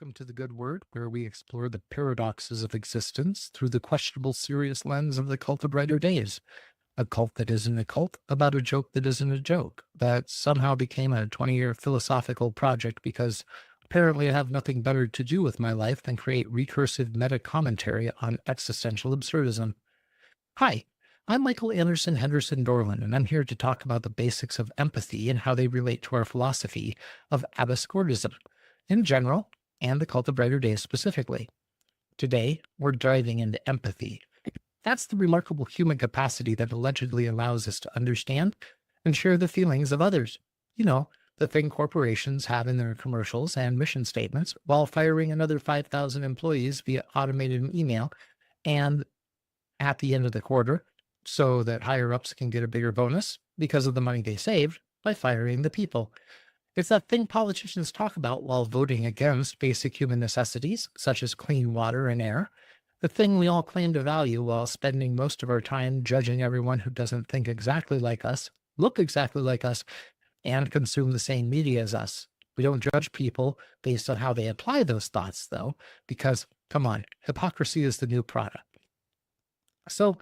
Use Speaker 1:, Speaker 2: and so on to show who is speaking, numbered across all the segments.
Speaker 1: welcome to The Good Word, where we explore the paradoxes of existence through the questionable serious lens of the cult of brighter days. A cult that isn't a cult about a joke that isn't a joke, that somehow became a 20-year philosophical project because apparently I have nothing better to do with my life than create recursive meta commentary on existential absurdism. Hi, I'm Michael Anderson Henderson Dorland, and I'm here to talk about the basics of empathy and how they relate to our philosophy of absurdism in general and the cult of brighter days specifically. Today, we're diving into empathy. That's the remarkable human capacity that allegedly allows us to understand and share the feelings of others. You know, the thing corporations have in their commercials and mission statements while firing another 5,000 employees via automated email and at the end of the quarter so that higher ups can get a bigger bonus because of the money they saved by firing the people. It's that thing politicians talk about while voting against basic human necessities, such as clean water and air. The thing we all claim to value while spending most of our time judging everyone who doesn't think exactly like us, look exactly like us, and consume the same media as us. We don't judge people based on how they apply those thoughts, though, because, come on, hypocrisy is the new product. So,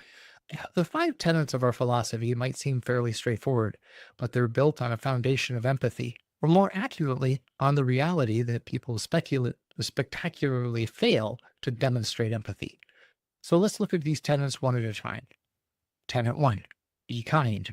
Speaker 1: the five tenets of our philosophy might seem fairly straightforward, but they're built on a foundation of empathy, or more accurately, on the reality that people spectacularly fail to demonstrate empathy. So let's look at these tenets one at a time. Tenet one, be kind.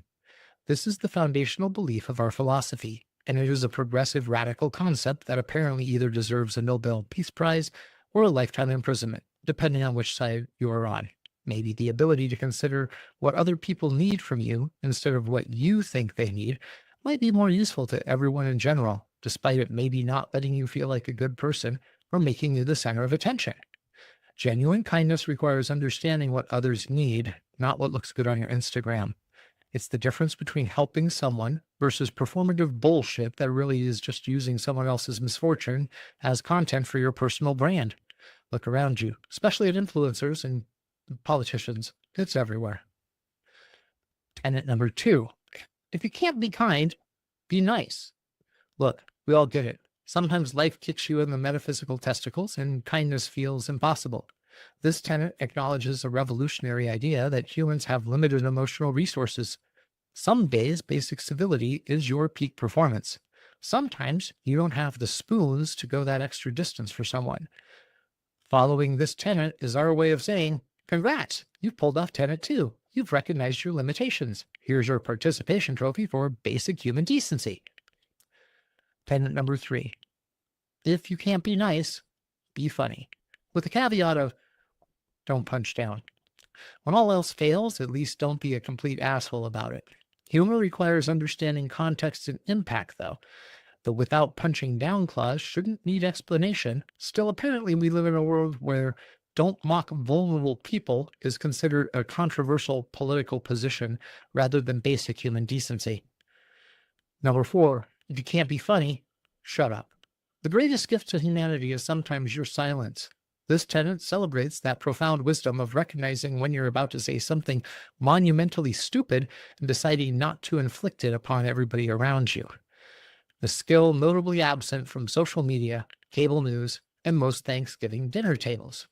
Speaker 1: This is the foundational belief of our philosophy, and it is a progressive radical concept that apparently either deserves a Nobel Peace Prize or a lifetime imprisonment, depending on which side you are on. Maybe the ability to consider what other people need from you instead of what you think they need might be more useful to everyone in general, despite it maybe not letting you feel like a good person or making you the center of attention. Genuine kindness requires understanding what others need, not what looks good on your Instagram. It's the difference between helping someone versus performative bullshit that really is just using someone else's misfortune as content for your personal brand. Look around you, especially at influencers and politicians. It's everywhere. Tenet number two, if you can't be kind, be nice. Look, we all get it. Sometimes life kicks you in the metaphysical testicles and kindness feels impossible. This tenet acknowledges a revolutionary idea that humans have limited emotional resources. Some days, basic civility is your peak performance. Sometimes you don't have the spoons to go that extra distance for someone. Following this tenet is our way of saying, congrats, you've pulled off tenet two. You've recognized your limitations. Here's your participation trophy for basic human decency. Tenet number three, if you can't be nice, be funny. With the caveat of don't punch down. When all else fails, at least don't be a complete asshole about it. Humor requires understanding context and impact, though. The without punching down clause shouldn't need explanation. Still, apparently, we live in a world where don't mock vulnerable people is considered a controversial political position rather than basic human decency. Number four, if you can't be funny, shut up. The greatest gift to humanity is sometimes your silence. This tenet celebrates that profound wisdom of recognizing when you're about to say something monumentally stupid and deciding not to inflict it upon everybody around you. The skill notably absent from social media, cable news, and most Thanksgiving dinner tables.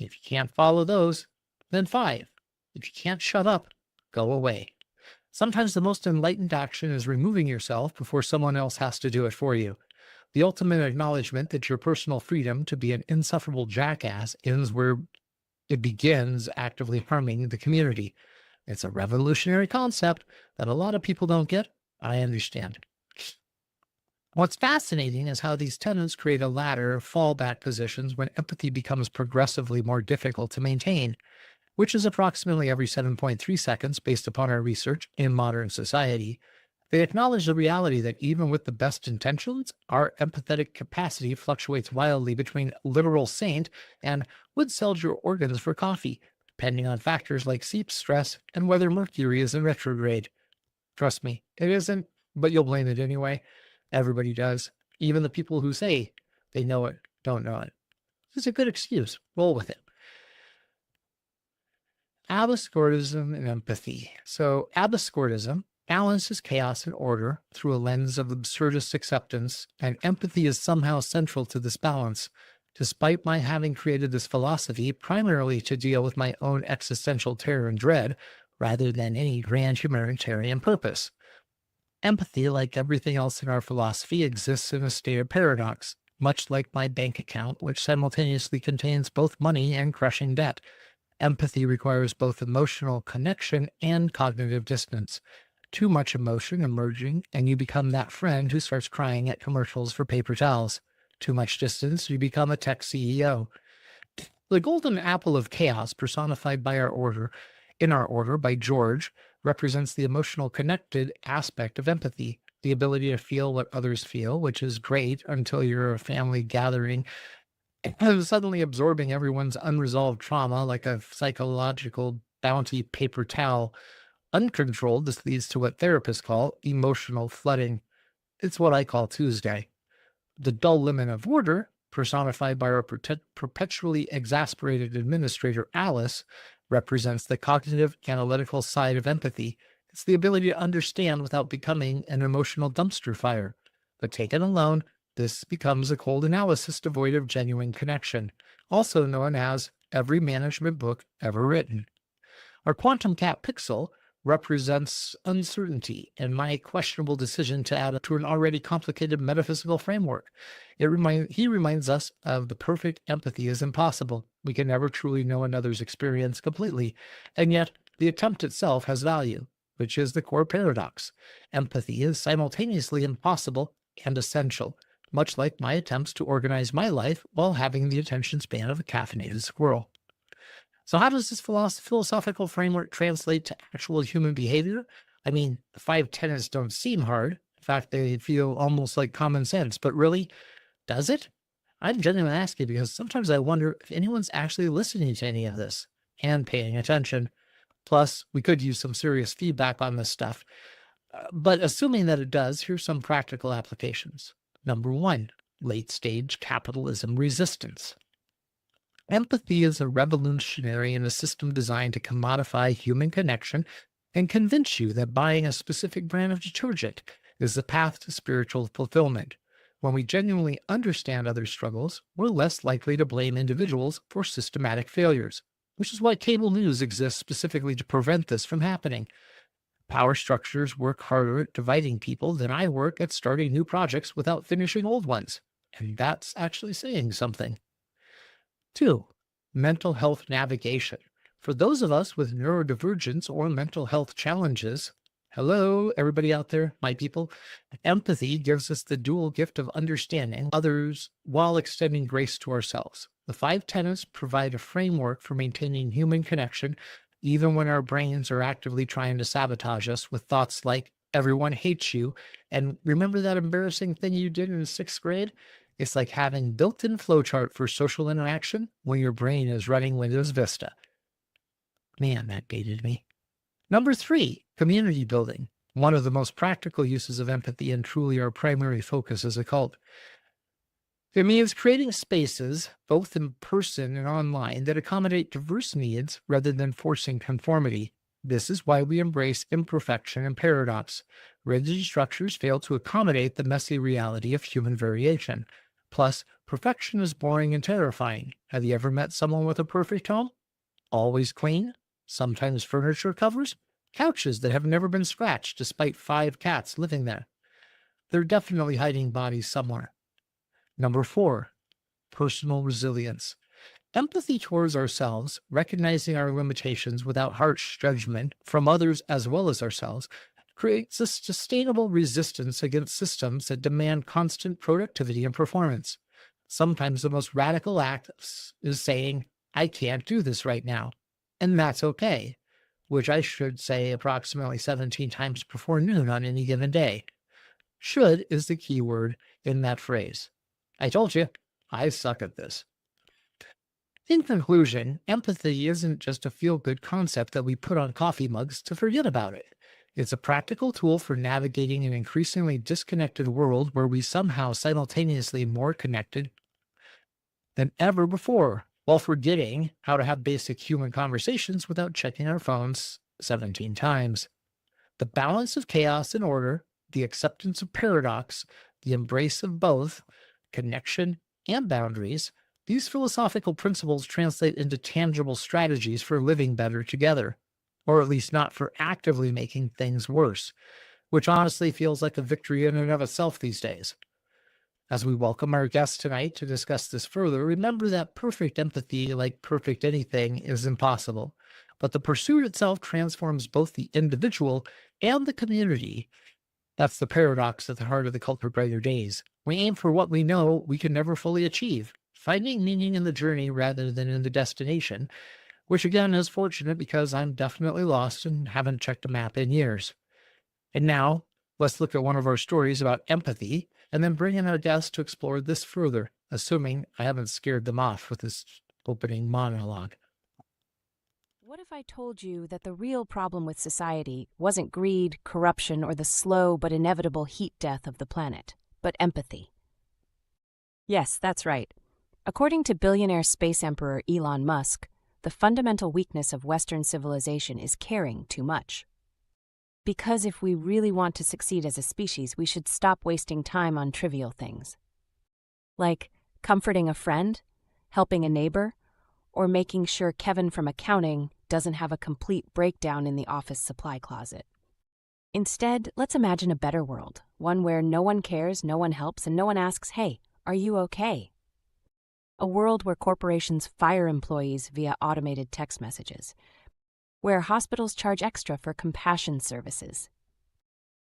Speaker 1: If you can't follow those, then five. If you can't shut up, go away. Sometimes the most enlightened action is removing yourself before someone else has to do it for you. The ultimate acknowledgement that your personal freedom to be an insufferable jackass ends where it begins actively harming the community. It's a revolutionary concept that a lot of people don't get. I understand. What's fascinating is how these tenets create a ladder of fallback positions when empathy becomes progressively more difficult to maintain, which is approximately every 7.3 seconds based upon our research in modern society. They acknowledge the reality that even with the best intentions, our empathetic capacity fluctuates wildly between literal saint and would sell your organs for coffee, depending on factors like sleep stress and whether Mercury is in retrograde. Trust me, it isn't, but you'll blame it anyway. Everybody does. Even the people who say they know it don't know it. It's a good excuse. Roll with it. Abscordism and empathy. So abscordism Balance is chaos and order through a lens of absurdist acceptance, and empathy is somehow central to this balance. Despite my having created this philosophy primarily to deal with my own existential terror and dread, rather than any grand humanitarian purpose. Empathy, like everything else in our philosophy, exists in a state of paradox, much like my bank account, which simultaneously contains both money and crushing debt. Empathy requires both emotional connection and cognitive distance. Too much emotion emerging, and you become that friend who starts crying at commercials for paper towels. Too much distance, you become a tech CEO. The golden apple of chaos, personified by in our order by George, represents the emotional connected aspect of empathy, the ability to feel what others feel, which is great until you're a family gathering and suddenly absorbing everyone's unresolved trauma like a psychological bounty paper towel. Uncontrolled, this leads to what therapists call emotional flooding. It's what I call Tuesday. The dull limit of order, personified by our perpetually exasperated administrator Alice, represents the cognitive analytical side of empathy. It's the ability to understand without becoming an emotional dumpster fire. But taken alone, this becomes a cold analysis devoid of genuine connection, also known as every management book ever written. Our quantum cat pixel represents uncertainty and my questionable decision to add it to an already complicated metaphysical framework. He reminds us of the perfect empathy is impossible. We can never truly know another's experience completely, and yet the attempt itself has value, which is the core paradox. Empathy is simultaneously impossible and essential, much like my attempts to organize my life while having the attention span of a caffeinated squirrel. So, how does this philosophical framework translate to actual human behavior? I mean, the five tenets don't seem hard. In fact, they feel almost like common sense, but really, does it? I'm genuinely asking because sometimes I wonder if anyone's actually listening to any of this and paying attention. Plus, we could use some serious feedback on this stuff. But assuming that it does, here's some practical applications. Number one, late stage capitalism resistance. Empathy is a revolutionary in a system designed to commodify human connection and convince you that buying a specific brand of detergent is the path to spiritual fulfillment. When we genuinely understand others' struggles, we're less likely to blame individuals for systematic failures, which is why cable news exists specifically to prevent this from happening. Power structures work harder at dividing people than I work at starting new projects without finishing old ones. And that's actually saying something. Two, mental health navigation. For those of us with neurodivergence or mental health challenges, hello, everybody out there, my people, empathy gives us the dual gift of understanding others while extending grace to ourselves. The five tenets provide a framework for maintaining human connection, even when our brains are actively trying to sabotage us with thoughts like, everyone hates you, and remember that embarrassing thing you did in sixth grade? It's like having built-in flowchart for social interaction when your brain is running Windows Vista. Man, that dated me. Number three, community building. One of the most practical uses of empathy and truly our primary focus as a cult. It means creating spaces, both in person and online, that accommodate diverse needs rather than forcing conformity. This is why we embrace imperfection and paradox. Rigid structures fail to accommodate the messy reality of human variation. Plus, perfection is boring and terrifying. Have you ever met someone with a perfect home? Always clean, sometimes furniture covers, couches that have never been scratched despite 5 cats living there. They're definitely hiding bodies somewhere. Number four, personal resilience. Empathy towards ourselves, recognizing our limitations without harsh judgment from others as well as ourselves, creates a sustainable resistance against systems that demand constant productivity and performance. Sometimes the most radical act is saying, I can't do this right now. And that's okay, which I should say approximately 17 times before noon on any given day. Should is the key word in that phrase. I told you, I suck at this. In conclusion, empathy isn't just a feel-good concept that we put on coffee mugs to forget about it. It's a practical tool for navigating an increasingly disconnected world where we somehow simultaneously more connected than ever before, while forgetting how to have basic human conversations without checking our phones 17 times. The balance of chaos and order, the acceptance of paradox, the embrace of both connection and boundaries, these philosophical principles translate into tangible strategies for living better together, or at least not for actively making things worse, which honestly feels like a victory in and of itself these days. As we welcome our guests tonight to discuss this further, remember that perfect empathy, like perfect anything, is impossible. But the pursuit itself transforms both the individual and the community. That's the paradox at the heart of the cult for brighter days. We aim for what we know we can never fully achieve, finding meaning in the journey rather than in the destination, which again is fortunate because I'm definitely lost and haven't checked a map in years. And now, let's look at one of our stories about empathy and then bring in our guests to explore this further, assuming I haven't scared them off with this opening monologue.
Speaker 2: What if I told you that the real problem with society wasn't greed, corruption, or the slow but inevitable heat death of the planet, but empathy? Yes, that's right. According to billionaire space emperor Elon Musk, the fundamental weakness of Western civilization is caring too much. Because if we really want to succeed as a species, we should stop wasting time on trivial things. Like comforting a friend, helping a neighbor, or making sure Kevin from accounting doesn't have a complete breakdown in the office supply closet. Instead, let's imagine a better world, one where no one cares, no one helps, and no one asks, "Hey, are you okay?" A world where corporations fire employees via automated text messages, where hospitals charge extra for compassion services,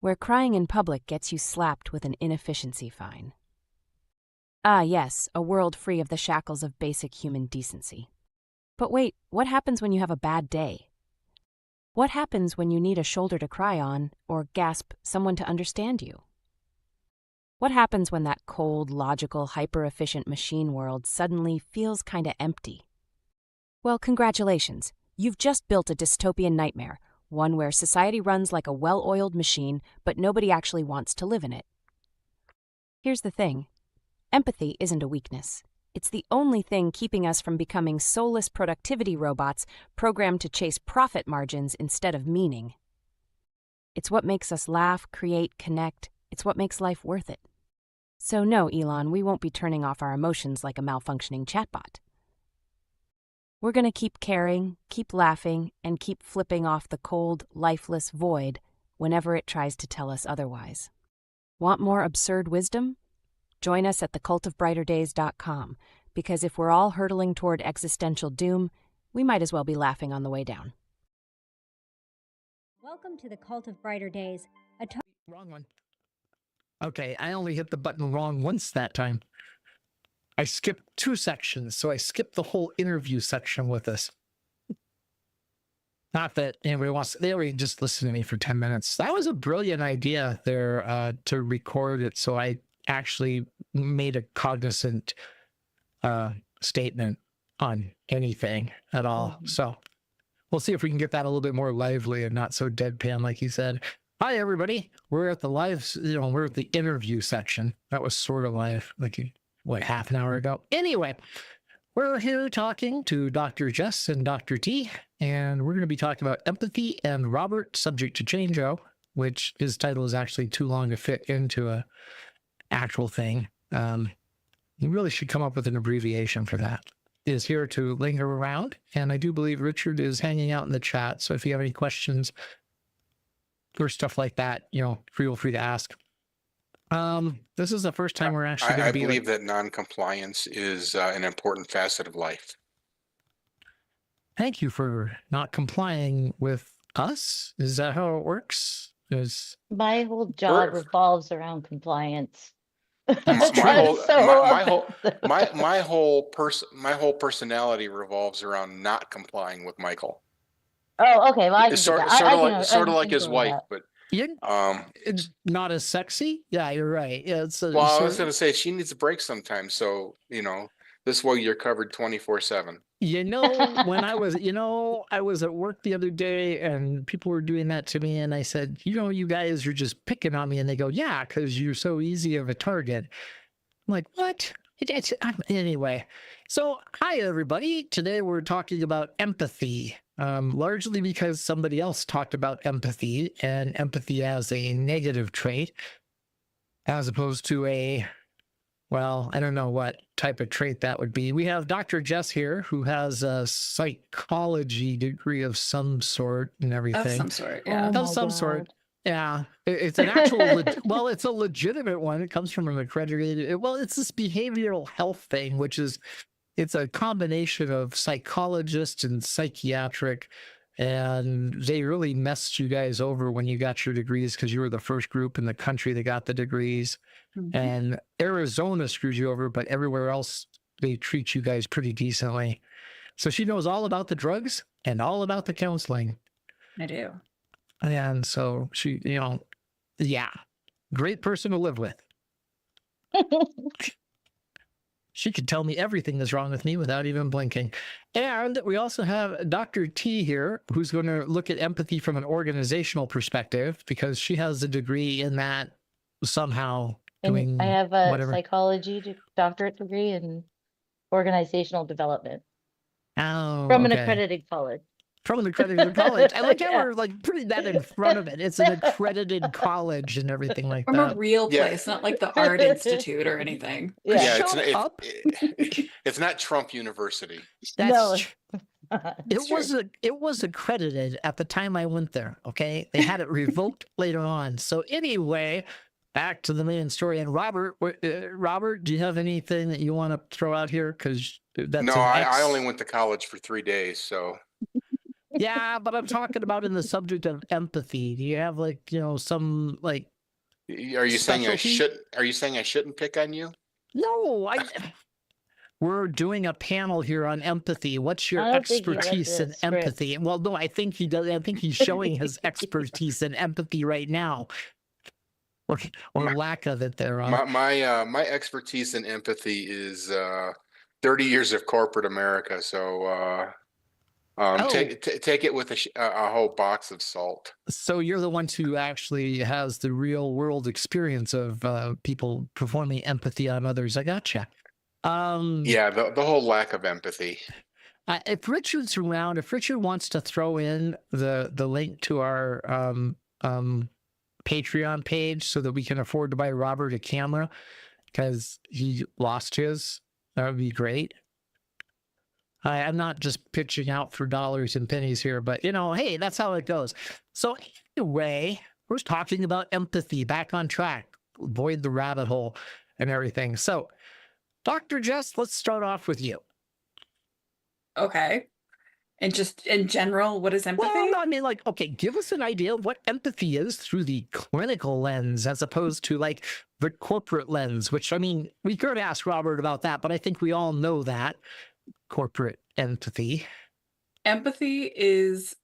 Speaker 2: where crying in public gets you slapped with an inefficiency fine. Ah, yes, a world free of the shackles of basic human decency. But wait, what happens when you have a bad day? What happens when you need a shoulder to cry on, or gasp, someone to understand you? What happens when that cold, logical, hyper-efficient machine world suddenly feels kinda empty? Well, congratulations. You've just built a dystopian nightmare, one where society runs like a well-oiled machine, but nobody actually wants to live in it. Here's the thing. Empathy isn't a weakness. It's the only thing keeping us from becoming soulless productivity robots programmed to chase profit margins instead of meaning. It's what makes us laugh, create, connect. It's what makes life worth it. So no, Elon, we won't be turning off our emotions like a malfunctioning chatbot. We're going to keep caring, keep laughing, and keep flipping off the cold, lifeless void whenever it tries to tell us otherwise. Want more absurd wisdom? Join us at thecultofbrighterdays.com, because if we're all hurtling toward existential doom, we might as well be laughing on the way down.
Speaker 3: Welcome to the Cult of Brighter Days.
Speaker 1: Wrong one. Okay, I only hit the button wrong once that time. I skipped 2 sections, so I skipped the whole interview section with us. Not that anybody wants, they already just listened to me for 10 minutes. That was a brilliant idea there to record it, so I actually made a cognizant statement on anything at all. So we'll see if we can get that a little bit more lively and not so deadpan like you said. Hi, everybody. We're at the live, we're at the interview section. That was sort of live, like, what, half an hour ago? Anyway, we're here talking to Dr. Jess and Dr. T, and we're going to be talking about empathy and Robert, subject to change-o, which his title is actually too long to fit into a actual thing. You really should come up with an abbreviation for that. Is here to linger around, and I do believe Richard is hanging out in the chat, so if you have any questions or stuff like that, feel free to ask. This is the first time we're actually going to be.
Speaker 4: I believe that non-compliance is an important facet of life.
Speaker 1: Thank you for not complying with us. Is that how it works?
Speaker 5: My whole job revolves around compliance.
Speaker 4: My whole personality revolves around not complying with Michael.
Speaker 5: Oh, okay. Well,
Speaker 4: it's sort of like his wife, but
Speaker 1: it's not as sexy. Yeah, you're right. Yeah,
Speaker 4: well, I was going to say she needs a break sometimes. So this way you're covered 24/7.
Speaker 1: When I was at work the other day and people were doing that to me, and I said, you guys are just picking on me, and they go, yeah, because you're so easy of a target. I'm like, what? Anyway, so hi everybody. Today we're talking about empathy. largely because somebody else talked about empathy and empathy as a negative trait, as opposed to a, well, I don't know what type of trait that would be. We have Dr. Jess here, who has a psychology degree of some sort and everything.
Speaker 6: Of some sort,
Speaker 5: Oh
Speaker 6: yeah.
Speaker 1: Of
Speaker 5: my
Speaker 1: some sort.
Speaker 5: God.
Speaker 1: Yeah, it's an actual, well, it's a legitimate one. It comes from an accredited, well, it's this behavioral health thing, which is, it's a combination of psychologist and psychiatric, and they really messed you guys over when you got your degrees because you were the first group in the country that got the degrees.
Speaker 6: Mhm.
Speaker 1: And Arizona screws you over, but everywhere else they treat you guys pretty decently. So she knows all about the drugs and all about the counseling.
Speaker 6: I do.
Speaker 1: And so she, yeah, great person to live with. She could tell me everything that's wrong with me without even blinking. And we also have Dr. T here, who's going to look at empathy from an organizational perspective because she has a degree in that somehow. Doing
Speaker 5: And I have a
Speaker 1: whatever.
Speaker 5: psychology doctorate degree in organizational development
Speaker 1: Oh,
Speaker 5: from an
Speaker 1: okay.
Speaker 5: accredited college.
Speaker 1: From an accredited college. I like how
Speaker 5: Yeah.
Speaker 1: we're like putting that in front of it. It's an accredited college and everything like
Speaker 6: From
Speaker 1: that.
Speaker 6: a real
Speaker 4: Yeah.
Speaker 6: place, not like the Art Institute or anything.
Speaker 5: Yeah.
Speaker 4: Yeah,
Speaker 1: Shut
Speaker 4: it's,
Speaker 1: up.
Speaker 4: it's not Trump University.
Speaker 1: That's
Speaker 5: No.
Speaker 1: it was accredited at the time I went there. Okay, they had it revoked later on. So anyway, back to the main story. And Robert, Robert, do you have anything that you want to throw out here? Because that's
Speaker 4: No,
Speaker 1: an
Speaker 4: I only went to college for 3 days, so.
Speaker 1: Yeah, but I'm talking about in the subject of empathy. Do you have like some like?
Speaker 4: Are you saying I
Speaker 1: Specialty?
Speaker 4: Are you saying I shouldn't pick on you?
Speaker 1: No, we're doing a panel here on empathy. What's your
Speaker 5: I don't think he read
Speaker 1: expertise
Speaker 5: the
Speaker 1: in
Speaker 5: script.
Speaker 1: empathy? Well, no, I think he does. I think he's showing his expertise in empathy right now, or lack of it. There,
Speaker 4: My expertise in empathy is 30 years of corporate America. So take it with a whole box of salt.
Speaker 1: So you're the one who actually has the real world experience of people performing empathy on others. I gotcha.
Speaker 4: Yeah, the whole lack of empathy.
Speaker 1: If Richard's around, if Richard wants to throw in the link to our Patreon page so that we can afford to buy Robert a camera because he lost his, that would be great. I'm not just pitching out for dollars and pennies here, but hey, that's how it goes. So anyway, we're talking about empathy, back on track, avoid the rabbit hole and everything. So Dr. Jess, let's start off with you.
Speaker 6: Okay. And just in general, what is empathy?
Speaker 1: Well, no, I mean, like, okay, give us an idea of what empathy is through the clinical lens as opposed to like the corporate lens, which I mean, we could ask Robert about that, but I think we all know that corporate empathy.
Speaker 6: Empathy is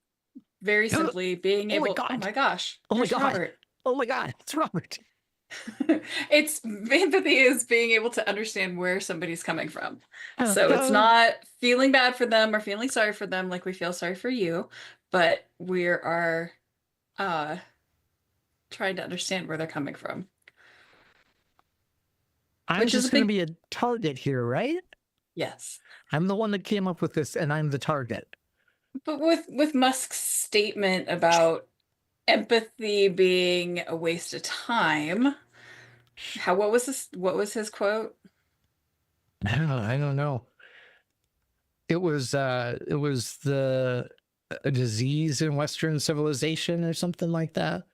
Speaker 6: very simply being
Speaker 1: Oh my
Speaker 6: able.
Speaker 1: God.
Speaker 6: Oh my gosh!
Speaker 1: Oh my
Speaker 6: There's
Speaker 1: God.
Speaker 6: Robert.
Speaker 1: Oh my God, it's Robert.
Speaker 6: It's empathy is being able to understand where somebody's coming from. So it's not feeling bad for them or feeling sorry for them like we feel sorry for you, but we are trying to understand where they're coming from.
Speaker 1: I'm just going to be a target here, right?
Speaker 6: Yes.
Speaker 1: I'm the one that came up with this, and I'm the target.
Speaker 6: But with Musk's statement about empathy being a waste of time, what was his quote?
Speaker 1: I don't know. It was a disease in Western civilization or something like that.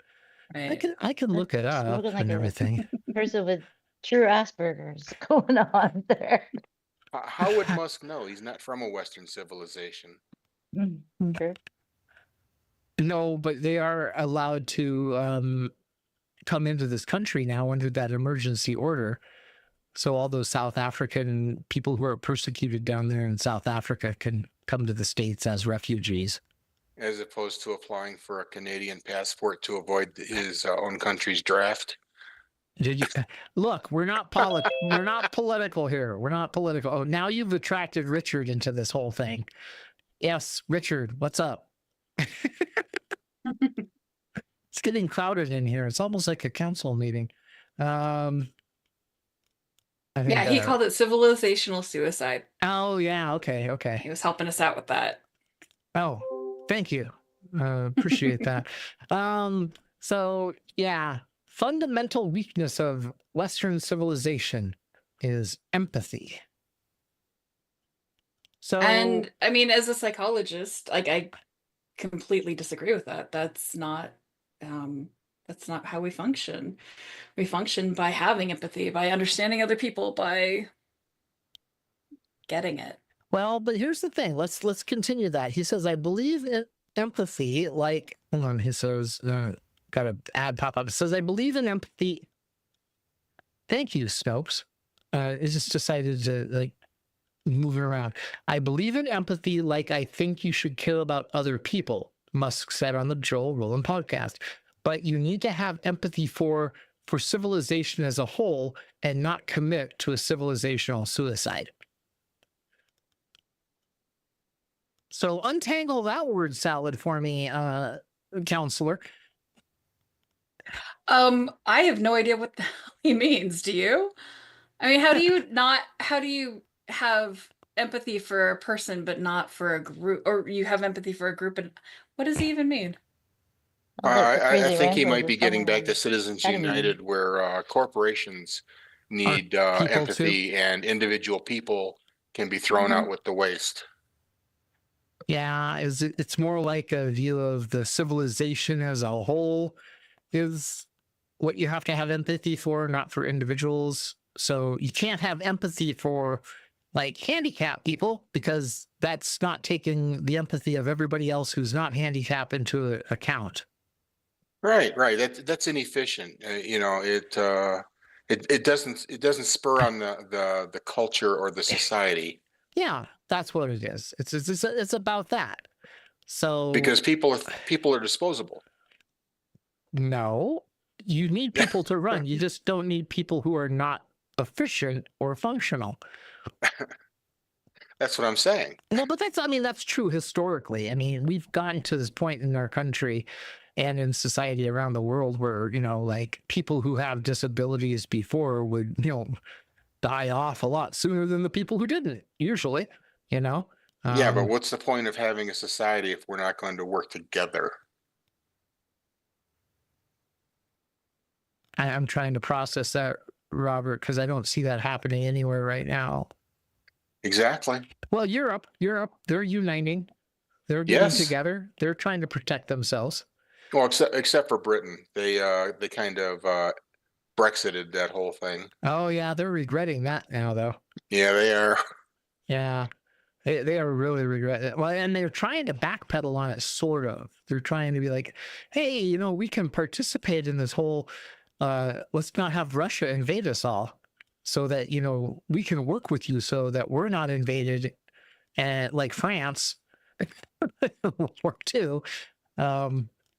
Speaker 6: Right.
Speaker 1: I can look it up
Speaker 5: Like
Speaker 1: and everything.
Speaker 5: Person with true Asperger's going on there.
Speaker 4: How would Musk know? He's not from a Western civilization.
Speaker 5: True.
Speaker 1: No, but they are allowed to come into this country now under that emergency order. So all those South African people who are persecuted down there in South Africa can come to the States as refugees.
Speaker 4: As opposed to applying for a Canadian passport to avoid his own country's draft.
Speaker 1: Did you look? We're not political here. We're not political. Oh, now you've attracted Richard into this whole thing. Yes, Richard, what's up? It's getting crowded in here. It's almost like a council meeting.
Speaker 6: Yeah, he called it civilizational suicide.
Speaker 1: Oh yeah, okay.
Speaker 6: He was helping us out with that.
Speaker 1: Oh, Thank you. Appreciate that. So yeah, fundamental weakness of Western civilization is empathy. So,
Speaker 6: And I mean, as a psychologist, like I completely disagree with that. That's not how we function. We function by having empathy, by understanding other people, by getting it.
Speaker 1: well, but here's the thing. Let's continue that. He says, I believe in empathy, like, hold on, he says, got an ad pop up. It says, I believe in empathy. Thank you, Snopes. It just decided to like move it around. I believe in empathy like I think you should care about other people, Musk said on the Joel Roland podcast. But you need to have empathy for civilization as a whole and not commit to a civilizational suicide. So untangle that word salad for me, counselor.
Speaker 6: I have no idea what the hell he means. Do you? I mean, how do you have empathy for a person but not for a group, or you have empathy for a group and what does he even mean?
Speaker 5: Like the
Speaker 4: I
Speaker 5: crazy
Speaker 4: think he
Speaker 5: wranglers
Speaker 4: might
Speaker 5: of
Speaker 4: be getting back to
Speaker 5: someone
Speaker 4: Citizens
Speaker 5: enemy.
Speaker 4: United, where corporations need
Speaker 1: people
Speaker 4: empathy
Speaker 1: too?
Speaker 4: and individual people can be thrown out with the waste.
Speaker 1: Yeah, it's more like a view of the civilization as a whole is what you have to have empathy for, not for individuals. So you can't have empathy for like handicapped people because that's not taking the empathy of everybody else who's not handicapped into account.
Speaker 4: Right. That's inefficient. It doesn't spur on the culture or the society.
Speaker 1: Yeah, that's what it is. It's about that. So
Speaker 4: Because people are disposable.
Speaker 1: no, you need people to run. You just don't need people who are not efficient or functional.
Speaker 4: That's what I'm saying.
Speaker 1: Well, but that's true historically. I mean, we've gotten to this point in our country and in society around the world where, like people who have disabilities before would, die off a lot sooner than the people who didn't, usually,
Speaker 4: Yeah, but what's the point of having a society if we're not going to work together?
Speaker 1: I'm trying to process that, Robert, because I don't see that happening anywhere right now.
Speaker 4: Exactly.
Speaker 1: Well, Europe, they're uniting. They're getting together. They're trying to protect themselves.
Speaker 4: Well, except for Britain, they kind of Brexited that whole thing.
Speaker 1: Oh yeah, they're regretting that now, though.
Speaker 4: Yeah, they are.
Speaker 1: Yeah, they are really regretting it. Well, and they're trying to backpedal on it, sort of. They're trying to be like, hey, we can participate in this whole. Let's not have Russia invade us all, so that we can work with you, so that we're not invaded, and like France, World War II.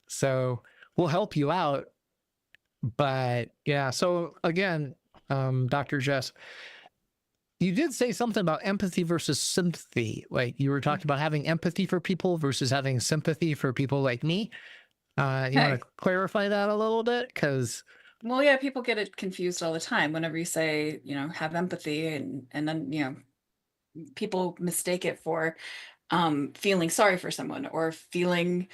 Speaker 1: So we'll help you out. But yeah, so again, Dr. Jess, you did say something about empathy versus sympathy. Like you were talking about having empathy for people versus having sympathy for people like me. You want to clarify that a little bit? Because
Speaker 6: well, yeah, people get it confused all the time whenever you say, have empathy, and then, people mistake it for feeling sorry for someone or feeling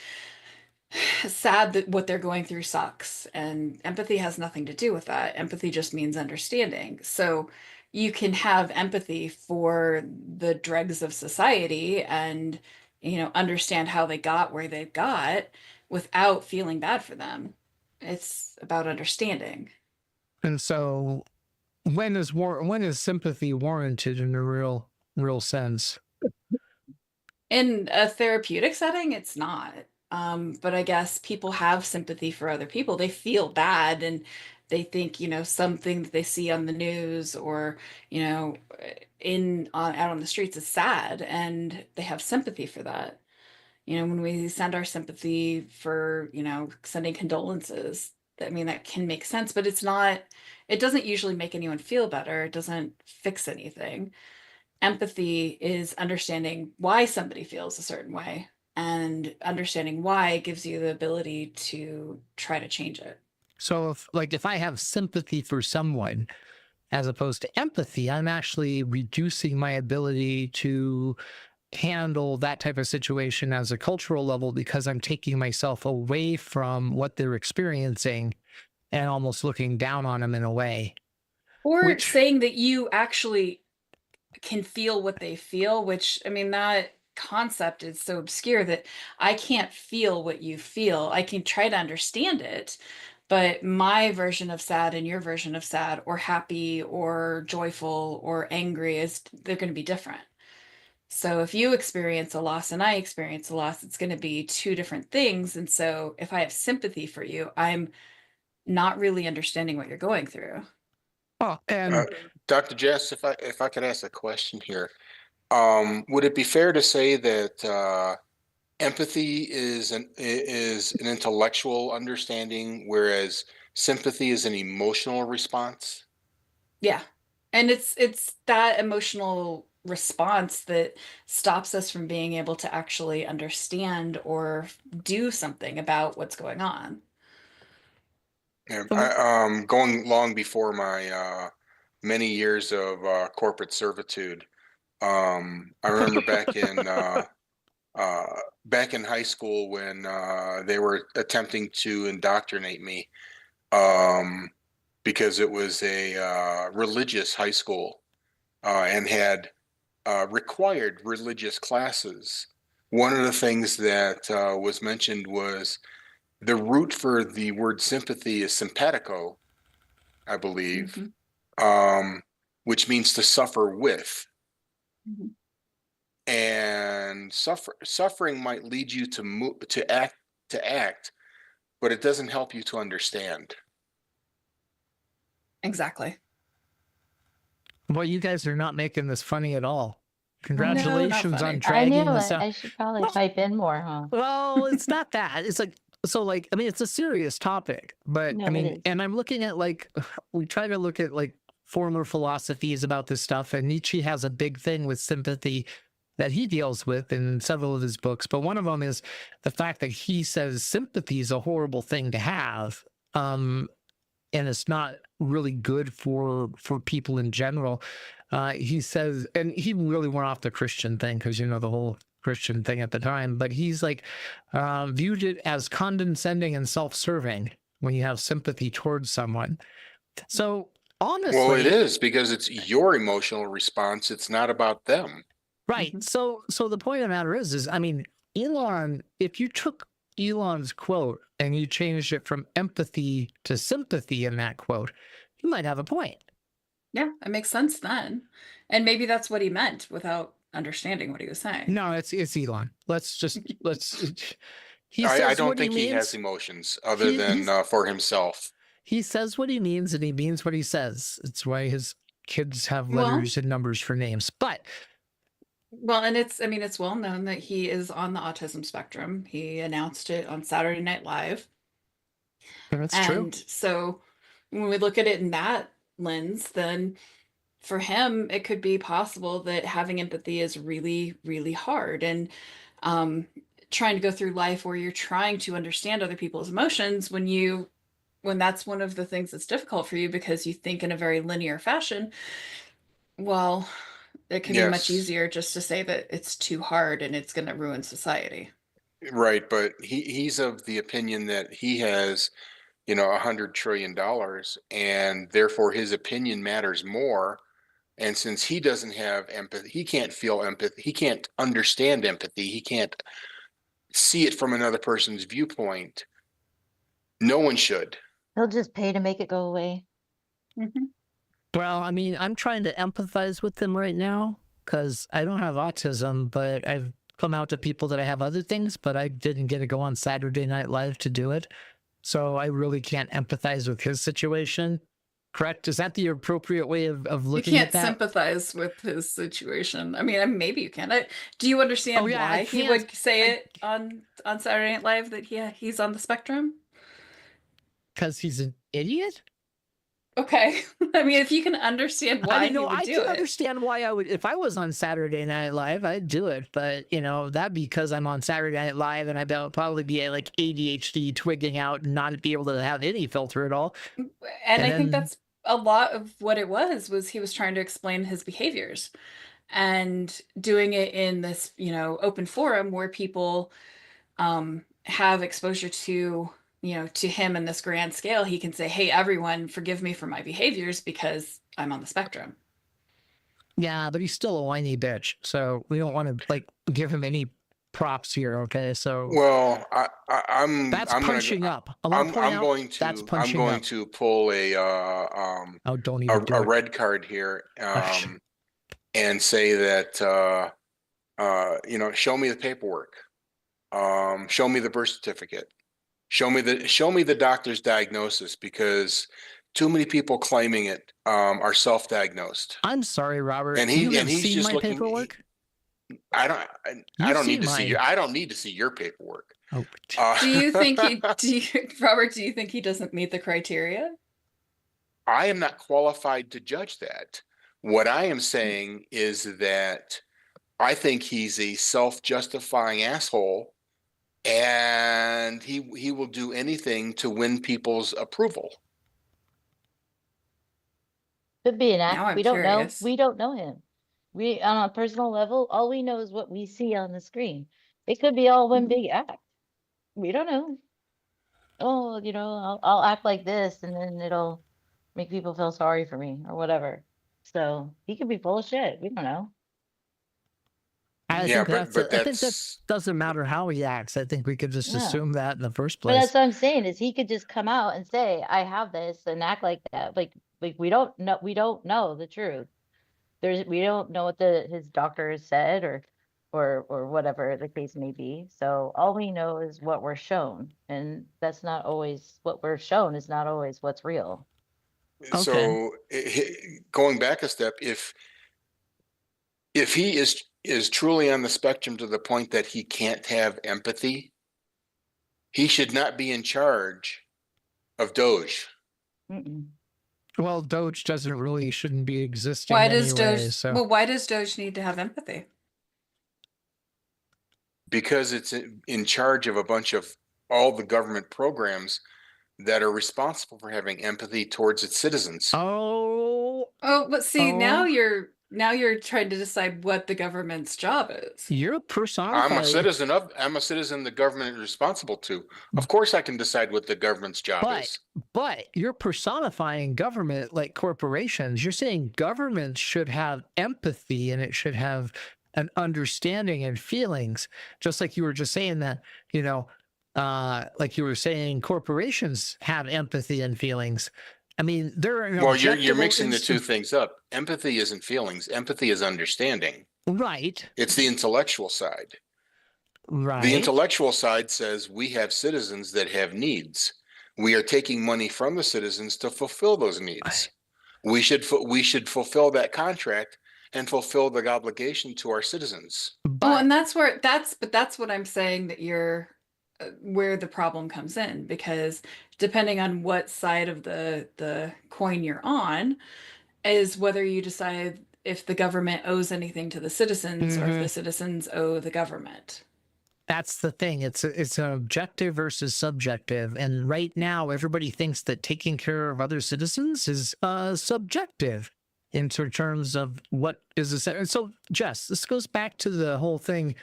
Speaker 6: sad that what they're going through sucks. And empathy has nothing to do with that. Empathy just means understanding. So you can have empathy for the dregs of society and, understand how they got where they got without feeling bad for them. It's about understanding.
Speaker 1: And so when is sympathy warranted in a real sense?
Speaker 6: In a therapeutic setting, it's not. But I guess people have sympathy for other people. They feel bad and they think, something that they see on the news or, out on the streets is sad, and they have sympathy for that. When we send our sympathy for, sending condolences, I mean, that can make sense, but it doesn't usually make anyone feel better. It doesn't fix anything. Empathy is understanding why somebody feels a certain way, and understanding why gives you the ability to try to change it.
Speaker 1: So if I have sympathy for someone as opposed to empathy, I'm actually reducing my ability to handle that type of situation as a cultural level because I'm taking myself away from what they're experiencing and almost looking down on them in a way.
Speaker 6: Or
Speaker 1: Which,
Speaker 6: saying that you actually can feel what they feel, which, I mean, that concept is so obscure that I can't feel what you feel. I can try to understand it, but my version of sad and your version of sad or happy or joyful or angry is they're going to be different. So if you experience a loss and I experience a loss, it's going to be two different things. And so if I have sympathy for you, I'm not really understanding what you're going through.
Speaker 1: and
Speaker 4: Dr. Jess, if I could ask a question here, would it be fair to say that empathy is an intellectual understanding, whereas sympathy is an emotional response?
Speaker 6: Yeah. And it's that emotional response that stops us from being able to actually understand or do something about what's going on.
Speaker 4: Yeah, I, going long before my many years of corporate servitude, I remember uh, back in high school when they were attempting to indoctrinate me, um, because it was a religious high school and had required religious classes. One of the things that was mentioned was the root for the word sympathy is simpatico, I believe,
Speaker 6: Mhm.
Speaker 4: um, which means to suffer with.
Speaker 6: Mhm.
Speaker 4: And suffering might lead you to move to act, but it doesn't help you to understand.
Speaker 6: Exactly.
Speaker 1: well, you guys are not making this funny at all.
Speaker 6: No, not
Speaker 1: Congratulations on
Speaker 6: funny.
Speaker 5: I
Speaker 1: dragging
Speaker 5: knew
Speaker 1: this
Speaker 5: it.
Speaker 1: out.
Speaker 5: I should probably
Speaker 1: Well,
Speaker 5: pipe in more, huh?
Speaker 1: well, it's not that. It's like, so like, I mean, it's a serious topic, but I
Speaker 5: No, it
Speaker 1: mean,
Speaker 5: is.
Speaker 1: and I'm looking at like, we try to look at like former philosophies about this stuff, and Nietzsche has a big thing with sympathy that he deals with in several of his books. But one of them is the fact that he says sympathy is a horrible thing to have. And it's not really good for people in general. He says, and he really went off the Christian thing because you know the whole Christian thing at the time. But he's like viewed it as condescending and self-serving when you have sympathy towards someone. So
Speaker 4: Well, it
Speaker 1: honestly,
Speaker 4: is because it's your emotional response. It's not about them.
Speaker 1: right.
Speaker 6: Mhm.
Speaker 1: So the point of the matter is I mean, Elon, if you took Elon's quote and you changed it from empathy to sympathy in that quote, you might have a point.
Speaker 6: Yeah, it makes sense then. And maybe that's what he meant without understanding what he was saying.
Speaker 1: No, it's Elon. Let's. He
Speaker 4: I
Speaker 1: says
Speaker 4: don't
Speaker 1: what he
Speaker 4: think he has
Speaker 1: means.
Speaker 4: emotions other
Speaker 1: He
Speaker 4: than
Speaker 1: he's
Speaker 4: for himself.
Speaker 1: he says what he means, and he means what he says. It's why his kids have
Speaker 6: Well,
Speaker 1: letters and numbers for names. But
Speaker 6: well, and it's, I mean, it's well known that he is on the autism spectrum. He announced it on Saturday Night Live.
Speaker 1: that's true.
Speaker 6: And so when we look at it in that lens, then for him, it could be possible that having empathy is really, really hard. And um, trying to go through life where you're trying to understand other people's emotions when that's one of the things that's difficult for you because you think in a very linear fashion, well, it can be much
Speaker 4: Yes,
Speaker 6: easier just to say that it's too hard and it's going to ruin society.
Speaker 4: right. But he's of the opinion that he has, $100 trillion, and therefore his opinion matters more. And since he doesn't have empathy, he can't feel empathy. He can't understand empathy. He can't see it from another person's viewpoint. No one should.
Speaker 5: He'll just pay to make it go away.
Speaker 6: Mhm.
Speaker 1: Well, I mean, I'm trying to empathize with them right now because I don't have autism, but I've come out to people that I have other things, but I didn't get to go on Saturday Night Live to do it. So I really can't empathize with his situation. Correct? Is that the appropriate way of
Speaker 6: You
Speaker 1: looking at
Speaker 6: can't
Speaker 1: that?
Speaker 6: sympathize with his situation. I mean, maybe you can. Do you
Speaker 1: Oh
Speaker 6: understand
Speaker 1: yeah, I
Speaker 6: why he
Speaker 1: can't.
Speaker 6: would say
Speaker 1: I
Speaker 6: it on Saturday Night Live that he's on the spectrum?
Speaker 1: because he's an idiot.
Speaker 6: Okay. I mean, if you can understand
Speaker 1: I
Speaker 6: why
Speaker 1: mean,
Speaker 6: he
Speaker 1: no,
Speaker 6: would
Speaker 1: I
Speaker 6: do
Speaker 1: can
Speaker 6: it.
Speaker 1: understand why I would if I was on Saturday Night Live, I'd do it. But you know, that because I'm on Saturday Night Live and I'd probably be like ADHD twigging out and not be able to have any filter at all.
Speaker 6: And
Speaker 1: And
Speaker 6: I think
Speaker 1: then
Speaker 6: that's a lot of what it was he was trying to explain his behaviors. and doing it in this, open forum where people have exposure to, to him in this grand scale. He can say, hey, everyone, forgive me for my behaviors because I'm on the spectrum.
Speaker 1: Yeah, but he's still a whiny bitch, so we don't want to like give him any props here. Okay, so
Speaker 4: Well,
Speaker 1: that's
Speaker 4: I'm gonna
Speaker 1: punching up. I want to point out that's
Speaker 4: I'm
Speaker 1: punching
Speaker 4: going
Speaker 1: up.
Speaker 4: to pull
Speaker 1: Oh, don't even do
Speaker 4: a
Speaker 1: it.
Speaker 4: red card here, and say that show me the paperwork, show me the birth certificate, show me the doctor's diagnosis, because too many people claiming it are self-diagnosed,
Speaker 1: I'm sorry, Robert.
Speaker 4: and
Speaker 1: You have
Speaker 4: he's
Speaker 1: seen
Speaker 4: just
Speaker 1: my
Speaker 4: looking.
Speaker 1: paperwork.
Speaker 4: I
Speaker 1: You've
Speaker 4: don't need
Speaker 1: seen
Speaker 4: to see
Speaker 1: mine.
Speaker 4: I don't need to see your paperwork.
Speaker 1: Oh,
Speaker 6: Do you think Robert, do you think he doesn't meet the criteria?
Speaker 4: I am not qualified to judge that. What I am saying is that I think he's a self-justifying asshole, and he will do anything to win people's approval.
Speaker 5: Could be an
Speaker 6: Now
Speaker 5: act.
Speaker 6: I'm
Speaker 5: We don't know.
Speaker 6: curious.
Speaker 5: We don't know him. We, on a personal level, all we know is what we see on the screen. It could be all one big act. We don't know. Oh, I'll act like this and then it'll make people feel sorry for me or whatever. So he could be full of shit. We don't know.
Speaker 1: I
Speaker 4: Yeah,
Speaker 1: think
Speaker 4: but
Speaker 1: that's it. I think that
Speaker 4: that's
Speaker 1: doesn't matter how he acts. I think we could just
Speaker 5: Yeah.
Speaker 1: assume that in the first
Speaker 5: But that's
Speaker 1: place.
Speaker 5: what I'm saying is he could just come out and say, I have this and act like that. Like we don't know the truth. We don't know what his doctor has said or whatever the case may be. So all we know is what we're shown. And that's not always what we're shown is not always what's real.
Speaker 1: Okay.
Speaker 4: so going back a step, if he is truly on the spectrum to the point that he can't have empathy, he should not be in charge of Doge.
Speaker 5: Mm-mm.
Speaker 1: Well, Doge shouldn't be existing
Speaker 6: Why does
Speaker 1: anyway.
Speaker 6: Doge,
Speaker 1: So
Speaker 6: well, why does Doge need to have empathy?
Speaker 4: Because it's in charge of a bunch of all the government programs that are responsible for having empathy towards its citizens.
Speaker 1: oh,
Speaker 6: But see, now
Speaker 1: oh,
Speaker 6: you're trying to decide what the government's job is.
Speaker 1: you're personifying.
Speaker 4: I'm a citizen the government is responsible to. Of course I can decide what the government's job is.
Speaker 1: But you're personifying government like corporations. You're saying government should have empathy and it should have an understanding and feelings, just like you were just saying that, like you were saying corporations have empathy and feelings. I mean, they're an
Speaker 4: Well, you're
Speaker 1: objective
Speaker 4: mixing the two things up. Empathy isn't feelings. Empathy is understanding.
Speaker 1: Right.
Speaker 4: It's the intellectual side.
Speaker 1: Right.
Speaker 4: The intellectual side says we have citizens that have needs. We are taking money from the citizens to fulfill those needs. We should fulfill that contract and fulfill the obligation to our citizens.
Speaker 6: Well, and that's what I'm saying that you're where the problem comes in, because depending on what side of the coin you're on is whether you decide if the government owes anything to the citizens or if the citizens owe the government.
Speaker 1: That's the thing. It's an objective versus subjective, and right now everybody thinks that taking care of other citizens is subjective in terms of what is essential. So, Jess, this goes back to the whole thing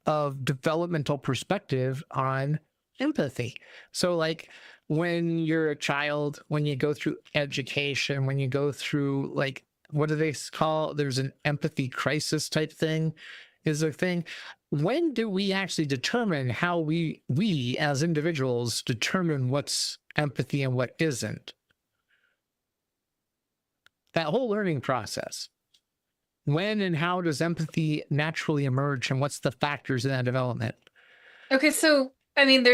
Speaker 1: of developmental perspective on empathy. So, like when you're a child, when you go through education, when you go through like what do they call? There's an empathy crisis type thing. Is a thing. When do we actually determine how we as individuals determine what's empathy and what isn't? That whole learning process. When and how does empathy naturally emerge, and what's the factors in that development?
Speaker 6: Okay, so I mean,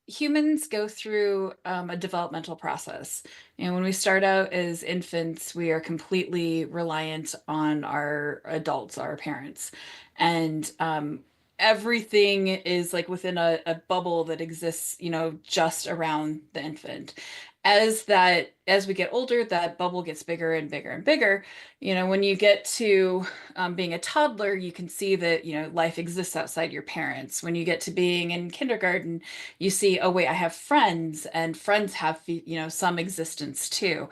Speaker 6: humans go through a developmental process. And when we start out as infants, we are completely reliant on our adults, our parents. And everything is like within a bubble that exists, just around the infant. As we get older, that bubble gets bigger and bigger and bigger. When you get to being a toddler, you can see that, life exists outside your parents. When you get to being in kindergarten, you see, oh wait, I have friends, and friends have, some existence too.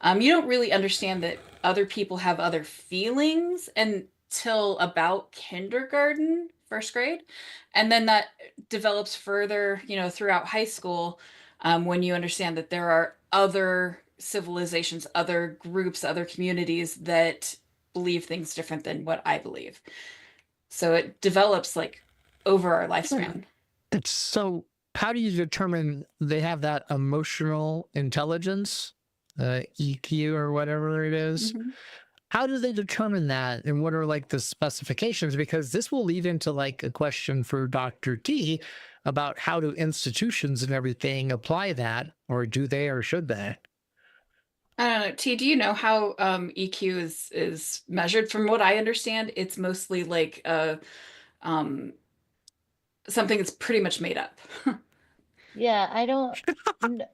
Speaker 6: You don't really understand that other people have other feelings until about kindergarten, first grade. And then that develops further, throughout high school, when you understand that there are other civilizations, other groups, other communities that believe things different than what I believe. So it develops like over our lifespan.
Speaker 1: It's so, how do you determine they have that emotional intelligence, EQ or whatever it is?
Speaker 6: Mhm.
Speaker 1: How do they determine that, and what are like the specifications? Because this will lead into like a question for Dr. T about how do institutions and everything apply that, or do they, or should they?
Speaker 6: I don't know. T, do you know how EQ is measured? From what I understand, it's mostly like um, something that's pretty much made up.
Speaker 5: Yeah,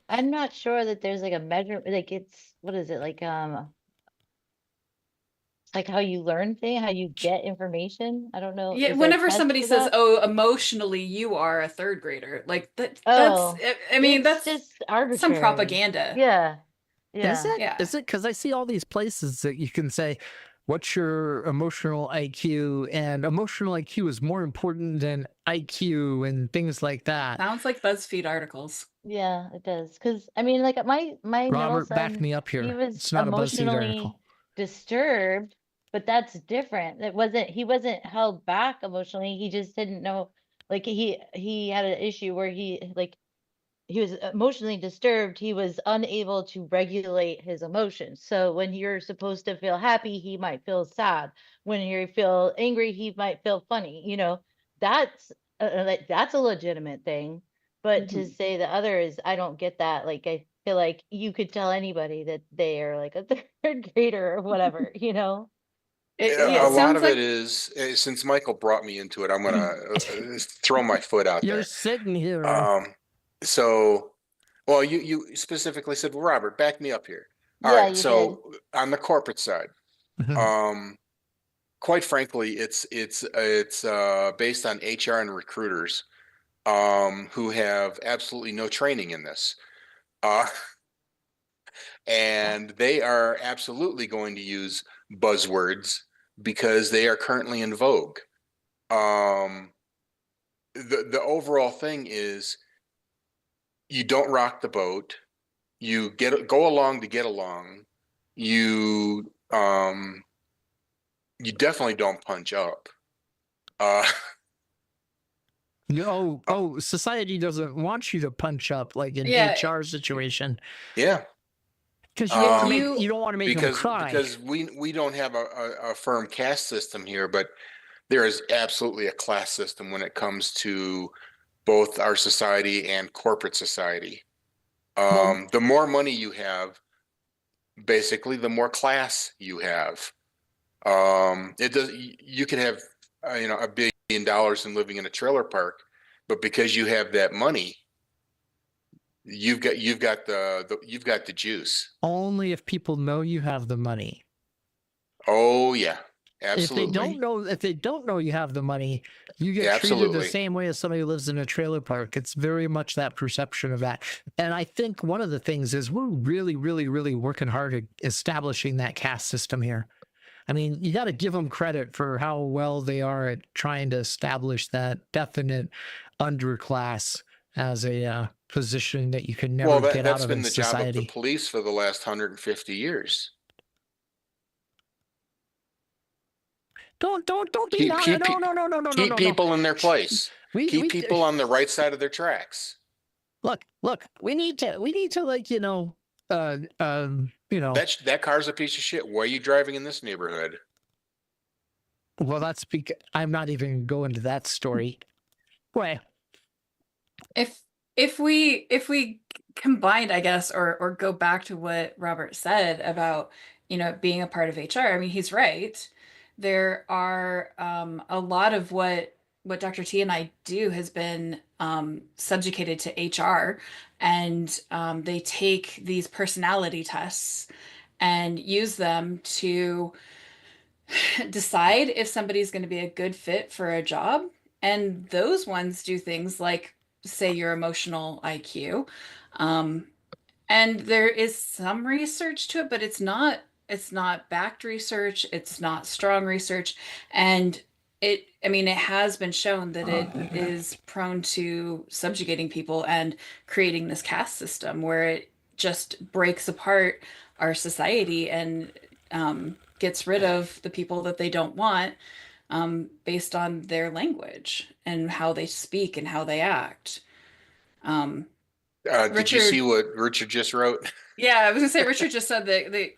Speaker 5: I'm not sure that there's like a measure, like it's, what is it? Like how you learn thing, how you get information. I don't know.
Speaker 6: Yeah,
Speaker 5: Is there a
Speaker 6: whenever
Speaker 5: test
Speaker 6: somebody
Speaker 5: for
Speaker 6: says,
Speaker 5: that?
Speaker 6: "Oh, emotionally you are a third grader," like that's
Speaker 5: Oh,
Speaker 6: I mean,
Speaker 5: it's
Speaker 6: that's
Speaker 5: just
Speaker 6: some
Speaker 5: arbitrary.
Speaker 6: propaganda.
Speaker 5: Yeah.
Speaker 1: Is
Speaker 5: Yeah.
Speaker 1: it?
Speaker 6: Yeah.
Speaker 1: Is it? Because I see all these places that you can say, what's your emotional IQ? And emotional IQ is more important than IQ and things like that.
Speaker 6: Sounds like BuzzFeed articles.
Speaker 5: Yeah, it does. Because I mean, like my middle
Speaker 1: Robert, back
Speaker 5: son,
Speaker 1: me up
Speaker 5: he
Speaker 1: here.
Speaker 5: was
Speaker 1: It's not a BuzzFeed
Speaker 5: emotionally
Speaker 1: article.
Speaker 5: disturbed, but that's different. He wasn't held back emotionally. He just didn't know, like he had an issue where he was emotionally disturbed. He was unable to regulate his emotions. So when you're supposed to feel happy, he might feel sad. When you feel angry, he might feel funny. That's like that's a legitimate thing. But to
Speaker 6: Mhm.
Speaker 5: say the other is, I don't get that. Like I feel like you could tell anybody that they are like a third grader or whatever.
Speaker 6: Yeah,
Speaker 4: A
Speaker 6: it
Speaker 5: So
Speaker 4: lot
Speaker 6: sounds
Speaker 4: of it
Speaker 6: like
Speaker 4: is, since Michael brought me into it, I'm gonna throw my foot out
Speaker 1: You're
Speaker 4: there.
Speaker 1: sitting here.
Speaker 4: Um, so, well, you specifically said, well, Robert, back me up here. All
Speaker 5: yeah,
Speaker 4: right,
Speaker 5: you did.
Speaker 4: so on the corporate side, um, quite frankly, it's based on HR and recruiters who have absolutely no training in this. Uh, and they are absolutely going to use buzzwords because they are currently in vogue. Um, the overall thing is you don't rock the boat. You go along to get along. You you definitely don't punch up. Uh,
Speaker 1: Society doesn't want you to punch up like an
Speaker 6: yeah,
Speaker 1: HR situation
Speaker 4: yeah.
Speaker 1: because
Speaker 6: if
Speaker 4: Um,
Speaker 6: you
Speaker 1: you don't want to make them
Speaker 4: because
Speaker 1: cry.
Speaker 4: we don't have a firm caste system here, but there is absolutely a class system when it comes to both our society and corporate society.
Speaker 1: Well,
Speaker 4: The more money you have, basically, the more class you have. It does. You can have, $1 billion and living in a trailer park, but because you have that money, you've got you've got the juice.
Speaker 1: only if people know you have the money.
Speaker 4: Oh yeah,
Speaker 1: If they
Speaker 4: absolutely,
Speaker 1: don't know you have the money, you get treated the
Speaker 4: absolutely.
Speaker 1: same way as somebody who lives in a trailer park. It's very much that perception of that. And I think one of the things is we're really, really, really working hard at establishing that caste system here. I mean, you got to give them credit for how well they are at trying to establish that definite underclass as a position that you can
Speaker 4: Well,
Speaker 1: never
Speaker 4: that
Speaker 1: get out
Speaker 4: that's
Speaker 1: of in
Speaker 4: been the job of the
Speaker 1: society.
Speaker 4: police for the last 150 years.
Speaker 1: Don't be
Speaker 4: Keep
Speaker 1: no
Speaker 4: keep
Speaker 1: no no no no no no
Speaker 4: keep
Speaker 1: no no.
Speaker 4: people in their place. Keep
Speaker 1: We
Speaker 4: people on the right side of their tracks.
Speaker 1: look. We need to like
Speaker 4: That car's a piece of shit. Why are you driving in this neighborhood?
Speaker 1: Well, that's because I'm not even going to that story. Well,
Speaker 6: if if we combined, I guess, or go back to what Robert said about, being a part of HR, I mean, he's right. There are a lot of what what Dr. T and I do has been subjugated to HR, and they take these personality tests and use them to decide if somebody's going to be a good fit for a job. And those ones do things like say your emotional IQ. Um, and there is some research to it, but it's not backed research, it's not strong research. And I mean, it has been shown that it is prone to subjugating people and creating this caste system where it just breaks apart our society and gets rid of the people that they don't want based on their language and how they speak and how they act. Um,
Speaker 4: Did you see
Speaker 6: Richard,
Speaker 4: what Richard just wrote?
Speaker 6: yeah, I was gonna say Richard just said that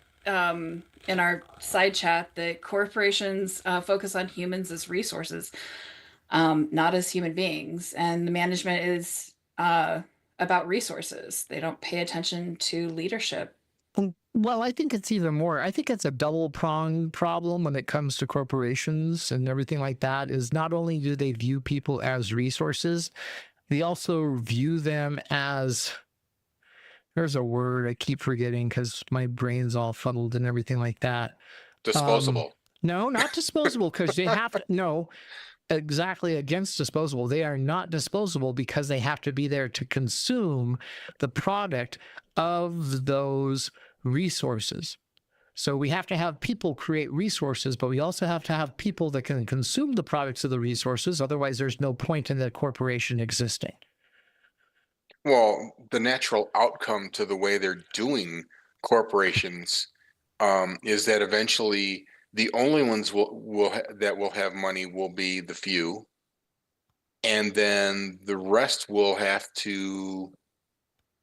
Speaker 6: in our side chat that corporations focus on humans as resources, not as human beings, and the management is about resources. They don't pay attention to leadership.
Speaker 1: Well, I think it's even more. I think it's a double-pronged problem when it comes to corporations and everything like that, is not only do they view people as resources, they also view them as, there's a word I keep forgetting because my brain's all fuddled and everything like that.
Speaker 4: Disposable.
Speaker 1: No, not disposable, because they have to, no, exactly, against disposable. They are not disposable because they have to be there to consume the product of those resources. So we have to have people create resources, but we also have to have people that can consume the products of the resources. Otherwise, there's no point in the corporation existing.
Speaker 4: Well, the natural outcome to the way they're doing corporations is that eventually the only ones that will have money will be the few, and then the rest will have to,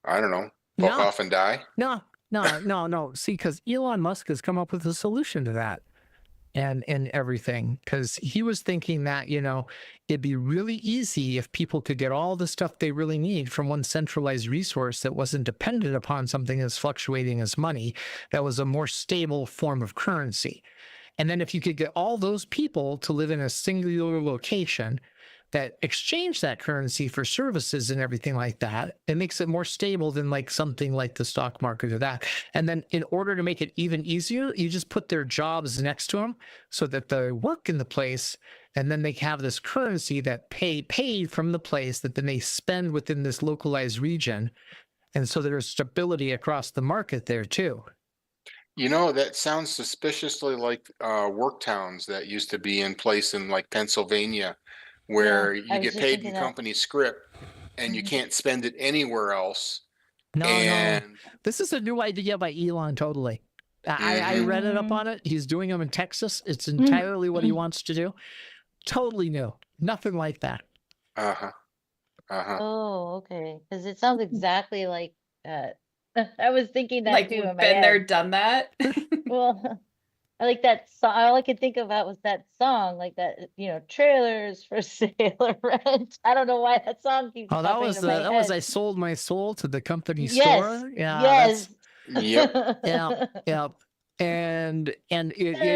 Speaker 4: I don't know, fuck
Speaker 1: No,
Speaker 4: off and die.
Speaker 1: no. See, because Elon Musk has come up with a solution to that. And everything, because he was thinking that, it'd be really easy if people could get all the stuff they really need from one centralized resource that wasn't dependent upon something as fluctuating as money, that was a more stable form of currency. And then if you could get all those people to live in a singular location that exchange that currency for services and everything like that, it makes it more stable than like something like the stock market or that. And then in order to make it even easier, you just put their jobs next to them so that they work in the place, and then they have this currency that paid from the place that then they spend within this localized region. And so there's stability across the market there too.
Speaker 4: That sounds suspiciously like work towns that used to be in place in like Pennsylvania,
Speaker 5: Yeah,
Speaker 4: where
Speaker 5: I
Speaker 4: you
Speaker 5: was
Speaker 4: get
Speaker 5: just
Speaker 4: paid in
Speaker 5: thinking that.
Speaker 4: company script and you
Speaker 5: Mhm.
Speaker 4: can't spend it anywhere else.
Speaker 1: No,
Speaker 4: And
Speaker 1: this is a new idea by Elon, totally. I
Speaker 4: mhm,
Speaker 1: read it up
Speaker 5: Mm.
Speaker 1: on it. He's doing them in Texas. It's entirely what he wants to do. Totally new. Nothing like that.
Speaker 4: uh-huh, uh-huh.
Speaker 5: Oh, okay. Because it sounds exactly like I was thinking that
Speaker 6: Like
Speaker 5: too in
Speaker 6: we've
Speaker 5: my
Speaker 6: been there,
Speaker 5: head.
Speaker 6: done that.
Speaker 5: Well, I like that song. All I could think about was that song, like that, trailers for sale or rent. I don't know why that song keeps
Speaker 1: Oh,
Speaker 5: popping in my
Speaker 1: that was
Speaker 5: head.
Speaker 1: I sold my soul to the company
Speaker 5: Yes,
Speaker 1: store. Yeah,
Speaker 5: yes.
Speaker 1: that's
Speaker 4: Yep.
Speaker 1: yeah, yeah. And
Speaker 5: Na,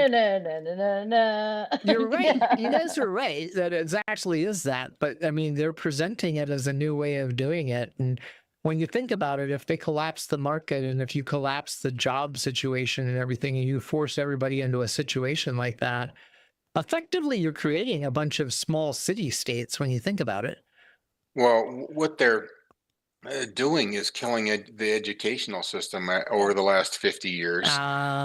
Speaker 5: na, na, na, na, na.
Speaker 1: you're right. You
Speaker 5: Yeah.
Speaker 1: guys are right that it actually is that. But I mean, they're presenting it as a new way of doing it. And when you think about it, if they collapse the market and if you collapse the job situation and everything, and you force everybody into a situation like that, effectively you're creating a bunch of small city states when you think about it.
Speaker 4: Well, what they're doing is killing the educational system over the last 50 years.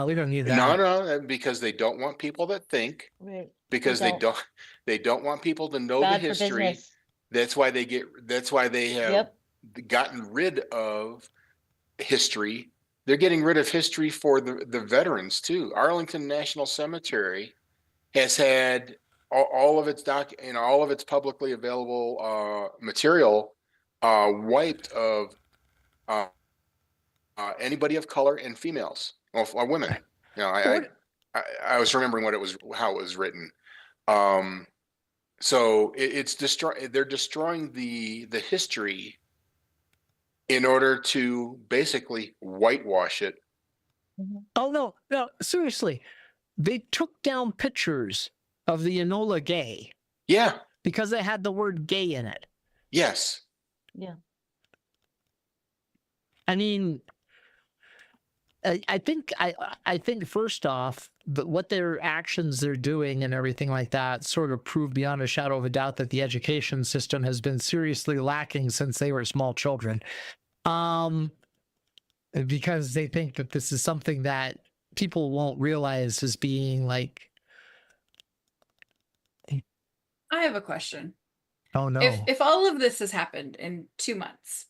Speaker 1: We don't need
Speaker 4: No,
Speaker 1: that.
Speaker 4: no, because they don't want people that think,
Speaker 5: Right. They
Speaker 4: because
Speaker 5: don't.
Speaker 4: they don't want people to know the
Speaker 5: Bad for
Speaker 4: history.
Speaker 5: business.
Speaker 4: That's why they have
Speaker 5: Yep.
Speaker 4: gotten rid of history. They're getting rid of history for the veterans too. Arlington National Cemetery has had all of its all of its publicly available material wiped of uh, anybody of color and females or women.
Speaker 1: What?
Speaker 4: I was remembering how it was written. Um, so it's they're destroying the history in order to basically whitewash it.
Speaker 5: Mhm.
Speaker 1: Oh no, seriously. They took down pictures of the Enola Gay
Speaker 4: Yeah.
Speaker 1: because it had the word gay in it.
Speaker 4: Yes.
Speaker 5: Yeah.
Speaker 1: I mean, I think first off, what their actions they're doing and everything like that sort of prove beyond a shadow of a doubt that the education system has been seriously lacking since they were small children. Because they think that this is something that people won't realize as being like,
Speaker 6: I have a question.
Speaker 1: oh no.
Speaker 6: If all of this has happened in 2 months,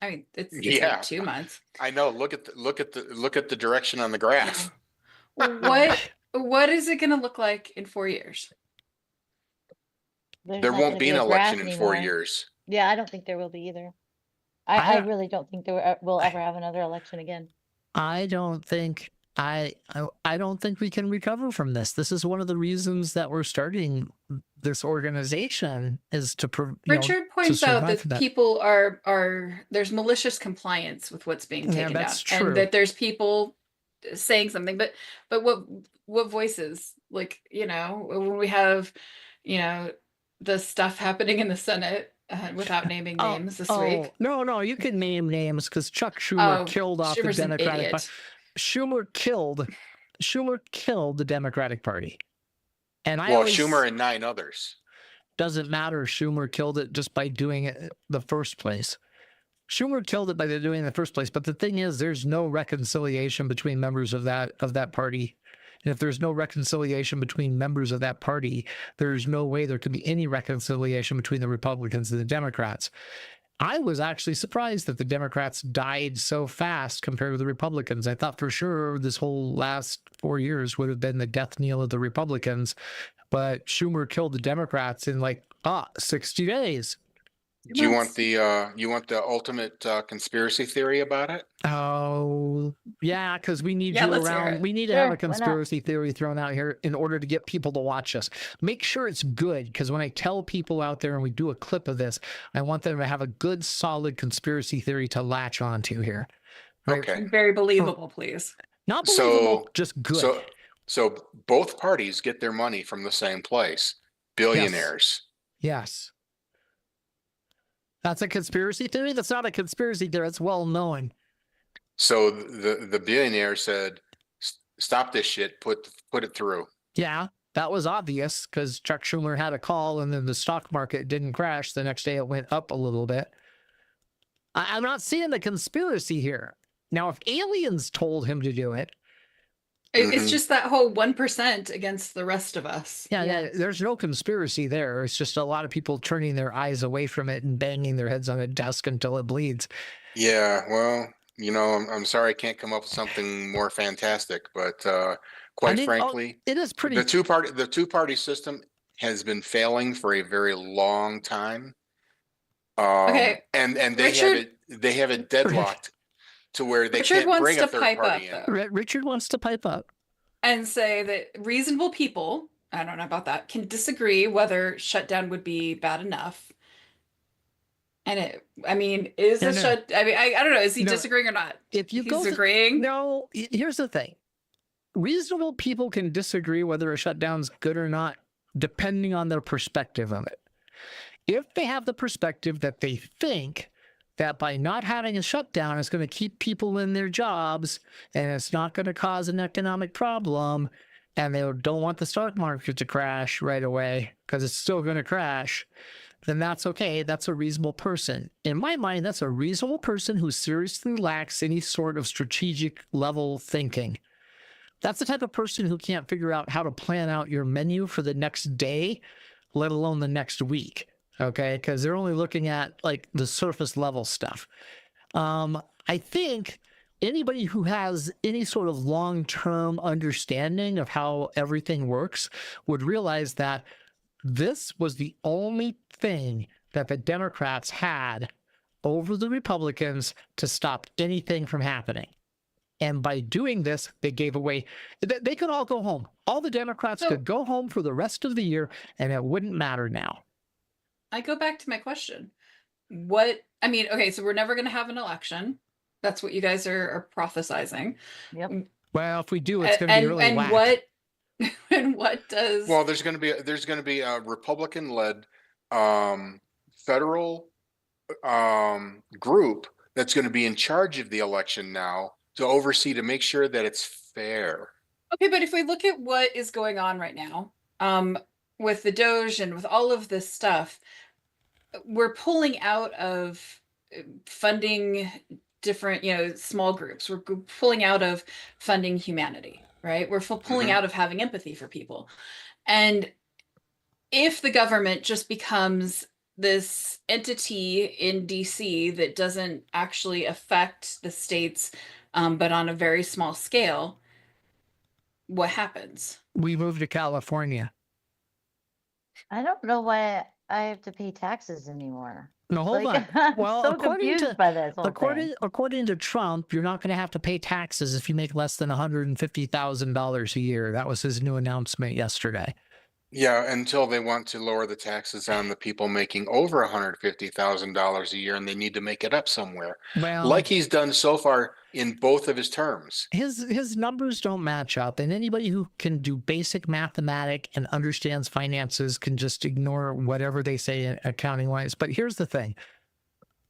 Speaker 6: I mean, it's
Speaker 4: Yeah.
Speaker 6: been 2 months.
Speaker 4: I know. Look at the direction on the graph.
Speaker 6: What is it going to look like in 4 years?
Speaker 5: There's
Speaker 4: There
Speaker 5: not
Speaker 4: won't
Speaker 5: gonna
Speaker 4: be an
Speaker 5: a graph
Speaker 4: election in 4
Speaker 5: anymore.
Speaker 4: years.
Speaker 5: Yeah, I don't think there will be either.
Speaker 1: I
Speaker 5: I
Speaker 1: don't-
Speaker 5: really don't think we'll ever have another election again.
Speaker 1: I don't think I don't think we can recover from this. This is one of the reasons that we're starting this organization is to
Speaker 6: Richard points out
Speaker 1: survive
Speaker 6: that
Speaker 1: that.
Speaker 6: people are there's malicious compliance with what's being
Speaker 1: Yeah,
Speaker 6: taken
Speaker 1: that's
Speaker 6: down,
Speaker 1: true.
Speaker 6: and that there's people saying something. But what voices? Like, you know, when we have, you know, the stuff happening in the Senate without naming names this week.
Speaker 1: No, you can name names because Chuck Schumer killed off the
Speaker 6: Schumer's an
Speaker 1: Democratic Party.
Speaker 6: idiot.
Speaker 1: Schumer killed the Democratic Party. And
Speaker 4: Schumer and 9 others.
Speaker 1: Doesn't matter. Schumer killed it just by doing it in the first place. Schumer killed it by doing it in the first place. But the thing is, there's no reconciliation between members of that party. And if there's no reconciliation between members of that party, there's no way there could be any reconciliation between the Republicans and the Democrats. I was actually surprised that the Democrats died so fast compared to the Republicans. I thought for sure this whole last 4 years would have been the death knell of the Republicans, but Schumer killed the Democrats in 60 days.
Speaker 4: Do you want the ultimate conspiracy theory about it?
Speaker 1: Oh, yeah, because we need you
Speaker 6: let's hear
Speaker 1: around.
Speaker 6: it.
Speaker 1: We need to
Speaker 5: Sure,
Speaker 1: have a
Speaker 5: why not?
Speaker 1: conspiracy theory thrown out here in order to get people to watch us. Make sure it's good, because when I tell people out there and we do a clip of this, I want them to have a good, solid conspiracy theory to latch onto here. Right?
Speaker 4: Okay.
Speaker 6: Very believable, please.
Speaker 1: Not believable, just good.
Speaker 4: So both parties get their money from the same place. Billionaires.
Speaker 1: Yes. That's a conspiracy theory? That's not a conspiracy theory. It's well known.
Speaker 4: So the billionaire said, "Stop this shit. Put it through."
Speaker 1: Yeah, that was obvious because Chuck Schumer had a call and then the stock market didn't crash. The next day it went up a little bit. I'm not seeing the conspiracy here. Now, if aliens told him to do it.
Speaker 6: It's just that whole 1% against the rest of us.
Speaker 1: Yeah, there's no conspiracy there. It's just a lot of people turning their eyes away from it and banging their heads on a desk until it bleeds.
Speaker 4: Yeah, well, I'm sorry I can't come up with something more fantastic, but quite frankly,
Speaker 1: it is pretty.
Speaker 4: The two-party system has been failing for a very long time.
Speaker 6: Okay,
Speaker 4: and they have it deadlocked to where they can't bring a third party in.
Speaker 1: Richard wants to pipe up
Speaker 6: and say that reasonable people, I don't know about that, can disagree whether shutdown would be bad enough. And I don't know, is he disagreeing or not?
Speaker 1: If you
Speaker 6: He's agreeing?
Speaker 1: No, here's the thing. Reasonable people can disagree whether a shutdown's good or not, depending on their perspective of it. If they have the perspective that they think that by not having a shutdown, it's going to keep people in their jobs and it's not going to cause an economic problem, and they don't want the stock market to crash right away because it's still going to crash, then that's okay. That's a reasonable person. In my mind, that's a reasonable person who seriously lacks any sort of strategic level thinking. That's the type of person who can't figure out how to plan out your menu for the next day, let alone the next week. Okay, because they're only looking at the surface level stuff. I think anybody who has any sort of long-term understanding of how everything works would realize that this was the only thing that the Democrats had over the Republicans to stop anything from happening. And by doing this, they gave away, they could all go home. All the Democrats could go home for the rest of the year, and it wouldn't matter now.
Speaker 6: I go back to my question. Okay, so we're never going to have an election. That's what you guys are prophesizing.
Speaker 5: Yep.
Speaker 1: Well, if we do, it's going to be really whack.
Speaker 6: And And what does
Speaker 4: Well, there's going to be a Republican-led federal group that's going to be in charge of the election now to oversee to make sure that it's fair.
Speaker 6: Okay, but if we look at what is going on right now, with the Doge and with all of this stuff, we're pulling out of funding different, small groups. We're pulling out of funding humanity, right? We're pulling
Speaker 4: Mhm.
Speaker 6: out of having empathy for people. And if the government just becomes this entity in DC that doesn't actually affect the states, but on a very small scale, what happens?
Speaker 1: We moved to California.
Speaker 5: I don't know why I have to pay taxes anymore.
Speaker 1: No, hold
Speaker 5: Like,
Speaker 1: on.
Speaker 5: I'm
Speaker 1: Well,
Speaker 5: so confused by this whole thing.
Speaker 1: according to Trump, you're not going to have to pay taxes if you make less than $150,000 a year. That was his new announcement yesterday.
Speaker 4: Yeah, until they want to lower the taxes on the people making over $150,000 a year, and they need to make it up somewhere,
Speaker 1: Well,
Speaker 4: like he's done so far in both of his terms.
Speaker 1: his numbers don't match up, and anybody who can do basic mathematics and understands finances can just ignore whatever they say accounting wise. But here's the thing: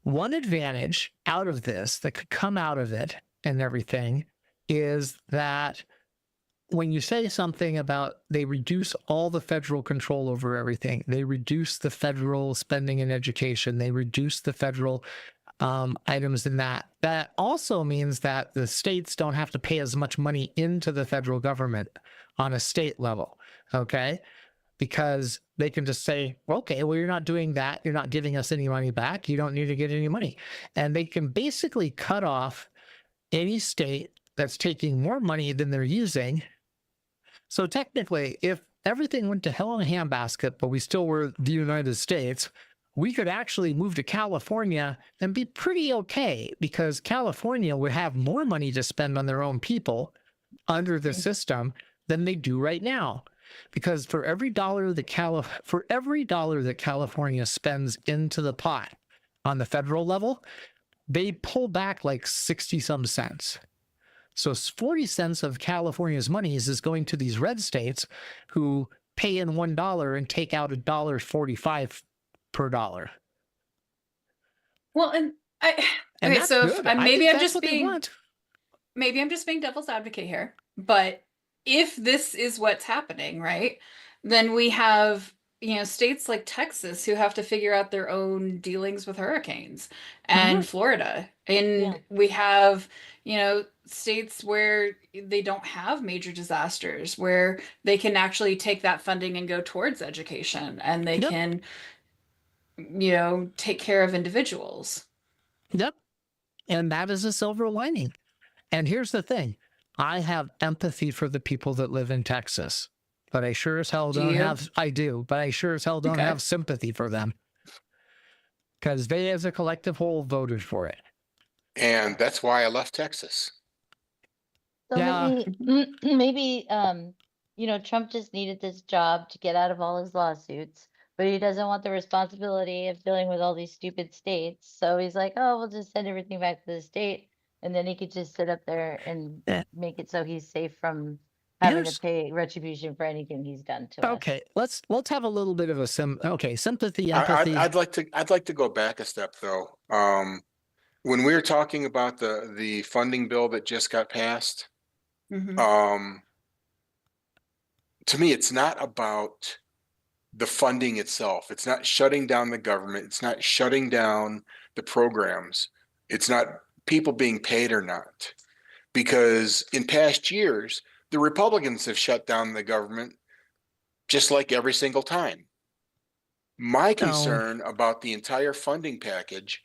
Speaker 1: one advantage out of this that could come out of it and everything is that when you say something about they reduce all the federal control over everything, they reduce the federal spending in education, they reduce the federal items in that also means that the states don't have to pay as much money into the federal government on a state level. Okay. Because they can just say, okay, well, you're not doing that. You're not giving us any money back. You don't need to get any money. And they can basically cut off any state that's taking more money than they're using. So technically, if everything went to hell in a handbasket, but we still were the United States, we could actually move to California and be pretty okay, because California would have more money to spend on their own people under the system than they do right now. Because for every dollar that California spends into the pot on the federal level, they pull back like 60 some cents. So 40 cents of California's money is going to these red states who pay in $1 and take out $1.45 per dollar.
Speaker 6: Well, and
Speaker 1: And
Speaker 6: okay,
Speaker 1: that's
Speaker 6: so
Speaker 1: good.
Speaker 6: maybe
Speaker 1: think
Speaker 6: I'm
Speaker 1: that's
Speaker 6: just
Speaker 1: what they
Speaker 6: being
Speaker 1: want.
Speaker 6: maybe I'm just being devil's advocate here, but if this is what's happening, right, then we have, states like Texas who have to figure out their own dealings with hurricanes, and Florida. And
Speaker 5: Yeah.
Speaker 6: we have, states where they don't have major disasters, where they can actually take that funding and go towards education, and they
Speaker 1: Yep.
Speaker 6: can, take care of individuals.
Speaker 1: Yep. And that is a silver lining. And here's the thing: I have empathy for the people that live in Texas, but I sure as hell
Speaker 6: Do
Speaker 1: don't
Speaker 6: you?
Speaker 1: have, I do, but I sure as hell don't
Speaker 6: Okay.
Speaker 1: have sympathy for them, because they as a collective whole voted for it.
Speaker 4: And that's why I left Texas.
Speaker 5: So
Speaker 1: Yeah.
Speaker 5: maybe Trump just needed this job to get out of all his lawsuits, but he doesn't want the responsibility of dealing with all these stupid states. So he's like, oh, we'll just send everything back to the state, and then he could just sit up there and
Speaker 1: Yeah.
Speaker 5: make it so he's safe from having
Speaker 1: Here's-
Speaker 5: to pay retribution for anything he's done to us.
Speaker 1: Okay, let's have a little bit of a sympathy,
Speaker 4: I,
Speaker 1: empathy.
Speaker 4: I'd like to go back a step though. When we were talking about the funding bill that just got passed,
Speaker 6: Mhm.
Speaker 4: to me, it's not about the funding itself. It's not shutting down the government. It's not shutting down the programs. It's not people being paid or not. Because in past years, the Republicans have shut down the government just like every single time. My concern about the entire funding package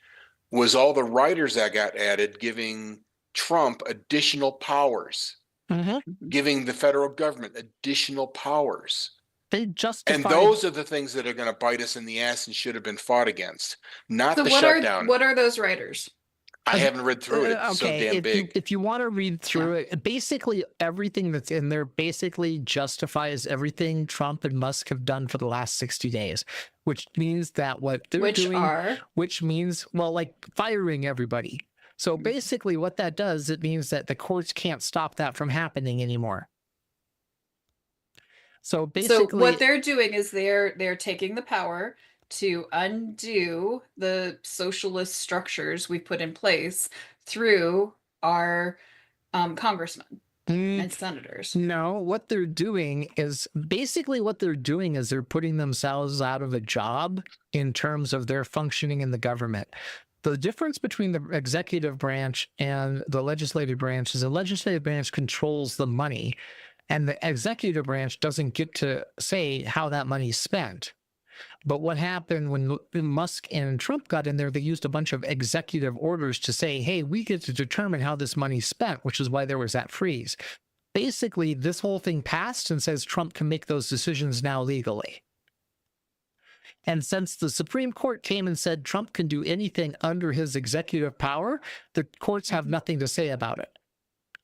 Speaker 4: was all the riders that got added, giving Trump additional powers, giving the federal government additional powers.
Speaker 1: They justified.
Speaker 4: And those are the things that are going to bite us in the ass and should have been fought against, not
Speaker 6: So
Speaker 4: the
Speaker 6: what
Speaker 4: shutdown.
Speaker 6: are those writers?
Speaker 4: I haven't read through it. It's so damn big.
Speaker 1: If you want to read through it, basically everything that's in there basically justifies everything Trump and Musk have done for the last 60 days, which means that what they're doing, which means, well, like firing everybody. So basically what that does, it means that the courts can't stop that from happening anymore. So
Speaker 6: So
Speaker 1: basically,
Speaker 6: what they're doing is they're taking the power to undo the socialist structures we put in place through our congressmen and senators.
Speaker 1: no, what they're doing is they're putting themselves out of a job in terms of their functioning in the government. The difference between the executive branch and the legislative branch is the legislative branch controls the money, and the executive branch doesn't get to say how that money's spent. But what happened when Musk and Trump got in there, they used a bunch of executive orders to say, hey, we get to determine how this money's spent, which is why there was that freeze. Basically, this whole thing passed and says Trump can make those decisions now legally. And since the Supreme Court came and said Trump can do anything under his executive power, the courts have nothing to say about it.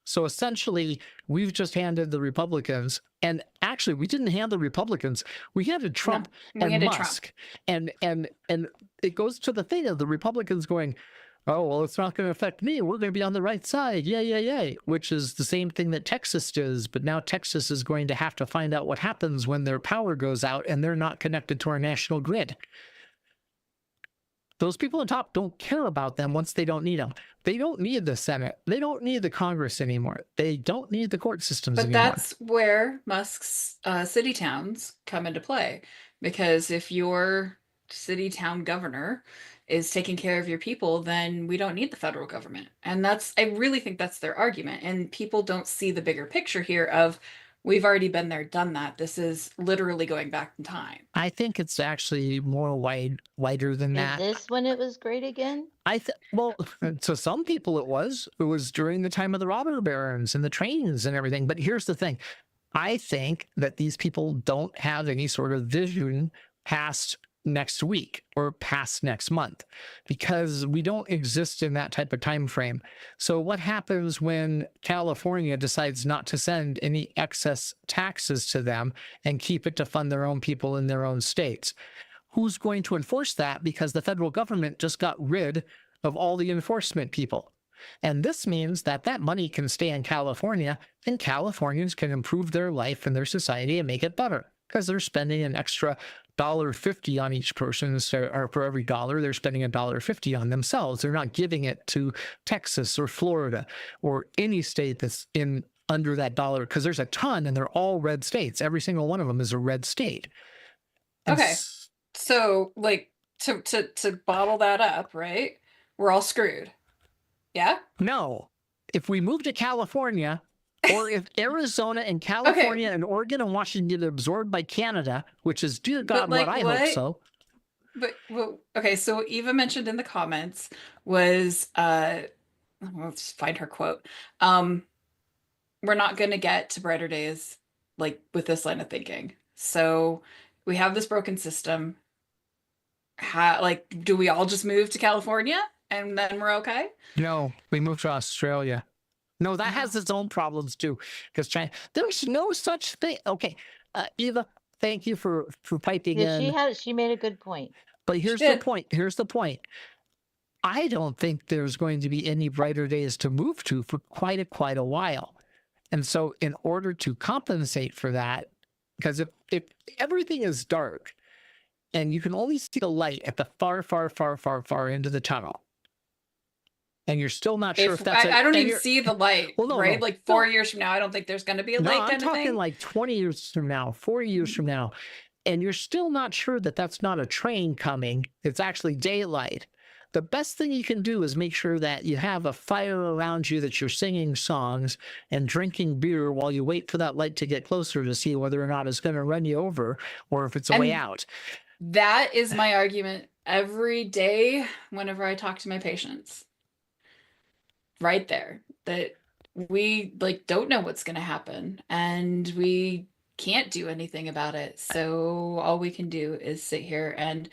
Speaker 1: So essentially, we've just handed the Republicans, and actually, we didn't hand the Republicans. We handed Trump and Musk, and it goes to the thing of the Republicans going, "Oh well, it's not going to affect me. We're going to be on the right side, yay!" Which is the same thing that Texas does, but now Texas is going to have to find out what happens when their power goes out and they're not connected to our national grid. Those people on top don't care about them once they don't need them. They don't need the Senate. They don't need the Congress anymore. They don't need the court systems anymore.
Speaker 6: But that's where Musk's city towns come into play. Because if your city town governor is taking care of your people, then we don't need the federal government. And I really think that's their argument. And people don't see the bigger picture here of, we've already been there, done that. This is literally going back in time.
Speaker 1: I think it's actually more wider than that.
Speaker 5: Is this when it was great again?
Speaker 1: Well, to some people it was. It was during the time of the robber barons and the trains and everything. But here's the thing. I think that these people don't have any sort of vision past next week or past next month, because we don't exist in that type of time frame. So what happens when California decides not to send any excess taxes to them and keep it to fund their own people in their own states? Who's going to enforce that? Because the federal government just got rid of all the enforcement people. And this means that that money can stay in California, and Californians can improve their life and their society and make it better, because they're spending an extra $1.50 on each person, or for every dollar, they're spending $1.50 on themselves. They're not giving it to Texas or Florida or any state that's in under that dollar, because there's a ton, and they're all red states. Every single one of them is a red state. And
Speaker 6: okay, so like to bottle that up, right? We're all screwed. Yeah?
Speaker 1: No. If we move to California, or if Arizona and California and Oregon and Washington get absorbed by Canada, which is, dear God, what I hope so.
Speaker 6: But okay, so what Eva mentioned in the comments was, let's find her quote. We're not going to get to brighter days like with this line of thinking. So we have this broken system. Do we all just move to California and then we're okay?
Speaker 1: No, we move to Australia. No, that has its own problems too, because China. There's no such thing. Okay, Eva, thank you for piping in.
Speaker 5: She made a good point.
Speaker 1: But here's the point. Here's the point. I don't think there's going to be any brighter days to move to for quite a while. And so in order to compensate for that, because if everything is dark and you can only see the light at the far end of the tunnel, and you're still not sure if that's
Speaker 6: I don't even see the light, well, right? No, like 4 years from now, I don't think there's going to be a light kind of thing.
Speaker 1: I'm talking like 20 years from now, 40 years from now, and you're still not sure that that's not a train coming. It's actually daylight. The best thing you can do is make sure that you have a fire around you, that you're singing songs and drinking beer while you wait for that light to get closer to see whether or not it's going to run you over or if it's a way out.
Speaker 6: That is my argument every day whenever I talk to my patients. Right there, that we don't know what's going to happen and we can't do anything about it. So all we can do is sit here and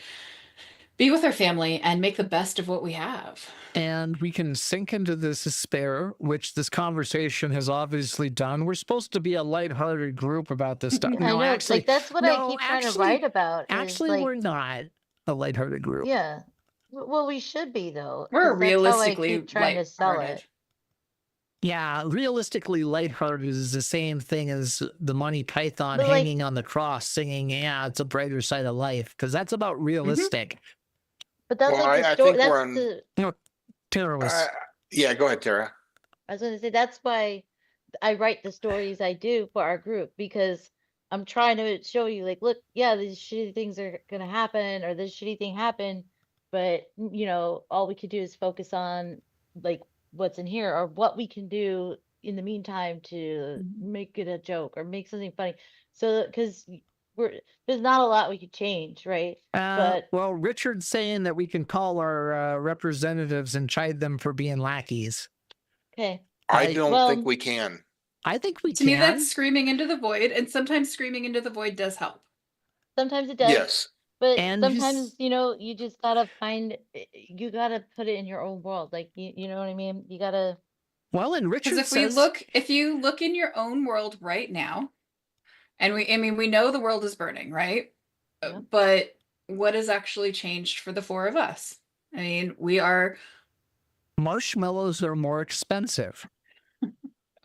Speaker 6: be with our family and make the best of what we have.
Speaker 1: And we can sink into this despair, which this conversation has obviously done. We're supposed to be a lighthearted group about this stuff.
Speaker 5: I know, actually, that's what I keep trying to write about.
Speaker 1: Actually, we're not a lighthearted group.
Speaker 5: Yeah. Well, we should be though.
Speaker 6: We're realistically
Speaker 5: trying to sell it.
Speaker 1: Yeah, realistically, lighthearted is the same thing as the Monty Python
Speaker 5: But like,
Speaker 1: hanging on the cross singing, yeah, it's a brighter side of life, because that's about realistic.
Speaker 5: but that's
Speaker 4: Well,
Speaker 5: like the
Speaker 4: I
Speaker 5: story.
Speaker 4: think we're
Speaker 5: That's
Speaker 4: on.
Speaker 5: the.
Speaker 1: You know, Taylor was,
Speaker 4: Yeah, go ahead, Tara.
Speaker 5: I was going to say that's why I write the stories I do for our group, because I'm trying to show you, like, look, yeah, these shitty things are gonna happen, or this shitty thing happened, but you know, all we could do is focus on like what's in here, or what we can do in the meantime to make it a joke or make something funny. So, because there's not a lot we could change, right? But
Speaker 1: well, Richard's saying that we can call our representatives and chide them for being lackeys.
Speaker 5: okay,
Speaker 4: I
Speaker 1: I
Speaker 4: don't think
Speaker 5: well,
Speaker 4: we can.
Speaker 1: I think we
Speaker 6: To me, that's
Speaker 1: can.
Speaker 6: screaming into the void, and sometimes screaming into the void does help.
Speaker 5: sometimes it does.
Speaker 4: Yes.
Speaker 5: But
Speaker 1: And
Speaker 5: sometimes, you know, you just gotta you gotta put it in your own world. Like, you know what I mean? You gotta.
Speaker 1: well, and
Speaker 6: Because
Speaker 1: Richard says,
Speaker 6: if you look in your own world right now, and I mean, we know the world is burning, right?
Speaker 5: Yep.
Speaker 6: But what has actually changed for the four of us? I mean, we are
Speaker 1: marshmallows are more expensive.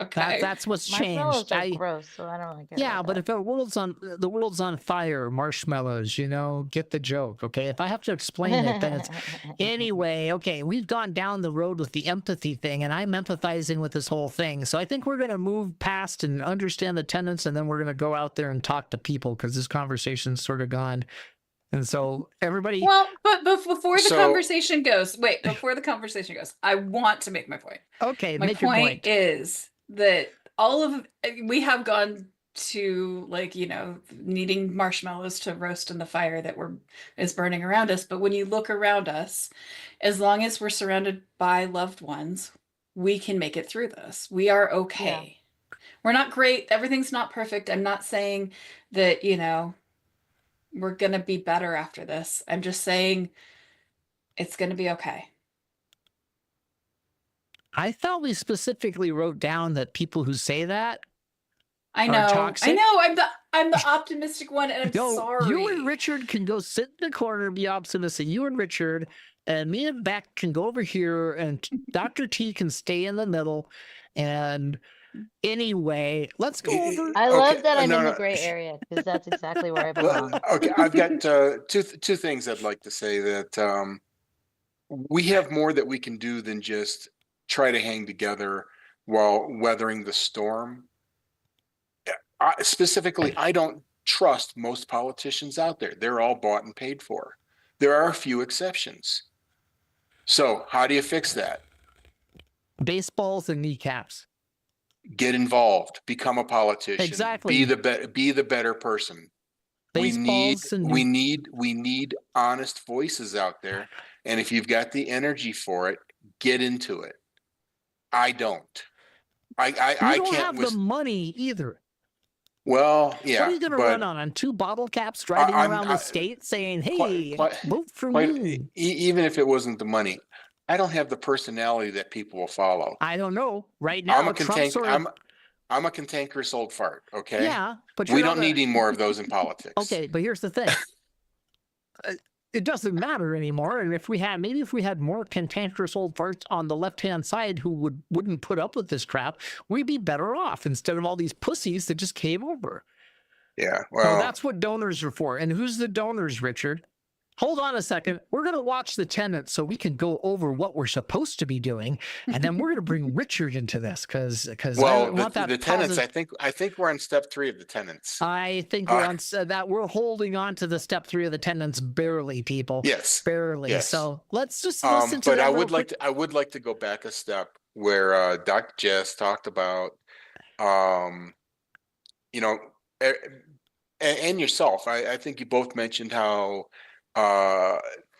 Speaker 6: okay.
Speaker 1: That's what's
Speaker 5: Marshmallows
Speaker 1: changed.
Speaker 5: are gross, so I don't really care
Speaker 1: Yeah,
Speaker 5: about
Speaker 1: but
Speaker 5: that.
Speaker 1: if the world's on fire, marshmallows, you know, get the joke, okay? If I have to explain it, then it's anyway. Okay, we've gone down the road with the empathy thing, and I'm empathizing with this whole thing. So I think we're going to move past and understand the tenets, and then we're going to go out there and talk to people because this conversation's sort of gone. And so everybody,
Speaker 6: Well, but before the
Speaker 4: So-
Speaker 6: conversation goes, I want to make my point.
Speaker 1: okay,
Speaker 6: My
Speaker 1: make your
Speaker 6: point
Speaker 1: point.
Speaker 6: is that we have gone to, like, you know, needing marshmallows to roast in the fire that is burning around us. But when you look around us, as long as we're surrounded by loved ones, we can make it through this. We are okay. We're not great. Everything's not perfect. I'm not saying that, you know, we're gonna be better after this. I'm just saying it's gonna be okay.
Speaker 1: I thought we specifically wrote down that people who say that
Speaker 6: I
Speaker 1: are
Speaker 6: know.
Speaker 1: toxic.
Speaker 6: I know. I'm the optimistic one, and I'm
Speaker 1: No,
Speaker 6: sorry.
Speaker 1: you and Richard can go sit in the corner and be optimistic. You and Richard, and me and Beck can go over here, and Dr. T can stay in the middle. And anyway, let's go over.
Speaker 5: I love
Speaker 4: Okay,
Speaker 5: that I'm
Speaker 4: no,
Speaker 5: in the
Speaker 4: no.
Speaker 5: gray area, because that's exactly where I
Speaker 4: Well,
Speaker 5: belong.
Speaker 4: okay, I've got two things I'd like to say. That we have more that we can do than just try to hang together while weathering the storm. Specifically, I don't trust most politicians out there. They're all bought and paid for. There are a few exceptions. So how do you fix that?
Speaker 1: Baseballs and kneecaps.
Speaker 4: Get involved, become a politician.
Speaker 1: Exactly.
Speaker 4: Be the better person.
Speaker 1: Baseballs
Speaker 4: We need honest voices out there. And if you've got the energy for it, get into it. I don't. I
Speaker 1: don't
Speaker 4: can't
Speaker 1: have the money either.
Speaker 4: Well, yeah.
Speaker 1: What are you going to run on? 2 bottle caps driving around the state saying, hey, vote for me?
Speaker 4: Even if it wasn't the money, I don't have the personality that people will follow.
Speaker 1: I don't know. Right now,
Speaker 4: I'm a cantankerous old fart. Okay.
Speaker 1: Yeah, but
Speaker 4: we don't need any more of those in politics.
Speaker 1: Okay, but here's the thing. It doesn't matter anymore. And if we had more cantankerous old farts on the left-hand side who wouldn't put up with this crap, we'd be better off instead of all these pussies that just came over.
Speaker 4: Yeah, well,
Speaker 1: so that's what donors are for. And who's the donors, Richard? Hold on a second. We're going to watch the tenants so we can go over what we're supposed to be doing, and then we're going to bring Richard into this because
Speaker 4: well,
Speaker 1: I want that
Speaker 4: the tenants. I think we're on step 3 of the tenants.
Speaker 1: I think we're on that. We're holding on to the step 3 of the tenants barely, people.
Speaker 4: Yes,
Speaker 1: barely.
Speaker 4: Yes.
Speaker 1: So let's just listen to.
Speaker 4: But I would like to go back a step where Dr. Jess talked about, you know, and yourself. I think you both mentioned how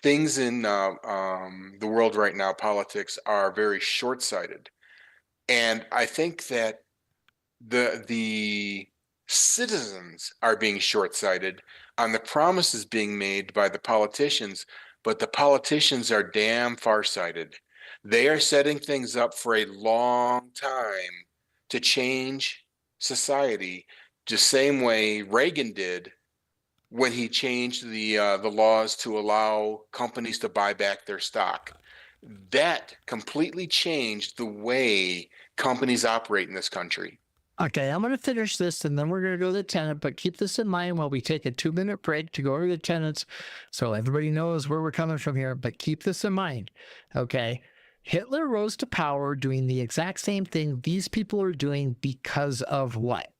Speaker 4: things in the world right now, politics, are very short-sighted, and I think that the citizens are being short-sighted on the promises being made by the politicians, but the politicians are damn far-sighted. They are setting things up for a long time to change society, the same way Reagan did when he changed the laws to allow companies to buy back their stock. that completely changed the way companies operate in this country.
Speaker 1: Okay, I'm going to finish this and then we're going to go to the tenant, but keep this in mind while we take a 2-minute break to go over the tenants so everybody knows where we're coming from here. But keep this in mind, okay? Hitler rose to power doing the exact same thing these people are doing because of what?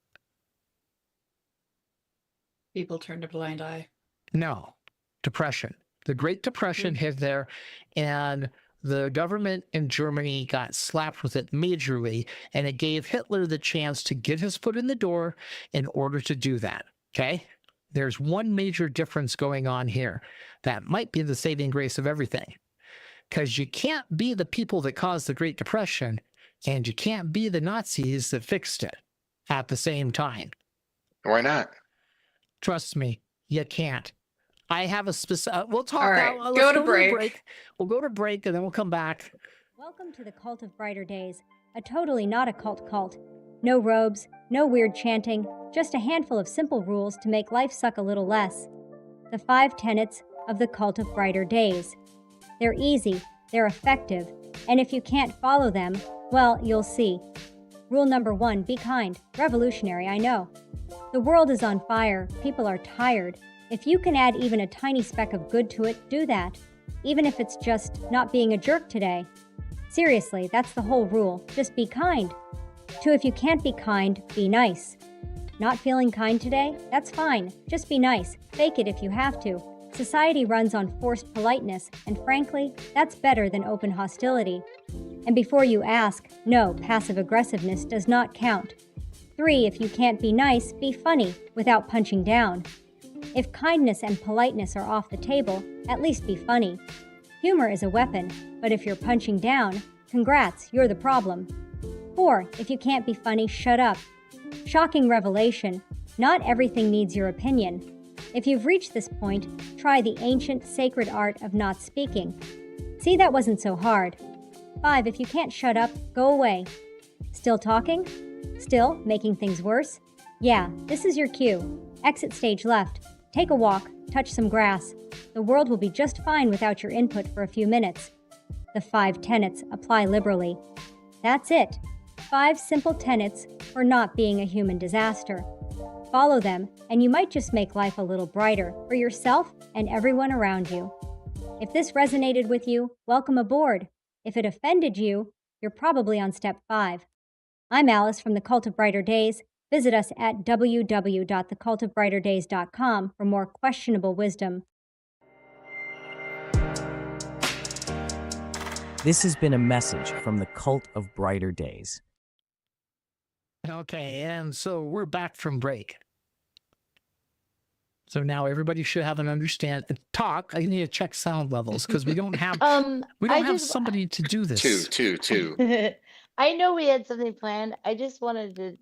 Speaker 6: People turned a blind eye.
Speaker 1: No, depression. The Great Depression hit there, and the government in Germany got slapped with it majorly, and it gave Hitler the chance to get his foot in the door in order to do that. Okay? There's one major difference going on here that might be the saving grace of everything. Because you can't be the people that caused the Great Depression, and you can't be the Nazis that fixed it at the same time.
Speaker 4: Why not?
Speaker 1: Trust me, you can't. I have a specific. We'll talk.
Speaker 6: All right,
Speaker 1: let's
Speaker 6: go to
Speaker 1: the
Speaker 6: break.
Speaker 1: We'll go to break and then we'll come back.
Speaker 3: Welcome to the Cult of Brighter Days, a totally not a cult. No robes, no weird chanting, just a handful of simple rules to make life suck a little less. The 5 tenets of the Cult of Brighter Days. They're easy, they're effective, and if you can't follow them, well, you'll see. Rule number 1, be kind. Revolutionary, I know. The world is on fire, people are tired. If you can add even a tiny speck of good to it, do that. Even if it's just not being a jerk today. Seriously, that's the whole rule. Just be kind. 2, if you can't be kind, be nice. Not feeling kind today? That's fine. Just be nice. Fake it if you have to. Society runs on forced politeness, and frankly, that's better than open hostility. And before you ask, no, passive aggressiveness does not count. 3, if you can't be nice, be funny, without punching down. If kindness and politeness are off the table, at least be funny. Humor is a weapon, but if you're punching down, congrats, you're the problem. 4, if you can't be funny, shut up. Shocking revelation, not everything needs your opinion. If you've reached this point, try the ancient sacred art of not speaking. See, that wasn't so hard. 5, if you can't shut up, go away. Still talking? Still making things worse? Yeah, this is your cue. Exit stage left. Take a walk, touch some grass. The world will be just fine without your input for a few minutes. The 5 tenets apply liberally. That's it. 5 simple tenets for not being a human disaster. Follow them, and you might just make life a little brighter for yourself and everyone around you. If this resonated with you, welcome aboard. If it offended you, you're probably on step 5. I'm Alice from the Cult of Brighter Days. Visit us at www.thecultofbrighterdays.com for more questionable wisdom.
Speaker 7: This has been a message from the Cult of Brighter Days.
Speaker 1: Okay, and so we're back from break. So now everybody should have an understand. Talk. I need to check sound levels because we don't have somebody to do this.
Speaker 4: Two.
Speaker 5: I know we had something planned. I just wanted to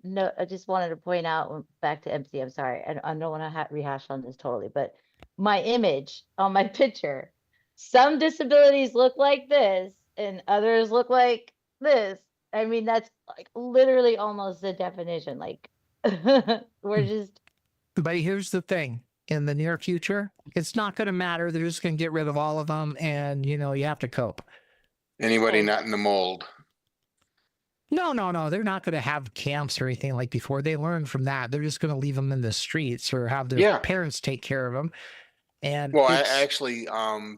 Speaker 5: point out back to MC. I'm sorry. I don't want to rehash on this totally, but my image on my picture, some disabilities look like this and others look like this. I mean, that's like literally almost the definition. Like we're just.
Speaker 1: But here's the thing. In the near future, it's not going to matter. They're just going to get rid of all of them. And, you have to cope.
Speaker 4: Anybody not in the mold?
Speaker 1: No. They're not going to have camps or anything like before. They learn from that. They're just going to leave them in the streets or have their parents take care of them. And
Speaker 4: well, I actually,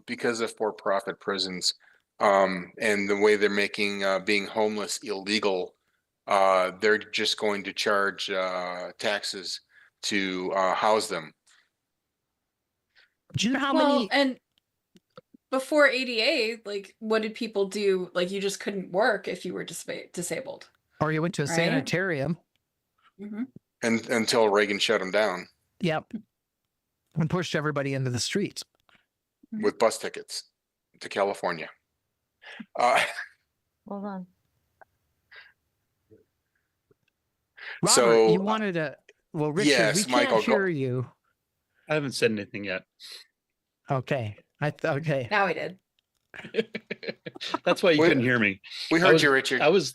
Speaker 4: because of for-profit prisons and the way they're making being homeless illegal, they're just going to charge taxes to house them.
Speaker 1: Do you know how many?
Speaker 6: And before ADA, like, what did people do? Like, you just couldn't work if you were disabled.
Speaker 1: Or you went to a sanitarium.
Speaker 6: Mm-hmm.
Speaker 4: And until Reagan shut them down.
Speaker 1: Yep. And pushed everybody into the streets.
Speaker 4: With bus tickets to California.
Speaker 5: Hold on.
Speaker 1: Robert,
Speaker 4: so
Speaker 1: you wanted to. Well, Richard,
Speaker 4: yes,
Speaker 1: we can't
Speaker 4: Michael,
Speaker 1: hear you.
Speaker 8: I haven't said anything yet.
Speaker 1: Okay. Okay.
Speaker 6: Now we did.
Speaker 8: That's why you couldn't hear me.
Speaker 4: We heard you, Richard.
Speaker 8: I was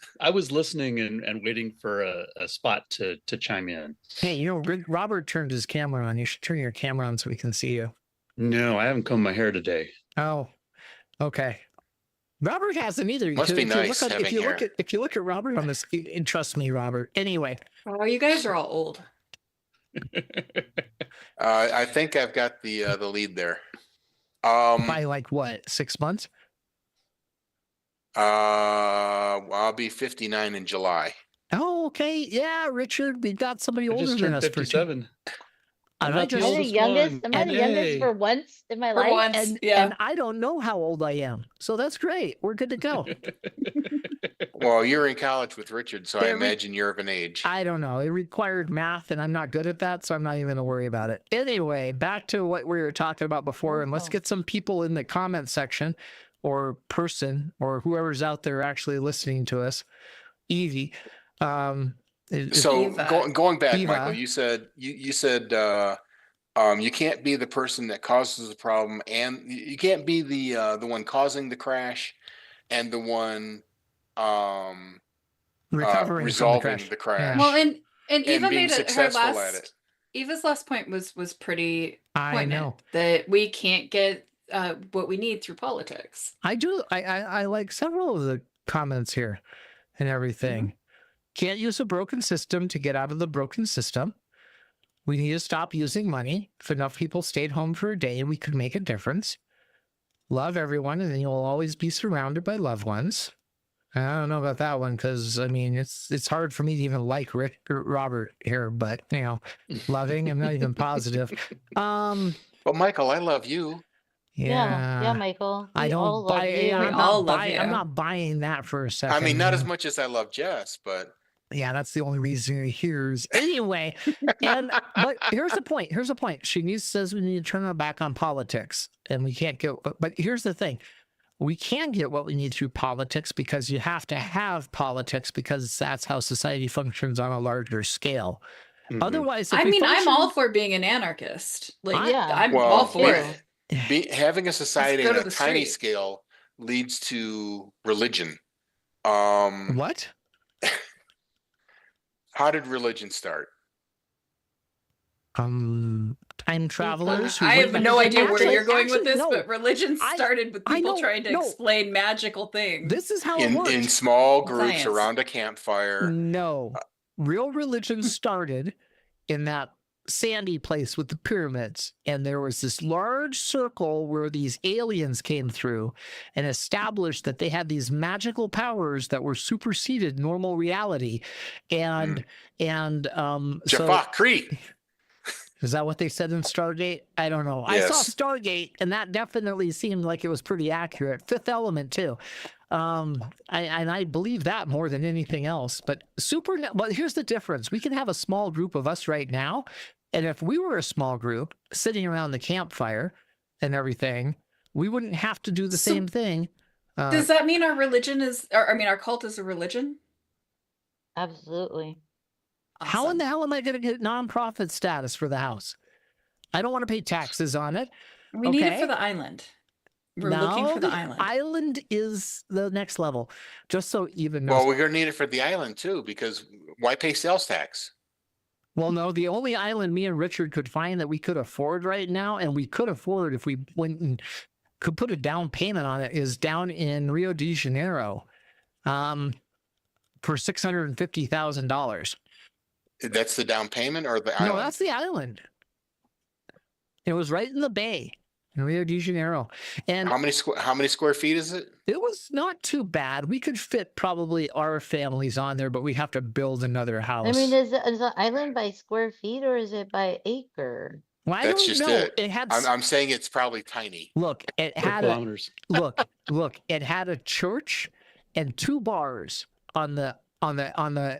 Speaker 8: listening and waiting for a spot to chime in.
Speaker 1: Hey, Robert turned his camera on. You should turn your camera on so we can see you.
Speaker 8: No, I haven't combed my hair today.
Speaker 1: Oh, okay. Robert hasn't either.
Speaker 4: Must be
Speaker 1: If you
Speaker 4: nice
Speaker 1: look at
Speaker 4: having hair.
Speaker 1: if you look at Robert on this, and trust me, Robert. Anyway,
Speaker 6: Oh, you guys are all old.
Speaker 4: I think I've got the lead there.
Speaker 1: by like what, 6 months?
Speaker 4: I'll be 59 in July.
Speaker 1: Oh, okay. Yeah, Richard, we've got somebody
Speaker 8: I
Speaker 1: older
Speaker 8: just
Speaker 1: than
Speaker 8: turned
Speaker 1: us for
Speaker 8: 57.
Speaker 1: And
Speaker 8: I'm
Speaker 1: I
Speaker 8: not the
Speaker 1: just-
Speaker 5: Am I the
Speaker 8: oldest
Speaker 5: youngest?
Speaker 8: one.
Speaker 5: Am I the youngest
Speaker 8: Yay.
Speaker 5: for once in my
Speaker 6: For
Speaker 5: life?
Speaker 6: once,
Speaker 1: and
Speaker 6: yeah.
Speaker 1: and I don't know how old I am, so that's great. We're good to go.
Speaker 4: Well, you're in college with Richard, so I
Speaker 1: There we-
Speaker 4: imagine you're of an age.
Speaker 1: I don't know. It required math, and I'm not good at that, so I'm not even going to worry about it. Anyway, back to what we were talking about before, and let's get some people in the comment section, or person, or whoever's out there actually listening to us. Evie.
Speaker 4: So
Speaker 6: Eva.
Speaker 4: going back,
Speaker 1: Eva.
Speaker 4: Michael, you said you said you can't be the person that causes the problem, and you can't be the one causing the crash, and the one
Speaker 1: recovering from
Speaker 4: resolving
Speaker 1: the crash.
Speaker 6: Well, and Eva
Speaker 4: being
Speaker 6: made it her
Speaker 4: successful at
Speaker 6: last.
Speaker 4: it.
Speaker 6: Eva's last point was pretty
Speaker 1: I
Speaker 6: poignant,
Speaker 1: know.
Speaker 6: that we can't get what we need through politics.
Speaker 1: I do. I like several of the comments here and everything. Can't use a broken system to get out of the broken system. We need to stop using money. If enough people stayed home for a day, we could make a difference. Love everyone, and then you'll always be surrounded by loved ones. I don't know about that one, because I mean it's hard for me to even like Robert here, but you know, loving. I'm not even positive.
Speaker 4: But Michael, I love you.
Speaker 5: Yeah, Michael.
Speaker 1: I
Speaker 5: We all
Speaker 1: don't
Speaker 5: love
Speaker 1: buy.
Speaker 5: you.
Speaker 6: We all love
Speaker 1: I'm
Speaker 6: you.
Speaker 1: not buying that for a second.
Speaker 4: I mean, not
Speaker 1: you
Speaker 4: as
Speaker 1: know?
Speaker 4: much as I love Jess, but
Speaker 1: Yeah, that's the only reason he hears. Anyway, but here's the point. Here's the point. She says we need to turn our back on politics, and we can't get. But here's the thing: we can get what we need through politics, because you have to have politics, because that's how society functions on a larger scale.
Speaker 8: Mhm.
Speaker 1: Otherwise, if
Speaker 6: I
Speaker 1: we
Speaker 6: mean, I'm
Speaker 1: function-
Speaker 6: all for being an anarchist. Like,
Speaker 5: Yeah.
Speaker 6: I'm
Speaker 4: Well,
Speaker 6: all for
Speaker 5: too.
Speaker 6: it.
Speaker 4: having a society
Speaker 6: go
Speaker 4: on
Speaker 6: to
Speaker 4: a
Speaker 6: the
Speaker 4: tiny
Speaker 6: street.
Speaker 4: scale leads to religion.
Speaker 1: What?
Speaker 4: How did religion start?
Speaker 1: Time travelers. who
Speaker 6: I
Speaker 1: went
Speaker 6: have
Speaker 1: back-
Speaker 6: no idea where
Speaker 1: Actually-
Speaker 6: you're going with
Speaker 1: actually,
Speaker 6: this,
Speaker 1: no.
Speaker 6: but religion
Speaker 1: I-
Speaker 6: started with
Speaker 1: I
Speaker 6: people
Speaker 1: know-
Speaker 6: trying to
Speaker 1: no.
Speaker 6: explain magical things.
Speaker 1: This is how it
Speaker 4: In
Speaker 1: works.
Speaker 4: small groups
Speaker 6: Science.
Speaker 4: around a campfire.
Speaker 1: No, real religion started in that sandy place with the pyramids, and there was this large circle where these aliens came through and established that they had these magical powers that were superseded normal reality, and so
Speaker 4: Jaffa Crete.
Speaker 1: is that what they said in Stargate? I don't know. I saw
Speaker 4: Yes.
Speaker 1: Stargate, and that definitely seemed like it was pretty accurate. Fifth Element too. I believe that more than anything else. But but here's the difference: we can have a small group of us right now, and if we were a small group sitting around the campfire and everything, we wouldn't have to do the
Speaker 6: So-
Speaker 1: same thing.
Speaker 6: Does that mean our religion is, or I mean, our cult is a religion?
Speaker 5: Absolutely.
Speaker 1: How in
Speaker 6: Awesome.
Speaker 1: the hell am I going to get nonprofit status for the house? I don't want to pay taxes on it.
Speaker 6: We need it
Speaker 1: Okay.
Speaker 6: for the island. We're looking for the island.
Speaker 1: Island is the next level. Just so even knows.
Speaker 4: Well, we're gonna need it for the island too, because why pay sales tax?
Speaker 1: Well, no, the only island me and Richard could find that we could afford right now, and we could afford if we went and could put a down payment on it, is down in Rio de Janeiro, for $650,000.
Speaker 4: That's the down payment or the
Speaker 1: No,
Speaker 4: island?
Speaker 1: that's the island. It was right in the bay in Rio de Janeiro, and
Speaker 4: How many square feet is it?
Speaker 1: it was not too bad. We could fit probably our families on there, but we have to build another house.
Speaker 5: I mean, is the island by square feet or is it by acre?
Speaker 1: Well, I
Speaker 4: That's
Speaker 1: don't
Speaker 4: just
Speaker 1: know.
Speaker 4: it.
Speaker 1: It had
Speaker 4: I'm saying it's probably tiny.
Speaker 1: look. It
Speaker 8: Or
Speaker 1: had a,
Speaker 8: kilometers.
Speaker 1: look. It had a church and 2 bars on the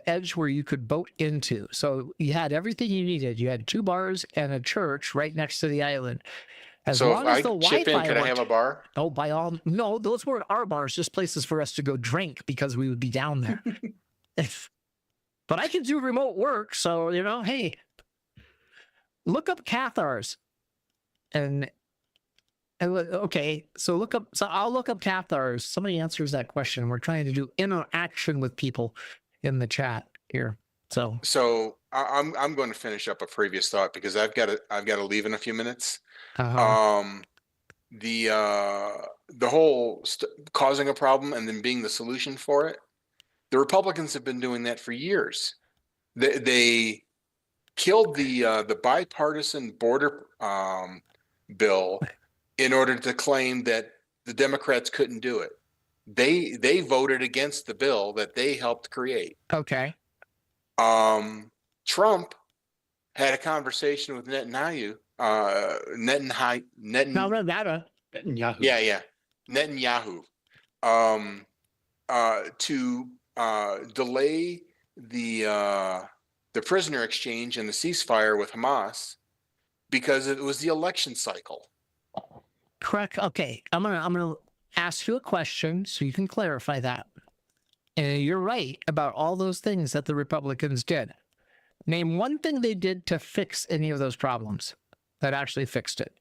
Speaker 1: edge where you could boat into. So you had everything you needed. You had 2 bars and a church right next to the island. As
Speaker 4: So
Speaker 1: long
Speaker 4: if
Speaker 1: as the
Speaker 4: I chip in,
Speaker 1: Wi-Fi
Speaker 4: could I have a
Speaker 1: worked.
Speaker 4: bar?
Speaker 1: Oh, by all no, those weren't our bars. Just places for us to go drink because we would be down there. But I can do remote work, so you know, hey, look up Cathars, and okay, so look up. So I'll look up Cathars. Somebody answers that question. We're trying to do interaction with people in the chat here. So
Speaker 4: I'm going to finish up a previous thought because I've got to leave in a few minutes.
Speaker 1: uh,
Speaker 4: the whole causing a problem and then being the solution for it. The Republicans have been doing that for years. They killed the bipartisan border bill in order to claim that the Democrats couldn't do it. They voted against the bill that they helped create.
Speaker 1: Okay.
Speaker 4: Trump had a conversation with Netanyahu.
Speaker 1: Now Nevada.
Speaker 8: Netanyahu.
Speaker 4: Yeah, Netanyahu. To delay the prisoner exchange and the ceasefire with Hamas because it was the election cycle.
Speaker 1: Correct. Okay. I'm gonna ask you a question so you can clarify that. And you're right about all those things that the Republicans did. Name one thing they did to fix any of those problems that actually fixed it.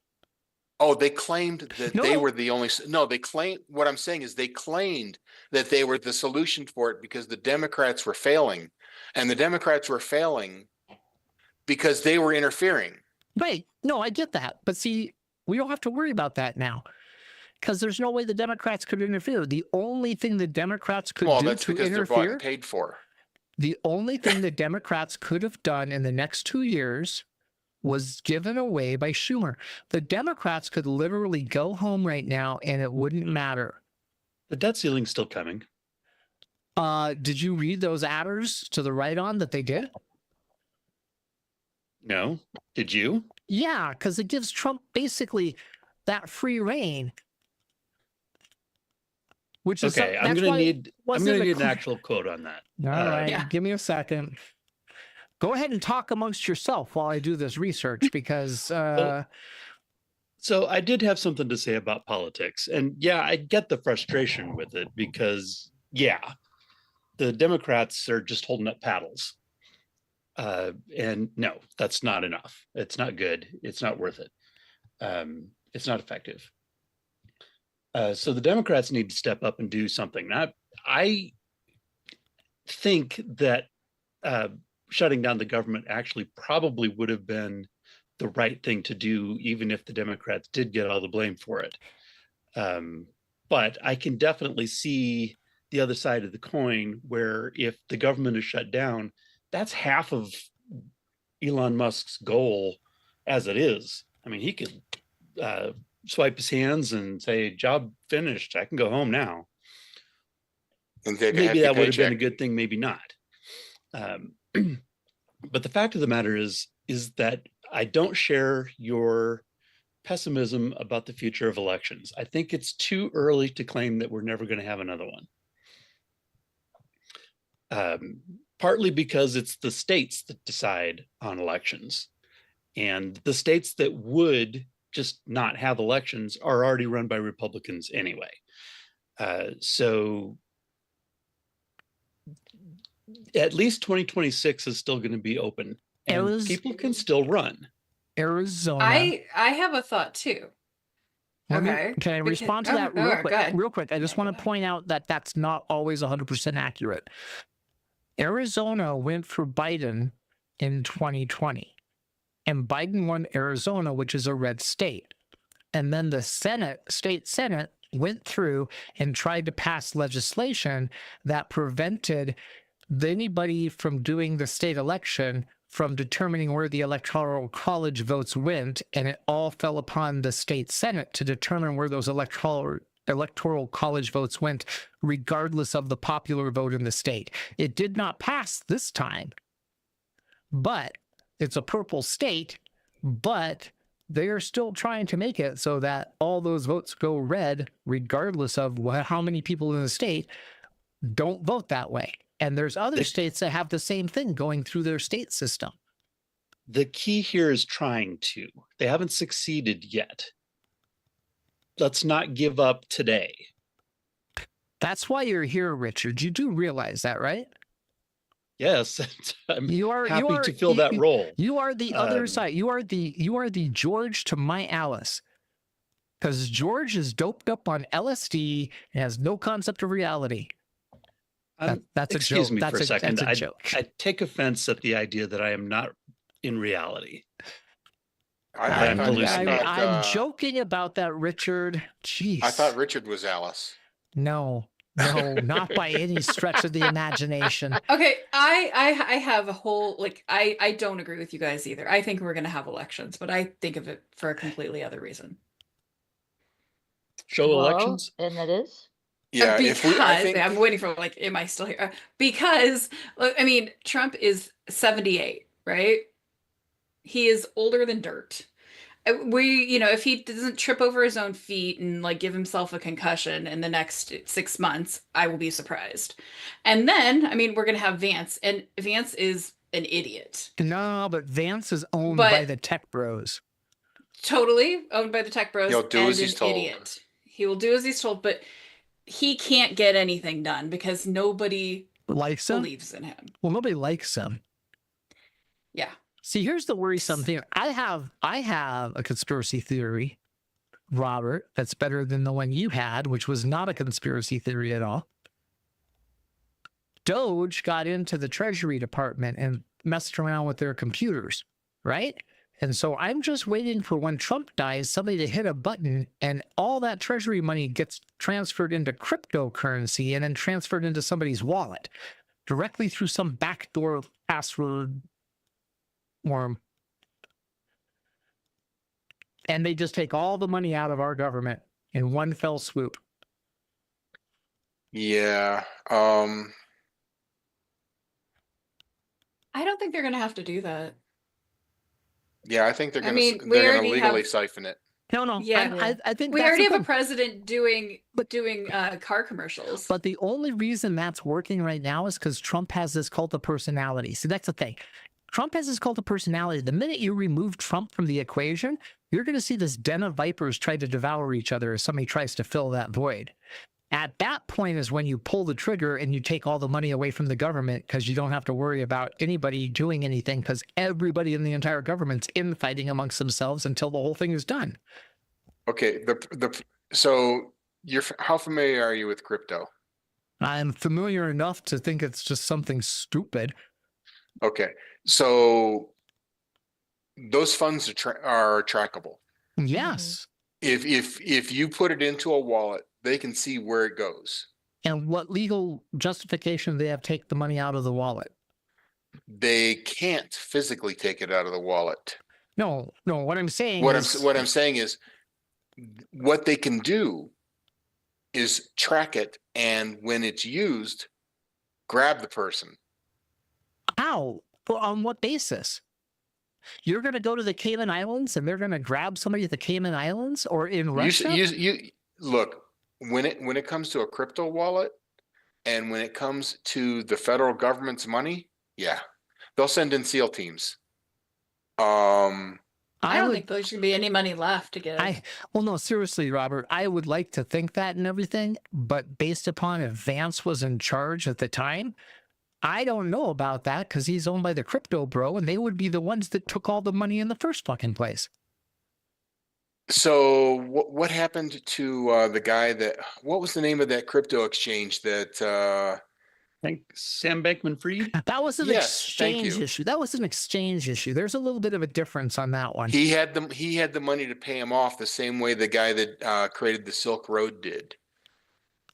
Speaker 4: Oh, they claimed that
Speaker 1: No.
Speaker 4: they were the only. No, they claimed. What I'm saying is they claimed that they were the solution for it because the Democrats were failing, and the Democrats were failing because they were interfering.
Speaker 1: Right. No, I get that. But see, we don't have to worry about that now because there's no way the Democrats could interfere. The only thing the Democrats could do
Speaker 4: that's
Speaker 1: to
Speaker 4: because they're bought
Speaker 1: interfere,
Speaker 4: and paid for.
Speaker 1: the only thing the Democrats could have done in the next 2 years was given away by Schumer. The Democrats could literally go home right now and it wouldn't matter.
Speaker 8: The debt ceiling's still coming.
Speaker 1: Did you read those adders to the right on that they did?
Speaker 8: No. Did you?
Speaker 1: Yeah, because it gives Trump basically that free reign. Which is
Speaker 8: okay. I'm gonna need an actual quote on that.
Speaker 1: All right,
Speaker 6: Yeah.
Speaker 1: give me a second. Go ahead and talk amongst yourself while I do this research because
Speaker 8: So I did have something to say about politics. And yeah, I get the frustration with it because, yeah, the Democrats are just holding up paddles. And no, that's not enough. It's not good. It's not worth it. It's not effective. So the Democrats need to step up and do something. I think that shutting down the government actually probably would have been the right thing to do, even if the Democrats did get all the blame for it. But I can definitely see the other side of the coin, where if the government is shut down, that's half of Elon Musk's goal as it is. I mean, he could swipe his hands and say, job finished, I can go home now.
Speaker 4: And take a
Speaker 8: Maybe
Speaker 4: hefty
Speaker 8: that would have been a
Speaker 4: paycheck.
Speaker 8: good thing, maybe not. But the fact of the matter is that I don't share your pessimism about the future of elections. I think it's too early to claim that we're never going to have another one. Partly because it's the states that decide on elections. And the states that would just not have elections are already run by Republicans anyway. So at least 2026 is still going to be open and people can still run.
Speaker 1: Arizona.
Speaker 6: I have a thought too. Okay.
Speaker 1: Can I respond to that real quick? Real quick. I just want to point out that that's not always 100% accurate. Arizona went for Biden in 2020, and Biden won Arizona, which is a red state. And then the state Senate went through and tried to pass legislation that prevented anybody from doing the state election from determining where the electoral college votes went, and it all fell upon the state Senate to determine where those electoral college votes went, regardless of the popular vote in the state. It did not pass this time, but it's a purple state, but they are still trying to make it so that all those votes go red, regardless of how many people in the state don't vote that way. And there's other states that have the same thing going through their state system.
Speaker 8: The key here is trying to. They haven't succeeded yet. Let's not give up today.
Speaker 1: That's why you're here, Richard. You do realize that, right?
Speaker 8: Yes, I'm happy to fill that role.
Speaker 1: You are the other side. You are the George to my Alice. Because George is doped up on LSD and has no concept of reality. That's a joke.
Speaker 8: Excuse me for a second.
Speaker 1: That's a joke.
Speaker 8: I take offense at the idea that I am not in reality. I'm
Speaker 1: I'm joking about that, Richard. Jeez.
Speaker 4: I thought Richard was Alice.
Speaker 1: No, not by any stretch of the imagination.
Speaker 6: Okay, I have a whole like I don't agree with you guys either. I think we're gonna have elections, but I think of it for a completely other reason.
Speaker 8: Show elections?
Speaker 5: And that is?
Speaker 4: Yeah,
Speaker 6: I'm waiting for like, am I still here? Because I mean, Trump is 78, right? He is older than dirt. If he doesn't trip over his own feet and like give himself a concussion in the next 6 months, I will be surprised. And then, I mean, we're gonna have Vance, and Vance is an idiot.
Speaker 1: No, but Vance is owned by the tech bros.
Speaker 6: Totally owned by the tech bros.
Speaker 4: He'll do as he's told.
Speaker 6: Idiot. He will do as he's told, but he can't get anything done because nobody believes in him.
Speaker 1: Well, nobody likes him.
Speaker 6: Yeah.
Speaker 1: See, here's the worrisome thing. I have a conspiracy theory, Robert, that's better than the one you had, which was not a conspiracy theory at all. Doge got into the Treasury Department and messed around with their computers, right? And so I'm just waiting for when Trump dies, somebody to hit a button and all that Treasury money gets transferred into cryptocurrency and then transferred into somebody's wallet directly through some backdoor password worm. And they just take all the money out of our government in one fell swoop.
Speaker 4: Yeah.
Speaker 6: I don't think they're going to have to do that.
Speaker 4: Yeah, I think they're going to legally siphon it.
Speaker 1: No.
Speaker 6: Yeah.
Speaker 1: I think
Speaker 6: we already have a president doing car commercials.
Speaker 1: But the only reason that's working right now is because Trump has this cult of personality. See, that's the thing. Trump has this cult of personality. The minute you remove Trump from the equation, you're going to see this den of vipers try to devour each other as somebody tries to fill that void. At that point is when you pull the trigger and you take all the money away from the government because you don't have to worry about anybody doing anything because everybody in the entire government's infighting amongst themselves until the whole thing is done.
Speaker 4: Okay. So how familiar are you with crypto?
Speaker 1: I'm familiar enough to think it's just something stupid.
Speaker 4: Okay. So those funds are trackable.
Speaker 1: Yes.
Speaker 4: If you put it into a wallet, they can see where it goes.
Speaker 1: And what legal justification do they have to take the money out of the wallet?
Speaker 4: They can't physically take it out of the wallet.
Speaker 1: No. What I'm saying
Speaker 4: is what they can do is track it, and when it's used, grab the person.
Speaker 1: How? On what basis? You're going to go to the Cayman Islands and they're going to grab somebody at the Cayman Islands or in Russia?
Speaker 4: You look, when it comes to a crypto wallet and when it comes to the federal government's money, yeah, they'll send in SEAL teams.
Speaker 6: I don't think there's going to be any money left to get.
Speaker 1: Well, no, seriously, Robert, I would like to think that and everything, but based upon if Vance was in charge at the time, I don't know about that because he's owned by the crypto bro, and they would be the ones that took all the money in the first fucking place.
Speaker 4: So what happened to the guy what was the name of that crypto exchange that
Speaker 8: I think Sam Bankman-Fried?
Speaker 1: That was an exchange issue. That was an exchange issue. There's a little bit of a difference on that one.
Speaker 4: He had the money to pay him off the same way the guy that created the Silk Road did.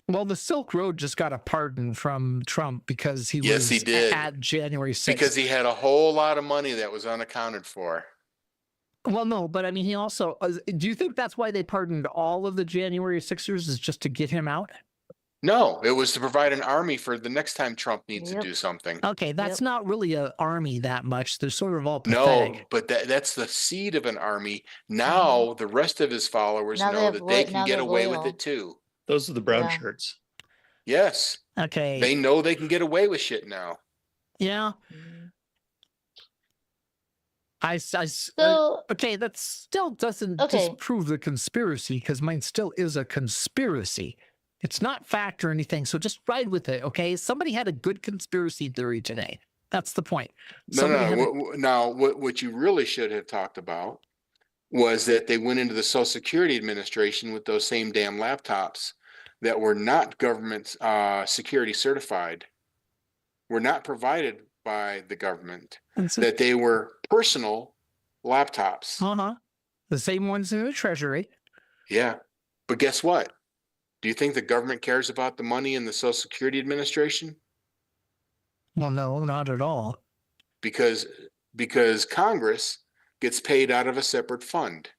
Speaker 1: Well, the Silk Road just got a pardon from Trump because he
Speaker 4: he did.
Speaker 1: At January 6th.
Speaker 4: Because he had a whole lot of money that was unaccounted for.
Speaker 1: Well, no, but I mean, he also, do you think that's why they pardoned all of the January 6ers is just to get him out?
Speaker 4: No, it was to provide an army for the next time Trump needs to do something.
Speaker 1: Okay, that's not really an army that much. They're sort of all pathetic.
Speaker 4: No, but that's the seed of an army. Now the rest of his followers know that they can get away with it too.
Speaker 8: Those are the brown shirts.
Speaker 4: Yes.
Speaker 1: Okay.
Speaker 4: They know they can get away with shit now.
Speaker 1: Yeah. Okay, that still doesn't disprove the conspiracy because mine still is a conspiracy. It's not fact or anything, so just ride with it, okay? Somebody had a good conspiracy theory today. That's the point.
Speaker 4: Now, what you really should have talked about was that they went into the Social Security Administration with those same damn laptops that were not government security certified, were not provided by the government, that they were personal laptops.
Speaker 1: The same ones in the Treasury.
Speaker 4: Yeah. But guess what? Do you think the government cares about the money in the Social Security Administration?
Speaker 1: Well, no, not at all.
Speaker 4: Because Congress gets paid out of a separate fund.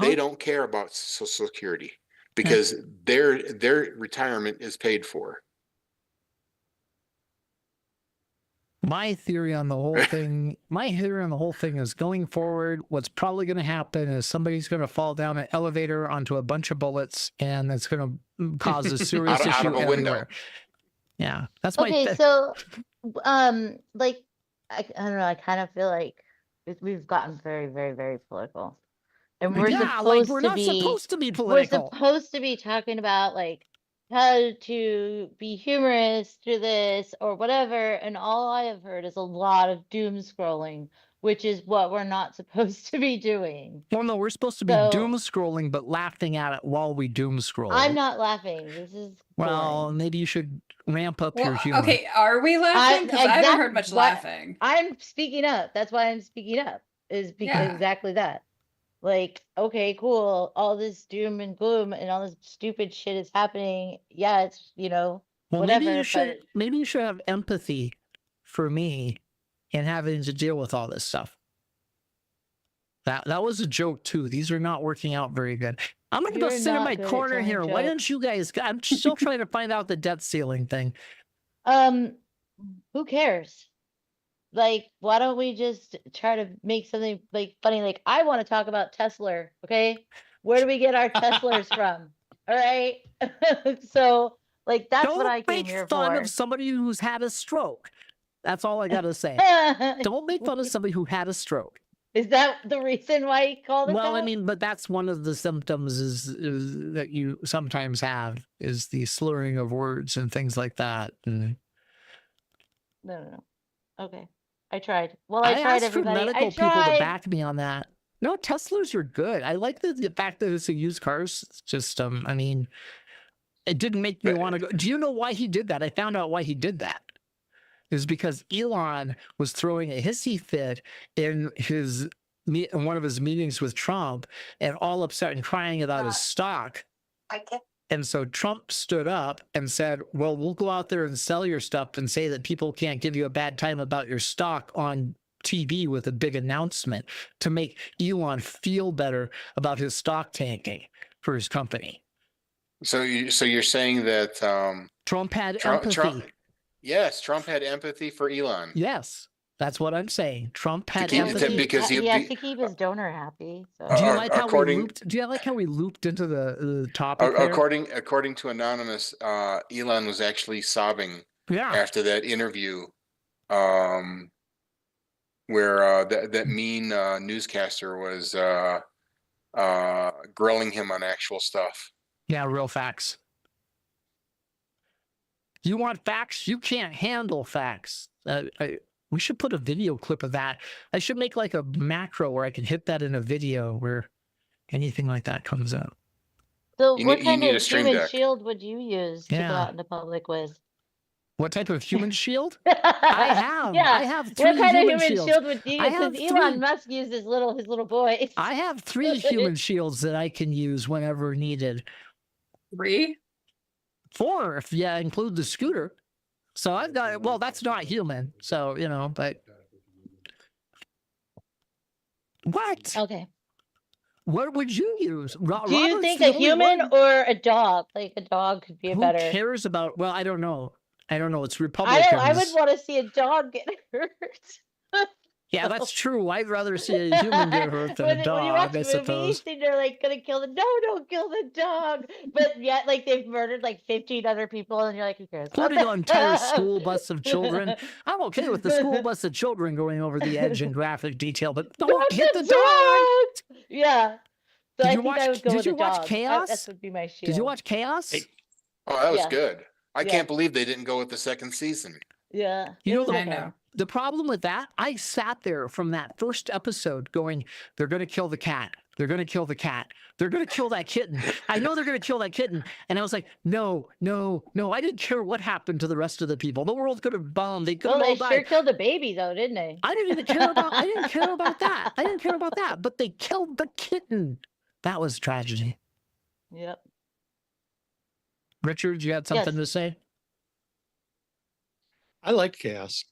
Speaker 4: They don't care about Social Security because their retirement is paid for.
Speaker 1: My theory on the whole thing, is going forward, what's probably going to happen is somebody's going to fall down an elevator onto a bunch of bullets, and it's going to cause a serious
Speaker 4: Out
Speaker 1: issue
Speaker 4: of a
Speaker 1: everywhere.
Speaker 4: window.
Speaker 1: Yeah, that's my.
Speaker 5: Okay, so, like, I don't know. I kind of feel like we've gotten very, very, very political, and we're
Speaker 1: yeah,
Speaker 5: supposed
Speaker 1: we're
Speaker 5: to
Speaker 1: not
Speaker 5: be
Speaker 1: supposed to be
Speaker 5: we're
Speaker 1: political.
Speaker 5: supposed to be talking about like how to be humorous through this or whatever, and all I have heard is a lot of doom scrolling, which is what we're not supposed to be doing.
Speaker 1: Well, no, we're supposed to be doom scrolling, but laughing at it while we doom scroll.
Speaker 5: I'm not laughing. This is
Speaker 1: well,
Speaker 5: boring.
Speaker 1: maybe you should ramp up your humor.
Speaker 6: Okay, are we laughing? Because I haven't heard much laughing.
Speaker 5: I'm speaking up. That's why I'm speaking up. Is because exactly that. Like, okay, cool. All this doom and gloom and all this stupid shit is happening. Yeah, it's
Speaker 1: well,
Speaker 5: whatever.
Speaker 1: Maybe you should have empathy for me and having to deal with all this stuff. That was a joke too. These are not working out very good. I'm gonna go sit in my corner here. Why don't you guys? I'm still trying to find out the debt ceiling thing.
Speaker 5: Who cares? Like, why don't we just try to make something like funny? Like, I want to talk about Tesla. Okay, where do we get our Teslas from? All right, so like that's what I came here for.
Speaker 1: Don't make fun of somebody who's had a stroke. That's all I gotta say. Don't make fun of somebody who had a stroke.
Speaker 5: Is that the reason why he called it?
Speaker 1: Well,
Speaker 5: that?
Speaker 1: I mean, but that's one of the symptoms is that you sometimes have is the slurring of words and things like that. And
Speaker 5: no. Okay, I tried. Well, I tried.
Speaker 1: Asked
Speaker 5: everybody.
Speaker 1: for medical people to back me on that. No, Teslas are good. I like the fact that it's a used cars system. I mean, it didn't make me want to go. Do you know why he did that? I found out why he did that. It was because Elon was throwing a hissy fit in one of his meetings with Trump and all upset and crying about his stock. And so Trump stood up and said, well, we'll go out there and sell your stuff and say that people can't give you a bad time about your stock on TV with a big announcement to make Elon feel better about his stock tanking for his company.
Speaker 4: So you're saying that
Speaker 1: Trump had empathy.
Speaker 4: Yes, Trump had empathy for Elon.
Speaker 1: Yes, that's what I'm saying. Trump had empathy
Speaker 4: because
Speaker 5: he has to keep his donor happy. So.
Speaker 1: Do you like how we looped into the topic?
Speaker 4: According to Anonymous, Elon was actually sobbing after that interview, where that mean newscaster was grilling him on actual stuff.
Speaker 1: Yeah, real facts. You want facts? You can't handle facts. We should put a video clip of that. I should make like a macro where I can hit that in a video where anything like that comes up.
Speaker 5: So what kind of human shield would you use to go out in the public with?
Speaker 1: What type of human shield? I have 3
Speaker 5: what kind
Speaker 1: human
Speaker 5: of human
Speaker 1: shields.
Speaker 5: shield would you use? Because Elon Musk used his little boy.
Speaker 1: I have 3 human shields that I can use whenever needed.
Speaker 6: 3?
Speaker 1: 4 if you include the scooter. So I've got, well, that's not human. So, you know, but. What?
Speaker 5: Okay.
Speaker 1: What would you use?
Speaker 5: Do you think a human or a dog? Like a dog could be better.
Speaker 1: Who cares about, well, I don't know. It's Republicans.
Speaker 5: I would want to see a dog get hurt.
Speaker 1: Yeah, that's true. I'd rather see a human get hurt than a dog,
Speaker 5: when you watch
Speaker 1: I suppose.
Speaker 5: They're like gonna kill don't kill the dog. But yet, like they've murdered like 15 other people, and you're like, who cares?
Speaker 1: Including an entire school bus of children. I'm okay with the school bus of children going over the edge in graphic detail, but don't hit the dog.
Speaker 5: Yeah. So
Speaker 1: did you watch Chaos?
Speaker 5: That would be my shield.
Speaker 1: Did you watch Chaos?
Speaker 4: Oh, that was good. I can't believe they didn't go with the second season.
Speaker 5: Yeah.
Speaker 1: You know, the problem with that, I sat there from that first episode going, they're going to kill the cat. They're going to kill the cat. They're going to kill that kitten. I know they're going to kill that kitten. And I was like, no. I didn't care what happened to the rest of the people. The world could have bombed. They could have
Speaker 5: Well,
Speaker 1: all
Speaker 5: they sure
Speaker 1: died.
Speaker 5: killed a baby though, didn't they?
Speaker 1: I didn't care about that. I didn't care about that. But they killed the kitten. That was tragedy.
Speaker 5: Yep.
Speaker 1: Richard, you had something
Speaker 5: Yes.
Speaker 1: to say?
Speaker 8: I liked Chaos.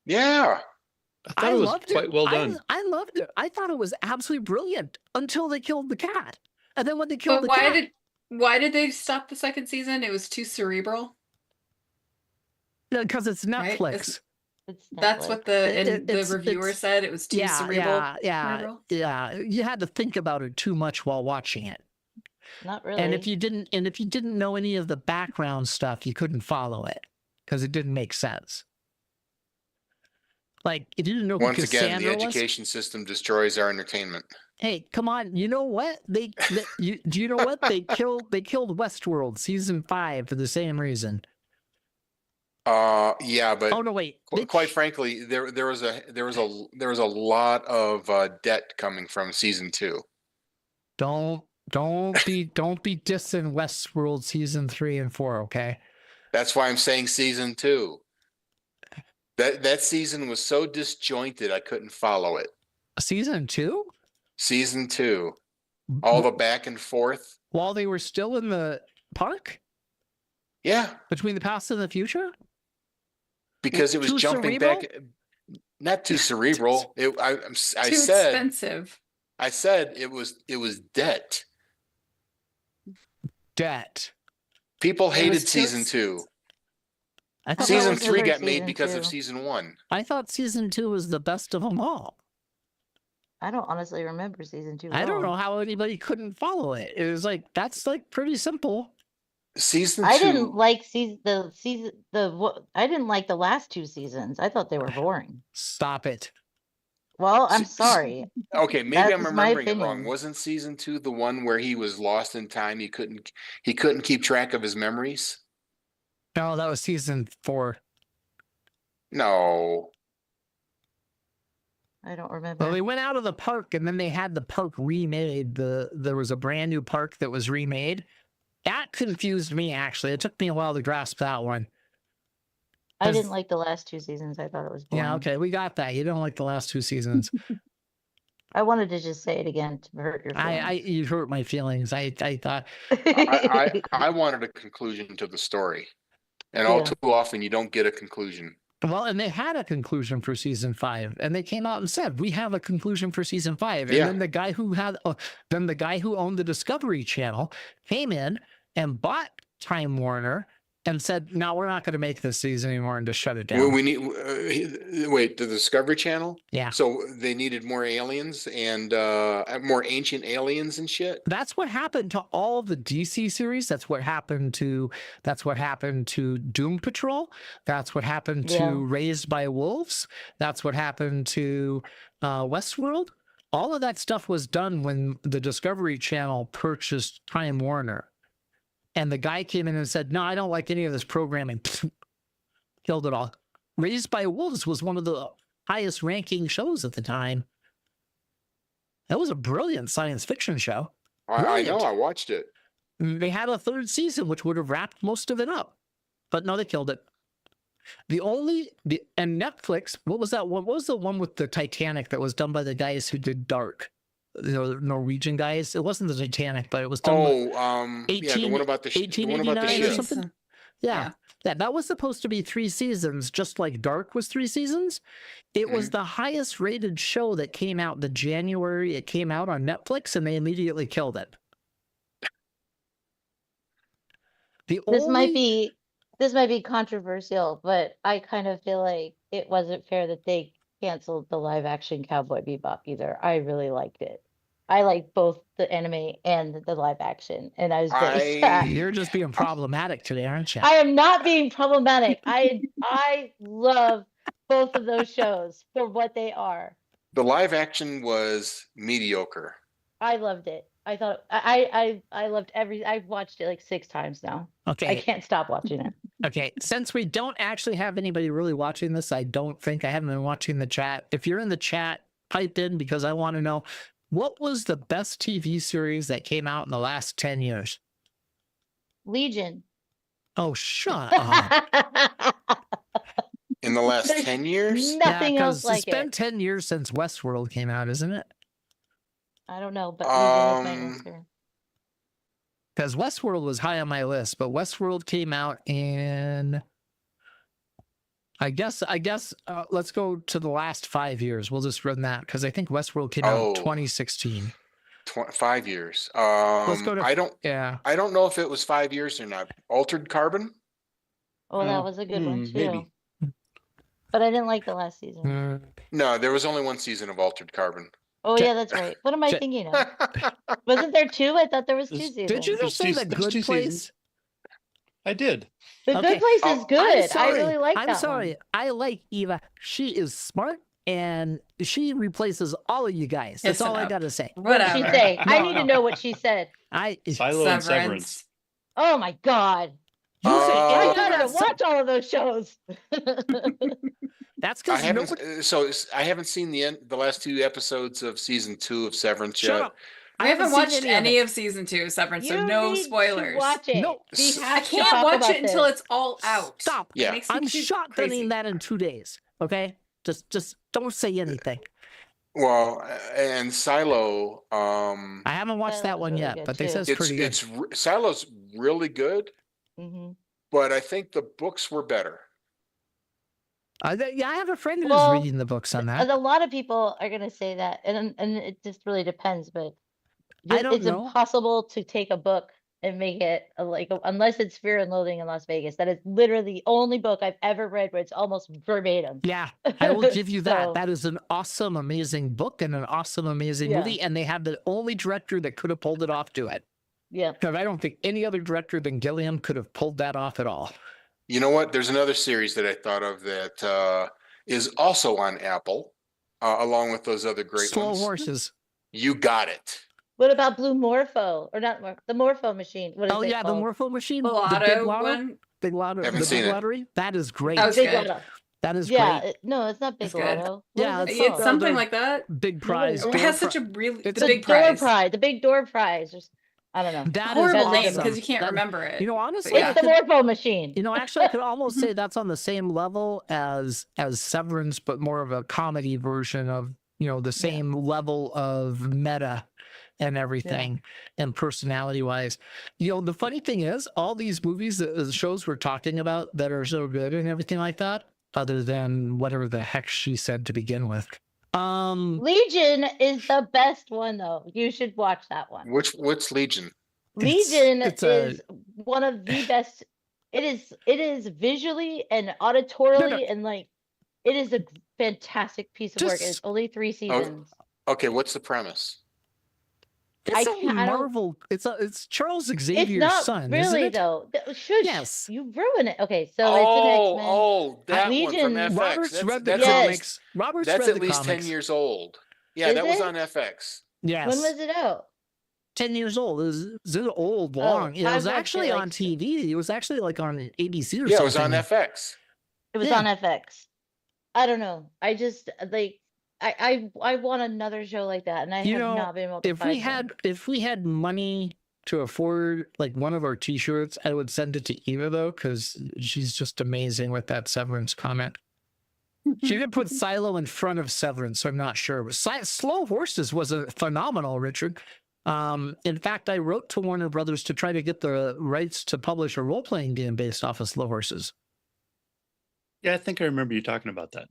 Speaker 4: Yeah.
Speaker 8: I thought it was quite well done.
Speaker 1: I loved it. I thought it was absolutely brilliant until they killed the cat. And then when they killed
Speaker 6: But
Speaker 1: the cat,
Speaker 6: why did they stop the second season? It was too cerebral.
Speaker 1: because it's
Speaker 6: Right?
Speaker 1: Netflix.
Speaker 6: That's what the reviewer
Speaker 1: it's-
Speaker 6: said. It was too cerebral.
Speaker 1: Yeah. You had to think about it too much while watching it.
Speaker 5: Not really.
Speaker 1: And if you didn't know any of the background stuff, you couldn't follow it because it didn't make sense. Like, if you didn't know who
Speaker 4: Once again,
Speaker 1: Cassandra
Speaker 4: the
Speaker 1: was,
Speaker 4: education system destroys our entertainment.
Speaker 1: hey, come on! You know what? Do you know what they killed Westworld season 5 for the same reason.
Speaker 4: Yeah, but
Speaker 1: Oh no, wait.
Speaker 4: quite frankly, there was a lot of debt coming from season 2.
Speaker 1: Don't be dissing Westworld season 3 and 4, okay?
Speaker 4: That's why I'm saying season 2. That season was so disjointed, I couldn't follow it.
Speaker 1: Season 2?
Speaker 4: Season 2, all the back and forth.
Speaker 1: While they were still in the park
Speaker 4: Yeah,
Speaker 1: between the past and the future?
Speaker 4: because it was
Speaker 1: Too
Speaker 4: jumping
Speaker 1: cerebral?
Speaker 4: back. Not too cerebral. I
Speaker 6: Too
Speaker 4: said
Speaker 6: expensive.
Speaker 4: I said it was debt.
Speaker 1: Debt.
Speaker 4: People
Speaker 6: It
Speaker 4: hated
Speaker 6: was too
Speaker 4: season
Speaker 6: ex-
Speaker 4: 2.
Speaker 1: I thought,
Speaker 4: Season
Speaker 5: was
Speaker 4: 3
Speaker 5: never
Speaker 4: got made
Speaker 5: season
Speaker 4: because of
Speaker 5: 2.
Speaker 4: season 1.
Speaker 1: I thought season 2 was the best of them all.
Speaker 5: I don't honestly remember season 2.
Speaker 1: I
Speaker 5: at
Speaker 1: don't
Speaker 5: all.
Speaker 1: know how anybody couldn't follow it. It was like, that's like pretty simple.
Speaker 4: Season 2.
Speaker 5: I didn't like I didn't like the last 2 seasons. I thought they were boring.
Speaker 1: Stop it.
Speaker 5: Well, I'm
Speaker 4: S-
Speaker 5: sorry.
Speaker 4: Okay, maybe
Speaker 5: That
Speaker 4: I'm
Speaker 5: is my
Speaker 4: remembering it wrong.
Speaker 5: opinion.
Speaker 4: Wasn't season 2 the one where he was lost in time? He couldn't keep track of his memories?
Speaker 1: No, that was season 4.
Speaker 4: No.
Speaker 5: I don't remember.
Speaker 1: Well, they went out of the park and then they had the park remade. There was a brand new park that was remade. That confused me, actually. It took me a while to grasp that one.
Speaker 5: I
Speaker 1: 'cause-
Speaker 5: didn't like the last 2 seasons. I thought it was boring.
Speaker 1: Yeah, okay, we got that. You don't like the last 2 seasons.
Speaker 5: I wanted to just say it again to hurt your feelings.
Speaker 1: You hurt my feelings. I thought,
Speaker 4: I wanted a conclusion to the story. And all
Speaker 5: Yeah.
Speaker 4: too often you don't get a conclusion.
Speaker 1: well, and they had a conclusion for season 5, and they came out and said, "We have a conclusion for season 5." And
Speaker 4: Yeah.
Speaker 1: then the guy who owned the Discovery Channel came in and bought Time Warner and said, "No, we're not going to make this season anymore," and just shut it down.
Speaker 4: We need wait, the Discovery Channel?
Speaker 1: Yeah.
Speaker 4: So they needed more aliens and more ancient aliens and shit.
Speaker 1: That's what happened to all the DC series. That's what happened to Doom Patrol. That's what happened to
Speaker 5: Yeah.
Speaker 1: Raised by Wolves. That's what happened to Westworld. All of that stuff was done when the Discovery Channel purchased Time Warner. And the guy came in and said, "No, I don't like any of this programming." Killed it all. Raised by Wolves was one of the highest ranking shows at the time. That was a brilliant science fiction show.
Speaker 4: I know,
Speaker 1: Brilliant.
Speaker 4: I watched it.
Speaker 1: They had a 3rd season, which would have wrapped most of it up. But no, they killed it. And Netflix, what was that one? What was the one with the Titanic that was done by the guys who did Dark? The Norwegian guys. It wasn't the Titanic, but it was done.
Speaker 4: Yeah, the one about the the one about the
Speaker 1: 1889 or
Speaker 4: ship.
Speaker 1: something? Yeah. That was supposed to be 3 seasons, just like Dark was 3 seasons. It was the highest rated show that came out the January it came out on Netflix, and they immediately killed it.
Speaker 5: This might be controversial, but I kind of feel like it wasn't fair that they canceled the live action Cowboy Bebop either. I really liked it. I like both the anime and the live action, and I was very sad.
Speaker 1: You're just being problematic today, aren't you?
Speaker 5: I am not being problematic. I love both of those shows for what they are.
Speaker 4: The live action was mediocre.
Speaker 5: I loved it. I thought I loved I've watched it like 6 times now.
Speaker 1: Okay.
Speaker 5: I can't stop watching it.
Speaker 1: Okay, since we don't actually have anybody really watching this, I haven't been watching the chat. If you're in the chat, pipe in because I want to know What was the best TV series that came out in the last 10 years?
Speaker 5: Legion.
Speaker 1: Oh, shut up.
Speaker 4: In the last
Speaker 5: There's
Speaker 4: 10 years?
Speaker 5: Nothing else
Speaker 1: It's
Speaker 5: like
Speaker 1: been
Speaker 5: it.
Speaker 1: 10 years since Westworld came out, isn't it?
Speaker 5: I don't know, but Legion is my
Speaker 4: Um,
Speaker 5: answer.
Speaker 1: Because Westworld was high on my list, but Westworld came out in, I guess, let's go to the last 5 years. We'll just run that because I think Westworld came out in
Speaker 4: Oh.
Speaker 1: 2016.
Speaker 4: 5 years.
Speaker 1: Let's go to,
Speaker 4: I don't
Speaker 1: yeah.
Speaker 4: know if it was 5 years or not. Altered Carbon?
Speaker 5: Oh, that was a good one too.
Speaker 8: Maybe.
Speaker 5: But I didn't like the last season.
Speaker 4: No, there was only one season of Altered Carbon.
Speaker 5: Oh yeah, that's right. What am I thinking of? Wasn't there 2? I thought there was 2
Speaker 8: There's-
Speaker 5: seasons.
Speaker 1: Did you just say The
Speaker 8: There's
Speaker 1: Good
Speaker 8: 2
Speaker 1: Place?
Speaker 8: seasons. I did.
Speaker 5: The
Speaker 1: Okay.
Speaker 5: Good Place is
Speaker 4: Oh,
Speaker 5: good. I really like that
Speaker 1: I'm sorry.
Speaker 5: one.
Speaker 1: I like Eva. She is smart and she replaces all of you guys. That's
Speaker 6: Listen
Speaker 1: all I
Speaker 6: up.
Speaker 1: got to say.
Speaker 5: What did she
Speaker 6: Whatever.
Speaker 5: say? I
Speaker 1: No,
Speaker 5: need
Speaker 1: no.
Speaker 5: to know what she said.
Speaker 8: Silo and Severance.
Speaker 5: Oh my god.
Speaker 1: You said
Speaker 5: I
Speaker 1: anything
Speaker 5: gotta
Speaker 1: about
Speaker 5: watch all of those shows.
Speaker 1: That's
Speaker 4: I
Speaker 1: because
Speaker 4: haven't I haven't seen the last 2 episodes of season 2 of Severance
Speaker 1: Shut
Speaker 4: yet.
Speaker 1: up.
Speaker 6: I haven't
Speaker 1: seen
Speaker 6: watched any
Speaker 1: it.
Speaker 6: of season 2 of Severance, so
Speaker 5: You
Speaker 6: no
Speaker 5: need
Speaker 6: spoilers.
Speaker 5: to watch it.
Speaker 1: No.
Speaker 5: We
Speaker 4: I
Speaker 6: I
Speaker 5: have to
Speaker 6: can't
Speaker 5: talk
Speaker 6: watch
Speaker 5: about
Speaker 6: it until
Speaker 5: this.
Speaker 6: it's all out.
Speaker 1: Stop.
Speaker 6: It
Speaker 4: Yeah.
Speaker 6: makes me
Speaker 1: I'm
Speaker 6: too
Speaker 1: shotgunning
Speaker 6: crazy.
Speaker 1: that in 2 days. Okay, just don't say anything.
Speaker 4: Well, and Silo,
Speaker 1: I haven't watched
Speaker 5: That
Speaker 1: that
Speaker 5: was
Speaker 1: one
Speaker 5: really
Speaker 1: yet,
Speaker 5: good,
Speaker 1: but they
Speaker 5: too.
Speaker 1: says pretty good.
Speaker 4: Silo's really good,
Speaker 5: hmm
Speaker 4: but I think the books were better.
Speaker 1: Yeah, I have a friend who's
Speaker 5: Well,
Speaker 1: reading the books on that.
Speaker 5: A lot of people are gonna say that, and it just really depends. But
Speaker 1: I don't
Speaker 5: it's
Speaker 1: know.
Speaker 5: impossible to take a book and make it unless it's Fear and Loathing in Las Vegas. That is literally the only book I've ever read where it's almost verbatim.
Speaker 1: Yeah, I will give you that.
Speaker 5: So-
Speaker 1: That is an awesome, amazing book and an awesome, amazing
Speaker 5: Yeah.
Speaker 1: movie. And they have the only director that could have pulled it off to it.
Speaker 5: Yeah.
Speaker 1: Because I don't think any other director than Gilliam could have pulled that off at all.
Speaker 4: You know what? There's another series that I thought of that is also on Apple, along with those other great
Speaker 1: Slow
Speaker 4: ones.
Speaker 1: Horses.
Speaker 4: You got it.
Speaker 5: What about Blue Morpho or not the Morpho Machine? What is
Speaker 1: Oh
Speaker 5: it
Speaker 1: yeah, the
Speaker 5: called?
Speaker 1: Morpho Machine.
Speaker 6: The
Speaker 1: The
Speaker 6: lotto
Speaker 1: big lotto.
Speaker 6: one.
Speaker 1: Big lotto.
Speaker 4: Haven't
Speaker 1: The
Speaker 4: seen
Speaker 1: big
Speaker 4: it.
Speaker 1: lottery. That is great.
Speaker 6: That was
Speaker 5: Big
Speaker 6: good.
Speaker 5: Lotto.
Speaker 1: That is
Speaker 5: Yeah.
Speaker 1: great.
Speaker 5: No, it's not Big
Speaker 6: That's good.
Speaker 5: Lotto.
Speaker 1: Yeah,
Speaker 5: What is
Speaker 1: it's
Speaker 5: it
Speaker 6: It's
Speaker 5: called?
Speaker 6: something
Speaker 1: the
Speaker 6: like that.
Speaker 1: Big prize.
Speaker 6: It
Speaker 1: door
Speaker 6: has such
Speaker 1: pri-
Speaker 6: a really
Speaker 1: It's
Speaker 5: the
Speaker 6: big
Speaker 5: door
Speaker 6: prize.
Speaker 5: prize. The big door prize. I don't know.
Speaker 1: That is
Speaker 6: Horrible name
Speaker 1: awesome.
Speaker 6: because you can't
Speaker 1: That-
Speaker 6: remember it.
Speaker 1: You know, honestly,
Speaker 6: yeah.
Speaker 1: I
Speaker 5: It's the
Speaker 1: could-
Speaker 5: Morpho Machine.
Speaker 1: You know, actually, I could almost say that's on the same level as Severance, but more of a comedy version of, you know, the same level of meta and everything and personality wise. You know, the funny thing is, all these movies, the shows we're talking about that are so good and everything like that, other than whatever the heck she said to begin with.
Speaker 5: Legion is the best one though. You should watch that one.
Speaker 4: Which Legion?
Speaker 5: Legion
Speaker 1: it's
Speaker 5: is one of the best. It is visually and auditorily and like it is a fantastic piece of work.
Speaker 1: Just-
Speaker 5: It's only 3 seasons.
Speaker 4: Okay, what's the premise?
Speaker 1: It's
Speaker 5: I
Speaker 1: a
Speaker 5: don't-
Speaker 1: Marvel. It's Charles
Speaker 5: It's
Speaker 1: Xavier's
Speaker 5: not
Speaker 1: son, isn't
Speaker 5: really
Speaker 1: it?
Speaker 5: though. Shush,
Speaker 1: Yes.
Speaker 5: you ruin it. Okay, so it's an X-Men.
Speaker 4: That
Speaker 5: Legion-
Speaker 4: one from FX.
Speaker 1: Robert's read the
Speaker 5: that's- Yes.
Speaker 1: comics. Robert's
Speaker 4: That's
Speaker 1: read
Speaker 4: at
Speaker 1: the
Speaker 4: least
Speaker 1: comics.
Speaker 4: 10 years old. Yeah,
Speaker 5: Is
Speaker 4: that was
Speaker 5: it?
Speaker 4: on FX.
Speaker 1: Yes.
Speaker 5: When was it out?
Speaker 1: 10 years old. It was old, long. It
Speaker 5: I
Speaker 1: was
Speaker 5: watched
Speaker 1: actually
Speaker 5: it,
Speaker 1: on
Speaker 5: like-
Speaker 1: TV. It was actually like on ABC or
Speaker 4: Yeah, it
Speaker 1: something.
Speaker 4: was on FX.
Speaker 5: It was
Speaker 1: Yeah.
Speaker 5: on FX. I don't know. I just like I want another show like that, and I
Speaker 1: You
Speaker 5: have
Speaker 1: know,
Speaker 5: not been able to
Speaker 1: If
Speaker 5: find
Speaker 1: we had money to afford like one of our T-shirts, I would send it to Eva though, because she's just amazing with that Severance comment. She didn't put Silo in front of Severance, so I'm not sure. But Slow Horses was a phenomenal, Richard. In fact, I wrote to Warner Brothers to try to get the rights to publish a role-playing game based off of Slow Horses.
Speaker 8: Yeah, I think I remember you talking about that.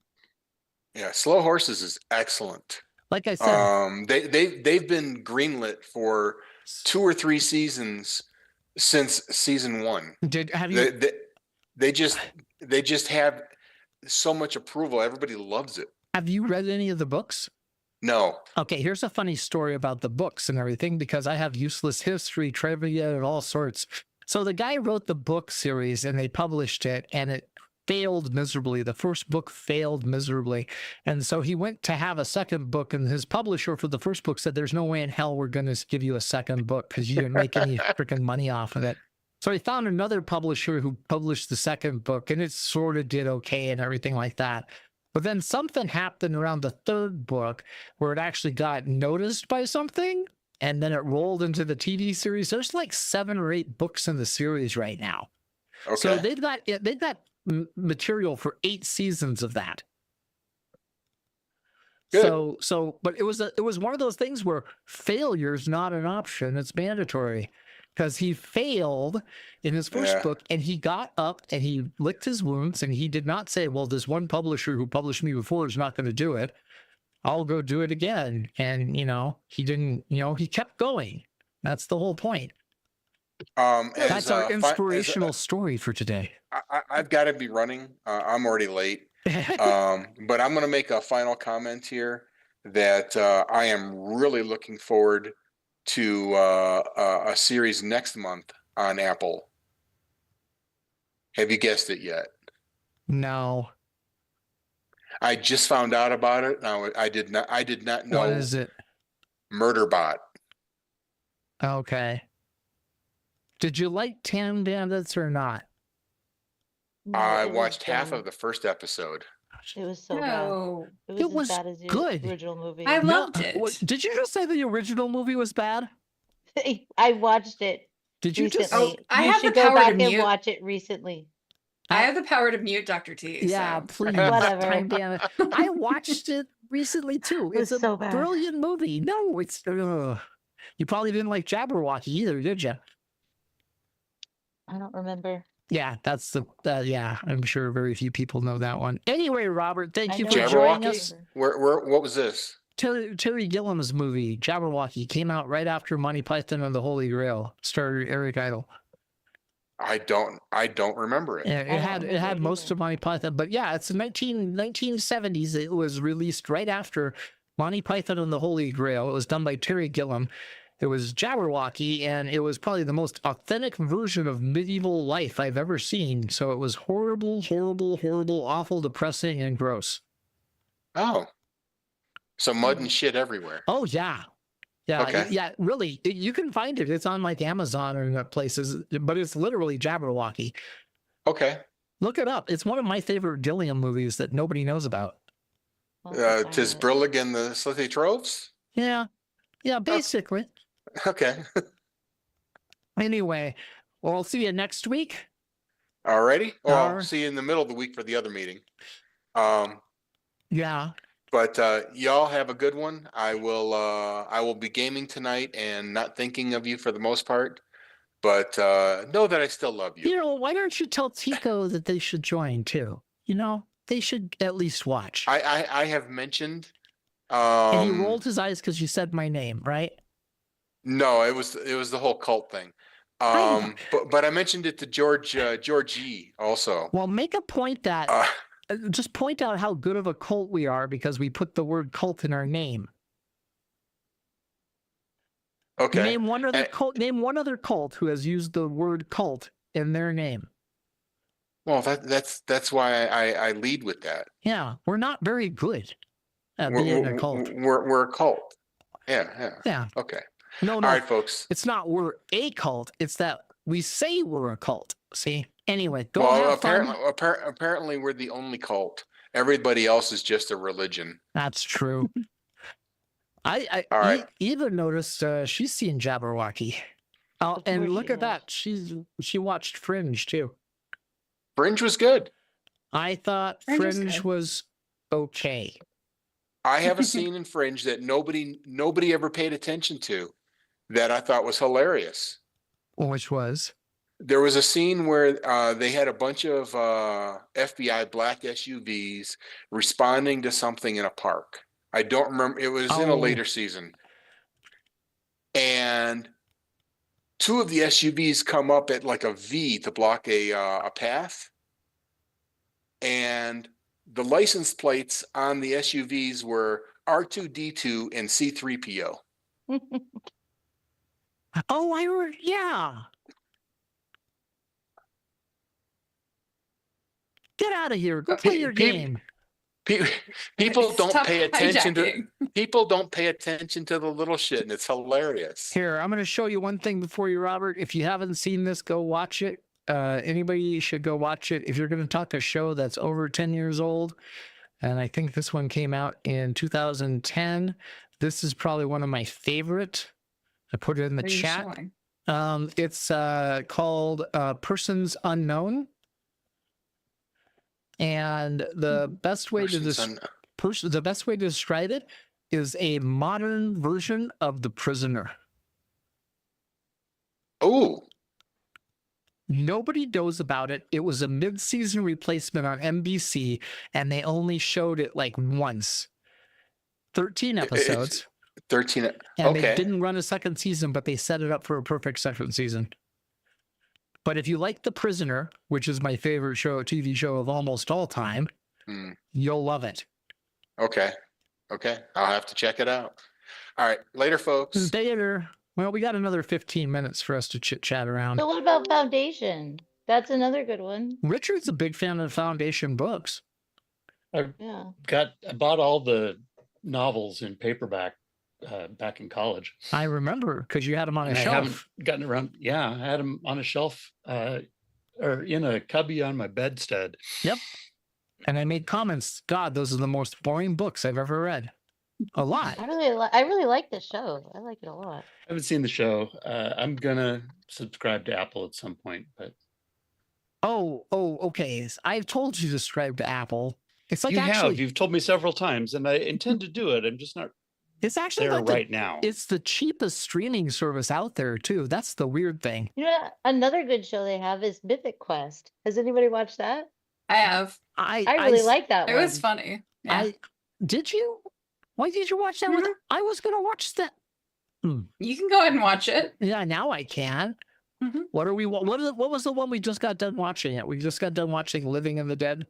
Speaker 4: Yeah, Slow Horses is excellent.
Speaker 1: Like I said,
Speaker 4: They've been greenlit for 2 or 3 seasons since season 1.
Speaker 1: have you?
Speaker 4: They just have so much approval. Everybody loves it.
Speaker 1: Have you read any of the books?
Speaker 4: No.
Speaker 1: Okay, here's a funny story about the books and everything, because I have useless history, trivia, and all sorts. So the guy wrote the book series and they published it, and it failed miserably. The first book failed miserably. And so he went to have a second book, and his publisher for the first book said, there's no way in hell we're going to give you a second book because you didn't make any freaking money off of it. So he found another publisher who published the second book, and it sort of did okay and everything like that. But then something happened around the third book where it actually got noticed by something, and then it rolled into the TV series. There's like 7 or 8 books in the series right now.
Speaker 4: Okay.
Speaker 1: So they've got material for 8 seasons of that.
Speaker 4: Good.
Speaker 1: But it was one of those things where failure's not an option; it's mandatory. Because he failed in his first book, and he got up and he licked his wounds, and he did not say, "Well, this one publisher who published me before is not going to do it. I'll go do it again." And he didn't. He kept going. That's the whole point. That's our inspirational story for today.
Speaker 4: I've got to be running. I'm already late. But I'm going to make a final comment here that I am really looking forward to a series next month on Apple. Have you guessed it yet?
Speaker 1: No.
Speaker 4: I just found out about it. Now I did not know.
Speaker 1: What is it?
Speaker 4: Murderbot.
Speaker 1: Okay. Did you like Tam Bandits or not?
Speaker 4: I watched half of the first episode.
Speaker 5: It was so
Speaker 6: No.
Speaker 5: bad.
Speaker 1: It was
Speaker 5: as bad as the
Speaker 1: good.
Speaker 5: original movie.
Speaker 6: I loved it.
Speaker 1: Did you just say the original movie was bad?
Speaker 5: I watched it
Speaker 1: Did you
Speaker 5: recently.
Speaker 1: just?
Speaker 6: Oh, I
Speaker 5: you
Speaker 6: have
Speaker 5: should
Speaker 6: the
Speaker 5: go
Speaker 6: power
Speaker 5: back
Speaker 6: to
Speaker 5: and
Speaker 6: mute.
Speaker 5: watch it recently.
Speaker 6: I have the power to mute Dr. T.
Speaker 1: Yeah,
Speaker 6: so.
Speaker 1: please.
Speaker 5: Whatever.
Speaker 1: Time Bandit. I watched it recently too.
Speaker 5: It was
Speaker 1: It's a
Speaker 5: so bad.
Speaker 1: brilliant movie. No, it's. You probably didn't like Jabberwocky either, did you?
Speaker 5: I don't remember.
Speaker 1: Yeah, that's the. Yeah, I'm sure very few people know that one. Anyway, Robert, thank
Speaker 5: I
Speaker 1: you
Speaker 5: know
Speaker 1: for
Speaker 5: it.
Speaker 1: joining
Speaker 4: Jabberwocky?
Speaker 1: us.
Speaker 4: What was this?
Speaker 1: Terry Gilliam's movie Jabberwocky came out right after Monty Python and the Holy Grail. Starred Eric Idle.
Speaker 4: I don't remember it.
Speaker 1: It had
Speaker 5: remember it
Speaker 1: most
Speaker 5: either.
Speaker 1: of Monty Python, but yeah, it's the 1970s. It was released right after Monty Python and the Holy Grail. It was done by Terry Gilliam. It was Jabberwocky, and it was probably the most authentic version of medieval life I've ever seen. So it was horrible, horrible, horrible, awful, depressing, and gross.
Speaker 4: Oh. So mud and shit everywhere.
Speaker 1: Oh yeah. Yeah,
Speaker 4: Okay.
Speaker 1: yeah, really. You can find it. It's on like Amazon or places, but it's literally Jabberwocky.
Speaker 4: Okay.
Speaker 1: Look it up. It's one of my favorite Gilliam movies that nobody knows about.
Speaker 5: Well,
Speaker 4: Tis Brillig and the Slithy Troves?
Speaker 1: Yeah, basically.
Speaker 4: Okay.
Speaker 1: Anyway, well, I'll see you next week.
Speaker 4: Alrighty. Well, I'll
Speaker 1: Alright.
Speaker 4: see you in the middle of the week for the other meeting.
Speaker 1: Yeah.
Speaker 4: But y'all have a good one. I will be gaming tonight and not thinking of you for the most part. But know that I still love you.
Speaker 1: Why don't you tell Tico that they should join too? They should at least watch.
Speaker 4: I have mentioned.
Speaker 1: And he rolled his eyes because you said my name, right?
Speaker 4: No, it was the whole cult thing. But I mentioned it to George E. also.
Speaker 1: Well, make a point that just point out how good of a cult we are because we put the word cult in our name.
Speaker 4: Okay.
Speaker 1: Name one other cult. Name one other cult who has used the word cult in their name.
Speaker 4: Well, that's why I lead with that.
Speaker 1: Yeah, we're not very good at being a cult.
Speaker 4: We're a cult. Yeah.
Speaker 1: Yeah.
Speaker 4: Okay.
Speaker 1: No.
Speaker 4: All right, folks.
Speaker 1: It's not we're a cult. It's that we say we're a cult. See? Anyway, go have fun.
Speaker 4: Apparently we're the only cult. Everybody else is just a religion.
Speaker 1: That's true. I
Speaker 4: All right.
Speaker 1: even noticed she's seen Jabberwocky. Oh,
Speaker 5: Of
Speaker 1: and
Speaker 5: course
Speaker 1: look
Speaker 5: she
Speaker 1: at that. She watched Fringe too.
Speaker 4: Fringe was good.
Speaker 1: I thought
Speaker 6: Fringe was
Speaker 1: Fringe
Speaker 6: good.
Speaker 1: was okay.
Speaker 4: I have a scene in Fringe that nobody ever paid attention to that I thought was hilarious.
Speaker 1: Which was?
Speaker 4: There was a scene where they had a bunch of FBI black SUVs responding to something in a park. I don't remember. It was in a later season. And 2 of the SUVs come up at like a V to block a path. And the license plates on the SUVs were R2D2 and C3PO.
Speaker 1: Oh, yeah. Get out of here. Go play your game.
Speaker 4: People don't
Speaker 6: Stop
Speaker 4: pay attention to
Speaker 6: hijacking.
Speaker 4: people don't pay attention to the little shit, and it's hilarious.
Speaker 1: Here, I'm going to show you one thing before you, Robert. If you haven't seen this, go watch it. Anybody should go watch it. If you're going to talk a show that's over 10 years old, And I think this one came out in 2010. This is probably one of my favorite. I put it in the
Speaker 6: What are you
Speaker 1: chat.
Speaker 6: showing?
Speaker 1: It's called Persons Unknown. And the best way the best way to describe it is a modern version of The Prisoner.
Speaker 4: Oh,
Speaker 1: Nobody knows about it. It was a mid-season replacement on NBC, and they only showed it like once. 13 episodes.
Speaker 4: 13.
Speaker 1: And
Speaker 4: Okay.
Speaker 1: they didn't run a second season, but they set it up for a perfect second season. But if you like The Prisoner, which is my favorite TV show of almost all time, you'll love it.
Speaker 4: Okay. Okay. I'll have to check it out. All right. Later, folks.
Speaker 1: Later. Well, we got another 15 minutes for us to chit-chat around.
Speaker 5: So what about Foundation? That's another good one.
Speaker 1: Richard's a big fan of Foundation books.
Speaker 8: I bought all the novels in paperback back in college.
Speaker 1: I remember because you had them on a shelf.
Speaker 8: I haven't gotten around. Yeah, I had them on a shelf or in a cubby on my bedstead.
Speaker 1: Yep. And I made comments. God, those are the most boring books I've ever read. A lot.
Speaker 5: I really like this show. I like it a lot.
Speaker 8: I haven't seen the show. I'm gonna subscribe to Apple at some point, but
Speaker 1: okay. I've told you to subscribe to Apple. It's like
Speaker 8: you've told me several times, and I intend to do it. I'm just not.
Speaker 1: It's actually
Speaker 8: there
Speaker 1: like
Speaker 8: right now.
Speaker 1: It's the cheapest streaming service out there too. That's the weird thing.
Speaker 5: You know, another good show they have is Mythic Quest. Has anybody watched that?
Speaker 6: I have.
Speaker 5: I really like that one.
Speaker 6: It was funny. Yeah.
Speaker 1: Did you? Why did you watch that? I was gonna watch that.
Speaker 6: You can go ahead and watch it.
Speaker 1: Yeah, now I can. What are we? What was the one we just got done watching? We just got done watching Living in the Dead.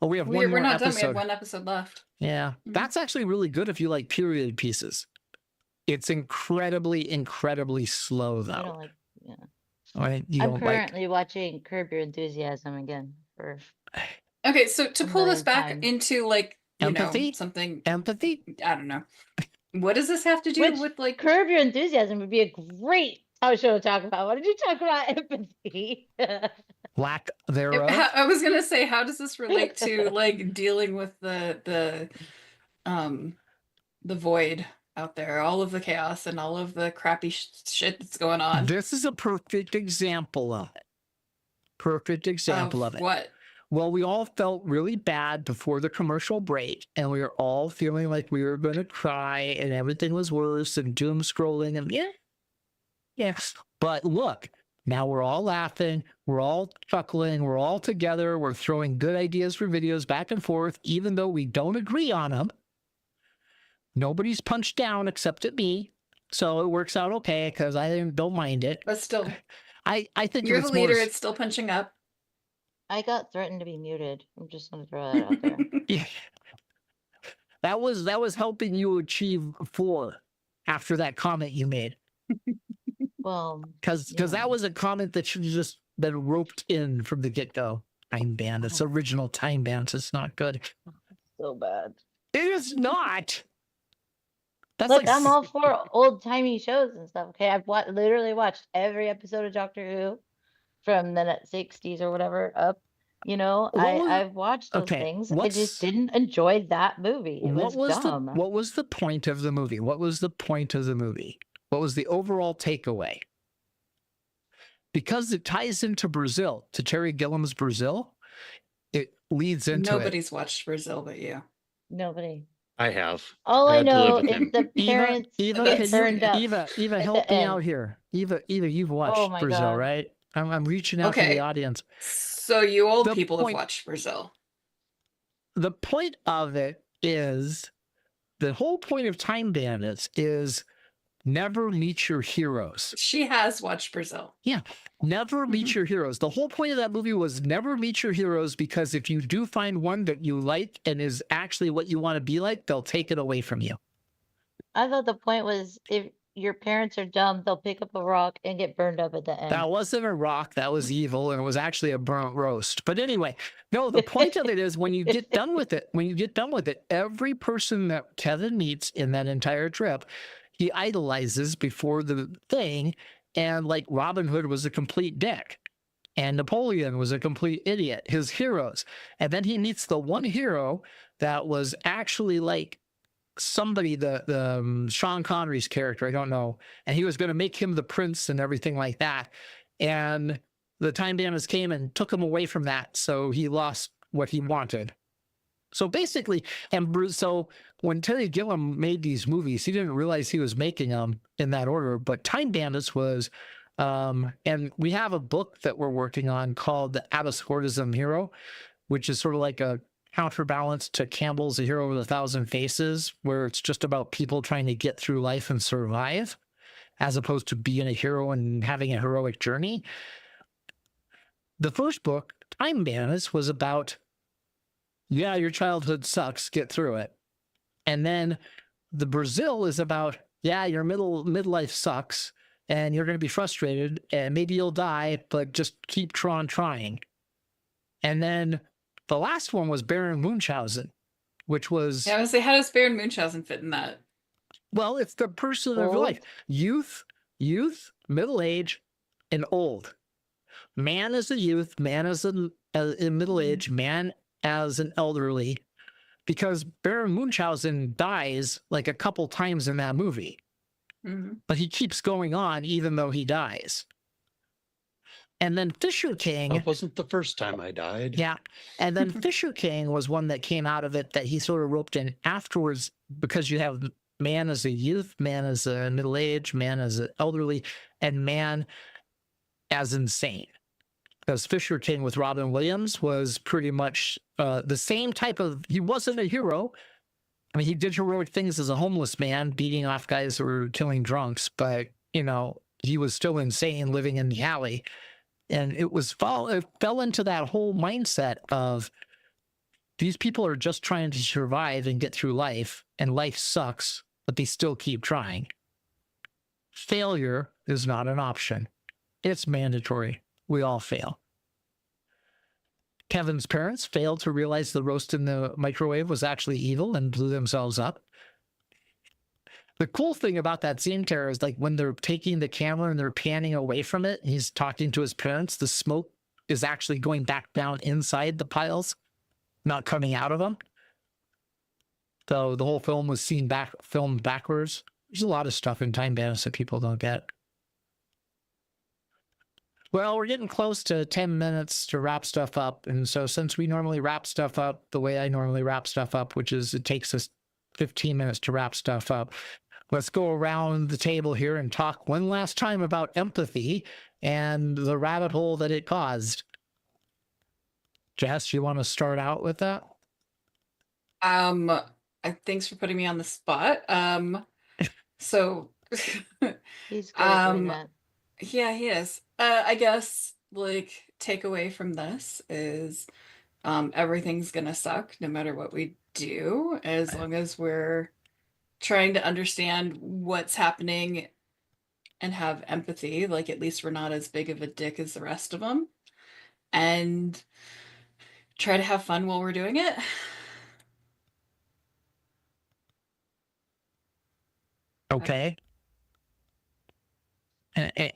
Speaker 1: Oh, we have one more
Speaker 6: We're not
Speaker 1: episode.
Speaker 6: done. We have one episode left.
Speaker 1: Yeah, that's actually really good if you like period pieces. It's incredibly, incredibly slow though.
Speaker 5: I don't like. Yeah.
Speaker 1: Right?
Speaker 5: I'm currently watching Curb Your Enthusiasm again.
Speaker 6: Okay, so to pull this back into like
Speaker 1: empathy,
Speaker 6: something
Speaker 1: empathy.
Speaker 6: I don't know. What does this have to do with like
Speaker 5: Curb Your Enthusiasm would be a great show to talk about. Why did you talk about empathy?
Speaker 1: Lack thereof.
Speaker 6: I was gonna say, how does this relate to like dealing with the void out there, all of the chaos and all of the crappy shit that's going on?
Speaker 1: This is a perfect example of it. Perfect example of it.
Speaker 6: What?
Speaker 1: Well, we all felt really bad before the commercial break, and we were all feeling like we were going to cry, and everything was worse, and doom scrolling, and yes. But look, now we're all laughing, we're all chuckling, we're all together, we're throwing good ideas for videos back and forth, even though we don't agree on them. Nobody's punched down except at me, so it works out okay because I don't mind it.
Speaker 6: But still,
Speaker 1: I think
Speaker 6: you're the leader. It's still punching up.
Speaker 5: I got threatened to be muted. I'm just going to throw that out there.
Speaker 1: Yeah. That was helping you achieve 4 after that comment you made.
Speaker 5: Well,
Speaker 1: because that was a comment that should have just been roped in from the get-go. Time band. It's original time bands. It's not good.
Speaker 5: So bad.
Speaker 1: It is not. That's
Speaker 5: Look, I'm all for old-timey shows and stuff. Okay, I've literally watched every episode of Doctor Who from the 60s or whatever up. You know, I've watched those things. I just didn't enjoy that movie. It was dumb.
Speaker 1: What was the point of the movie? What was the point of the movie? What was the overall takeaway? Because it ties into Brazil, to Terry Gilliam's Brazil, it leads into
Speaker 6: Nobody's watched Brazil but you.
Speaker 5: Nobody.
Speaker 8: I have.
Speaker 5: All I know is the parents get burned up.
Speaker 1: Eva, help me out here. Eva, you've watched Brazil, right? I'm reaching out to the audience.
Speaker 6: So you old people have watched Brazil.
Speaker 1: The point of it is, the whole point of Time Bandits is never meet your heroes.
Speaker 6: She has watched Brazil.
Speaker 1: Yeah. Never meet your heroes. The whole point of that movie was never meet your heroes, because if you do find one that you like and is actually what you want to be like, they'll take it away from you.
Speaker 5: I thought the point was, if your parents are dumb, they'll pick up a rock and get burned up at the end.
Speaker 1: That wasn't a rock. That was evil. And it was actually a burnt roast. But anyway, no, the point of it is when you get done with it, every person that Kevin meets in that entire trip, he idolizes before the thing. And like Robin Hood was a complete dick. and Napoleon was a complete idiot, his heroes. And then he meets the one hero that was actually like somebody, the Sean Connery's character, I don't know, and he was going to make him the prince and everything like that. And the time bandits came and took him away from that, so he lost what he wanted. So basically, and so when Terry Gilliam made these movies, he didn't realize he was making them in that order. But Time Bandits was, and we have a book that we're working on called The Absurdism Hero, which is sort of like a counterbalance to Campbell's A Hero with a Thousand Faces, where it's just about people trying to get through life and survive, as opposed to being a hero and having a heroic journey. The first book, Time Bandits, was about, yeah, your childhood sucks, get through it. And then the Brazil is about, yeah, your midlife sucks, and you're going to be frustrated, and maybe you'll die, but just keep trying. And then the last one was Baron Munchausen, which was...
Speaker 6: Yeah, I was say, how does Baron Munchausen fit in that?
Speaker 1: Well, it's the person of life. Youth, middle age, and old. Man as a youth, man as in middle age, man as an elderly, because Baron Munchausen dies like a couple times in that movie. But he keeps going on even though he dies. And then Fisher King...
Speaker 8: That wasn't the first time I died.
Speaker 1: Yeah. And then Fisher King was one that came out of it that he sort of roped in afterwards, because you have man as a youth, man as a middle age, man as an elderly, and man as insane. Because Fisher King with Robin Williams was pretty much the same type of... He wasn't a hero. I mean, he did heroic things as a homeless man, beating off guys who were killing drunks, but, you know, he was still insane living in the alley. And it fell into that whole mindset of these people are just trying to survive and get through life, and life sucks, but they still keep trying. Failure is not an option. It's mandatory. We all fail. Kevin's parents failed to realize the roast in the microwave was actually evil and blew themselves up. The cool thing about that scene, Tara, is like when they're taking the camera and they're panning away from it, and he's talking to his parents, the smoke is actually going back down inside the piles, not coming out of them. So the whole film was filmed backwards. There's a lot of stuff in Time Bandits that people don't get. Well, we're getting close to 10 minutes to wrap stuff up. And so since we normally wrap stuff up the way I normally wrap stuff up, which is it takes us 15 minutes to wrap stuff up, let's go around the table here and talk one last time about empathy and the rabbit hole that it caused. Jess, you want to start out with that?
Speaker 6: Thanks for putting me on the spot. So
Speaker 5: He's good at doing that.
Speaker 6: yeah, he is. I guess like takeaway from this is everything's gonna suck no matter what we do, as long as we're trying to understand what's happening and have empathy. Like, at least we're not as big of a dick as the rest of them, and try to have fun while we're doing it.
Speaker 1: Okay.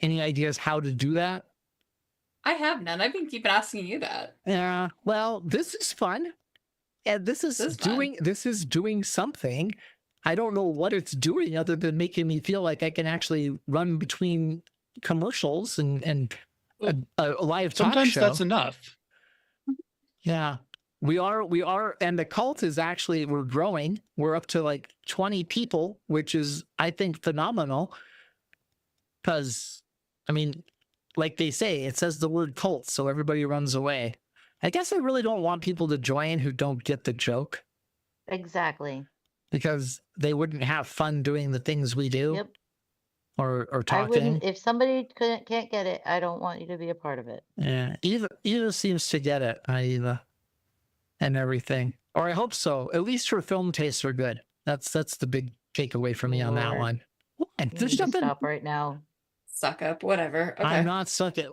Speaker 1: Any ideas how to do that?
Speaker 6: I have none. I've been keeping asking you that.
Speaker 1: Yeah. Well, this is fun. And this is doing something. I don't know what it's doing other than making me feel like I can actually run between commercials and a live talk show.
Speaker 8: Sometimes that's enough.
Speaker 1: Yeah. We are, and the cult is actually, we're growing. We're up to like 20 people, which is, I think, phenomenal. Because, I mean, like they say, it says the word cult, so everybody runs away. I guess I really don't want people to join who don't get the joke.
Speaker 5: Exactly.
Speaker 1: Because they wouldn't have fun doing the things we do.
Speaker 5: Yep.
Speaker 1: Or
Speaker 5: I
Speaker 1: talking.
Speaker 5: wouldn't, if somebody can't get it, I don't want you to be a part of it.
Speaker 1: Yeah. Eva seems to get it, Eva. And everything. Or I hope so. At least her film tastes are good. That's the big takeaway for me on that one. What? There's nothing.
Speaker 5: Stop right now.
Speaker 6: Suck up, whatever. Okay.
Speaker 1: I'm not sucking.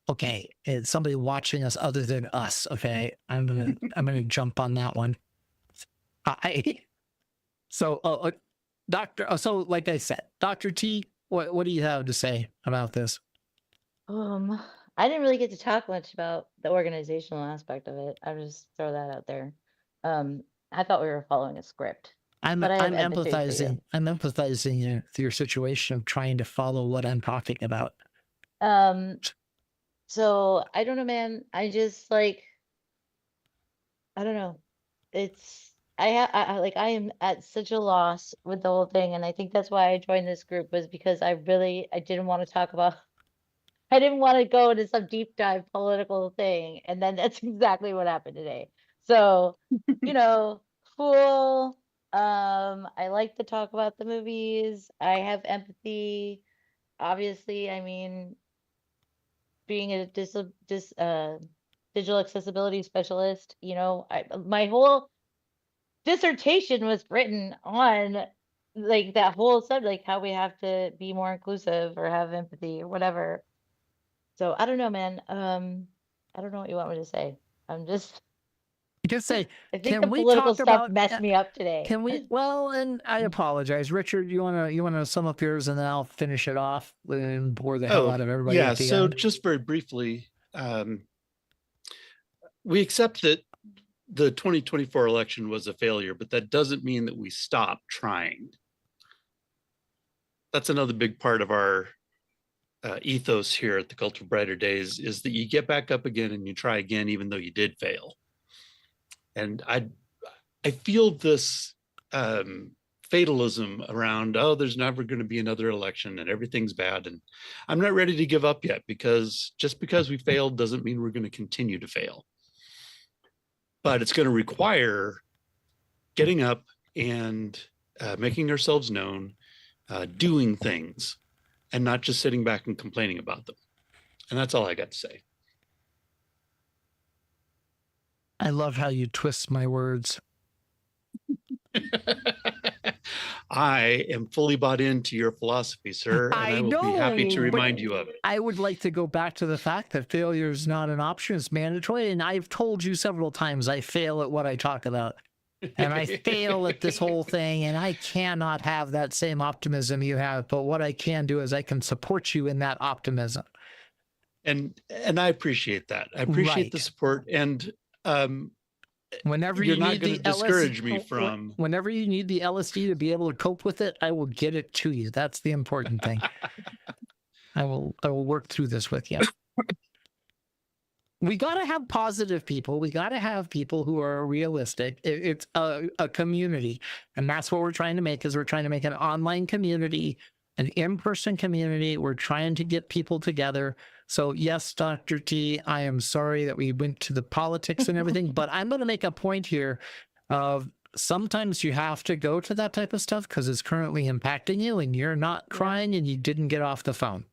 Speaker 1: Okay, it's somebody watching us other than us. Okay, I'm gonna jump on that one. Doctor. So, like I said, Dr. T, what do you have to say about this?
Speaker 5: I didn't really get to talk much about the organizational aspect of it. I just throw that out there. I thought we were following a script, but I have
Speaker 1: I'm
Speaker 5: empathy for you.
Speaker 1: empathizing. I'm empathizing with your situation of trying to follow what I'm talking about.
Speaker 5: So I don't know, man. I just like, I don't know. It's I am at such a loss with the whole thing, and I think that's why I joined this group, was because I didn't want to talk about. I didn't want to go into some deep dive political thing, and then that's exactly what happened today. So, cool. I like to talk about the movies. I have empathy. Obviously, I mean, being a digital accessibility specialist, my whole dissertation was written on like that whole subject, like how we have to be more inclusive or have empathy or whatever. So I don't know, man. I don't know what you want me to say. I'm just
Speaker 1: Just say,
Speaker 5: I think the
Speaker 1: can we
Speaker 5: political
Speaker 1: talk
Speaker 5: stuff
Speaker 1: about?
Speaker 5: messed me up today.
Speaker 1: Can we? Well, and I apologize, Richard. You wanna sum up yours, and then I'll finish it off and bore the hell out of everybody
Speaker 8: yeah.
Speaker 1: at the
Speaker 8: So
Speaker 1: end.
Speaker 8: just very briefly, we accept that the 2024 election was a failure, but that doesn't mean that we stop trying. That's another big part of our ethos here at the Cult of Brighter Days, is that you get back up again and you try again, even though you did fail. And I feel this fatalism around, oh, there's never going to be another election and everything's bad. And I'm not ready to give up yet, because just because we failed doesn't mean we're going to continue to fail. But it's going to require getting up and making ourselves known, doing things, and not just sitting back and complaining about them. And that's all I got to say.
Speaker 1: I love how you twist my words.
Speaker 8: I am fully bought into your philosophy, sir, and I will be happy to remind you of it.
Speaker 1: I would like to go back to the fact that failure is not an option, it's mandatory. And I've told you several times I fail at what I talk about. And I fail at this whole thing, and I cannot have that same optimism you have. But what I can do is I can support you in that optimism.
Speaker 8: And I appreciate that. I appreciate the support. And
Speaker 1: whenever
Speaker 8: you're
Speaker 1: you
Speaker 8: not
Speaker 1: need
Speaker 8: going
Speaker 1: the
Speaker 8: to discourage me from.
Speaker 1: Whenever you need the LSD to be able to cope with it, I will get it to you. That's the important thing. I will work through this with you. We got to have positive people. We got to have people who are realistic. It's a community. And that's what we're trying to make, is we're trying to make an online community, an in-person community. We're trying to get people together. So yes, Dr. T, I am sorry that we went to the politics and everything, but I'm going to make a point here of sometimes you have to go to that type of stuff because it's currently impacting you and you're not crying and you didn't get off the phone.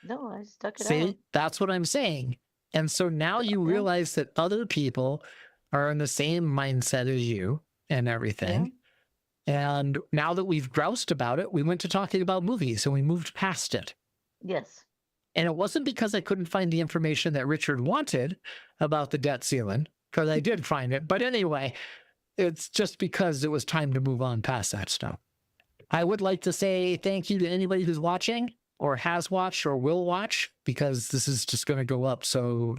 Speaker 5: No, I stuck it out.
Speaker 1: See, that's what I'm saying. And so now you realize that other people are in the same mindset as you and everything. Yeah. And now that we've groused about it, we went to talking about movies and we moved past it.
Speaker 5: Yes.
Speaker 1: And it wasn't because I couldn't find the information that Richard wanted about the debt ceiling, because I did find it. But anyway, it's just because it was time to move on past that stuff. I would like to say thank you to anybody who's watching or has watched or will watch, because this is just going to go up. So,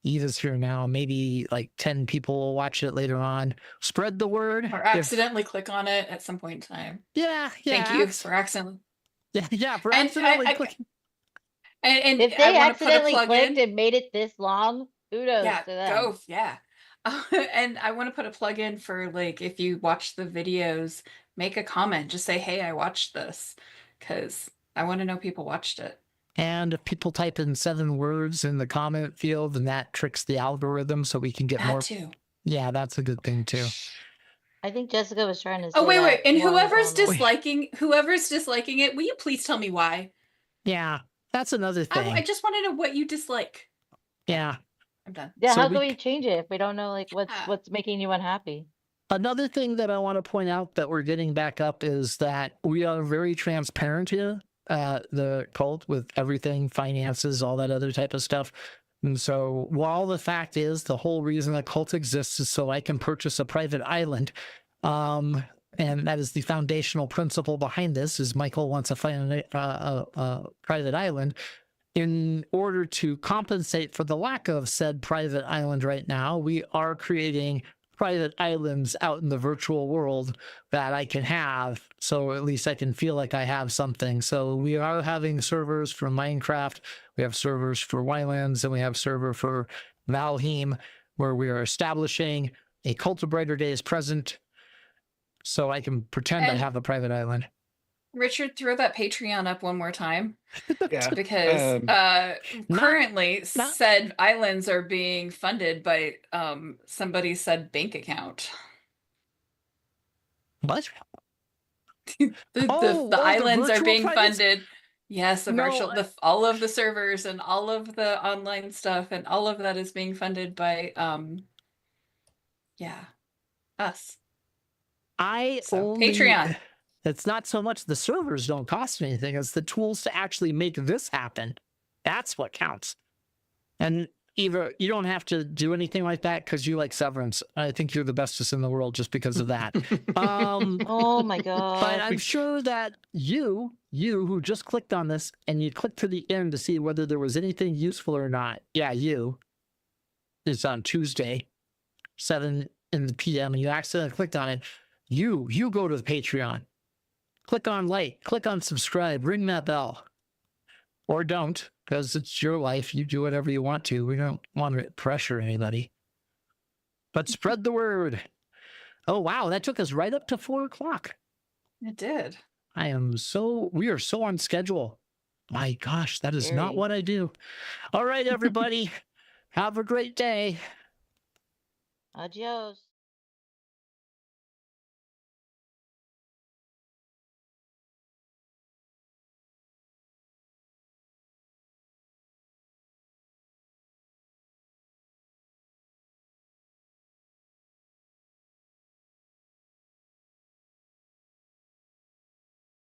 Speaker 1: Eva's here now. Maybe like 10 people will watch it later on. Spread the word.
Speaker 6: Or accidentally click on it at some point in time.
Speaker 1: Yeah.
Speaker 6: Thank you for accidentally.
Speaker 1: For accidentally clicking.
Speaker 6: And
Speaker 5: if they accidentally clicked and made it this long, kudos to them.
Speaker 6: And I want to put a plug in for, like, if you watch the videos, make a comment. Just say, hey, I watched this, because I want to know people watched it.
Speaker 1: And if people type in 7 words in the comment field, then that tricks the algorithm so we can get more.
Speaker 6: Too.
Speaker 1: Yeah, that's a good thing too.
Speaker 5: I think Jessica was trying to say.
Speaker 6: Oh, wait. And whoever's disliking it, will you please tell me why?
Speaker 1: Yeah, that's another thing.
Speaker 6: I just want to know what you dislike.
Speaker 1: Yeah.
Speaker 6: I'm done.
Speaker 5: Yeah, so how can we change it if we don't know, like, what's making you unhappy?
Speaker 1: Another thing that I want to point out that we're getting back up is that we are very transparent here, the cult, with everything, finances, all that other type of stuff. And so while the fact is the whole reason the cult exists is so I can purchase a private island, and that is the foundational principle behind this, is Michael wants a private island. in order to compensate for the lack of said private island right now, we are creating private islands out in the virtual world that I can have, so at least I can feel like I have something. So we are having servers for Minecraft, we have servers for Wylands, and we have server for Valheim, where we are establishing a Cult of Brighter Days present, so I can pretend I have a private island.
Speaker 6: Richard, throw that Patreon up one more time.
Speaker 8: Yeah.
Speaker 6: Because currently said islands are being funded by somebody said bank account.
Speaker 1: What?
Speaker 6: The islands are being funded. Yes, all of the servers and all of the online stuff and all of that is being funded by us. Patreon.
Speaker 1: It's not so much the servers don't cost anything, it's the tools to actually make this happen. That's what counts. And Eva, you don't have to do anything like that because you like Severance. I think you're the bestest in the world just because of that.
Speaker 5: Oh my god.
Speaker 1: But I'm sure that you who just clicked on this and you clicked to the end to see whether there was anything useful or not. Yeah, it's on Tuesday, 7 in the PM, and you accidentally clicked on it. You go to the Patreon. Click on like, click on subscribe, ring that bell. Or don't, because it's your life. You do whatever you want to. We don't want to pressure anybody. But spread the word. Oh, wow. That took us right up to 4 o'clock.
Speaker 6: It did.
Speaker 1: We are so on schedule. My gosh, that is not what I do. All right, everybody. Have a great day.
Speaker 5: Adios.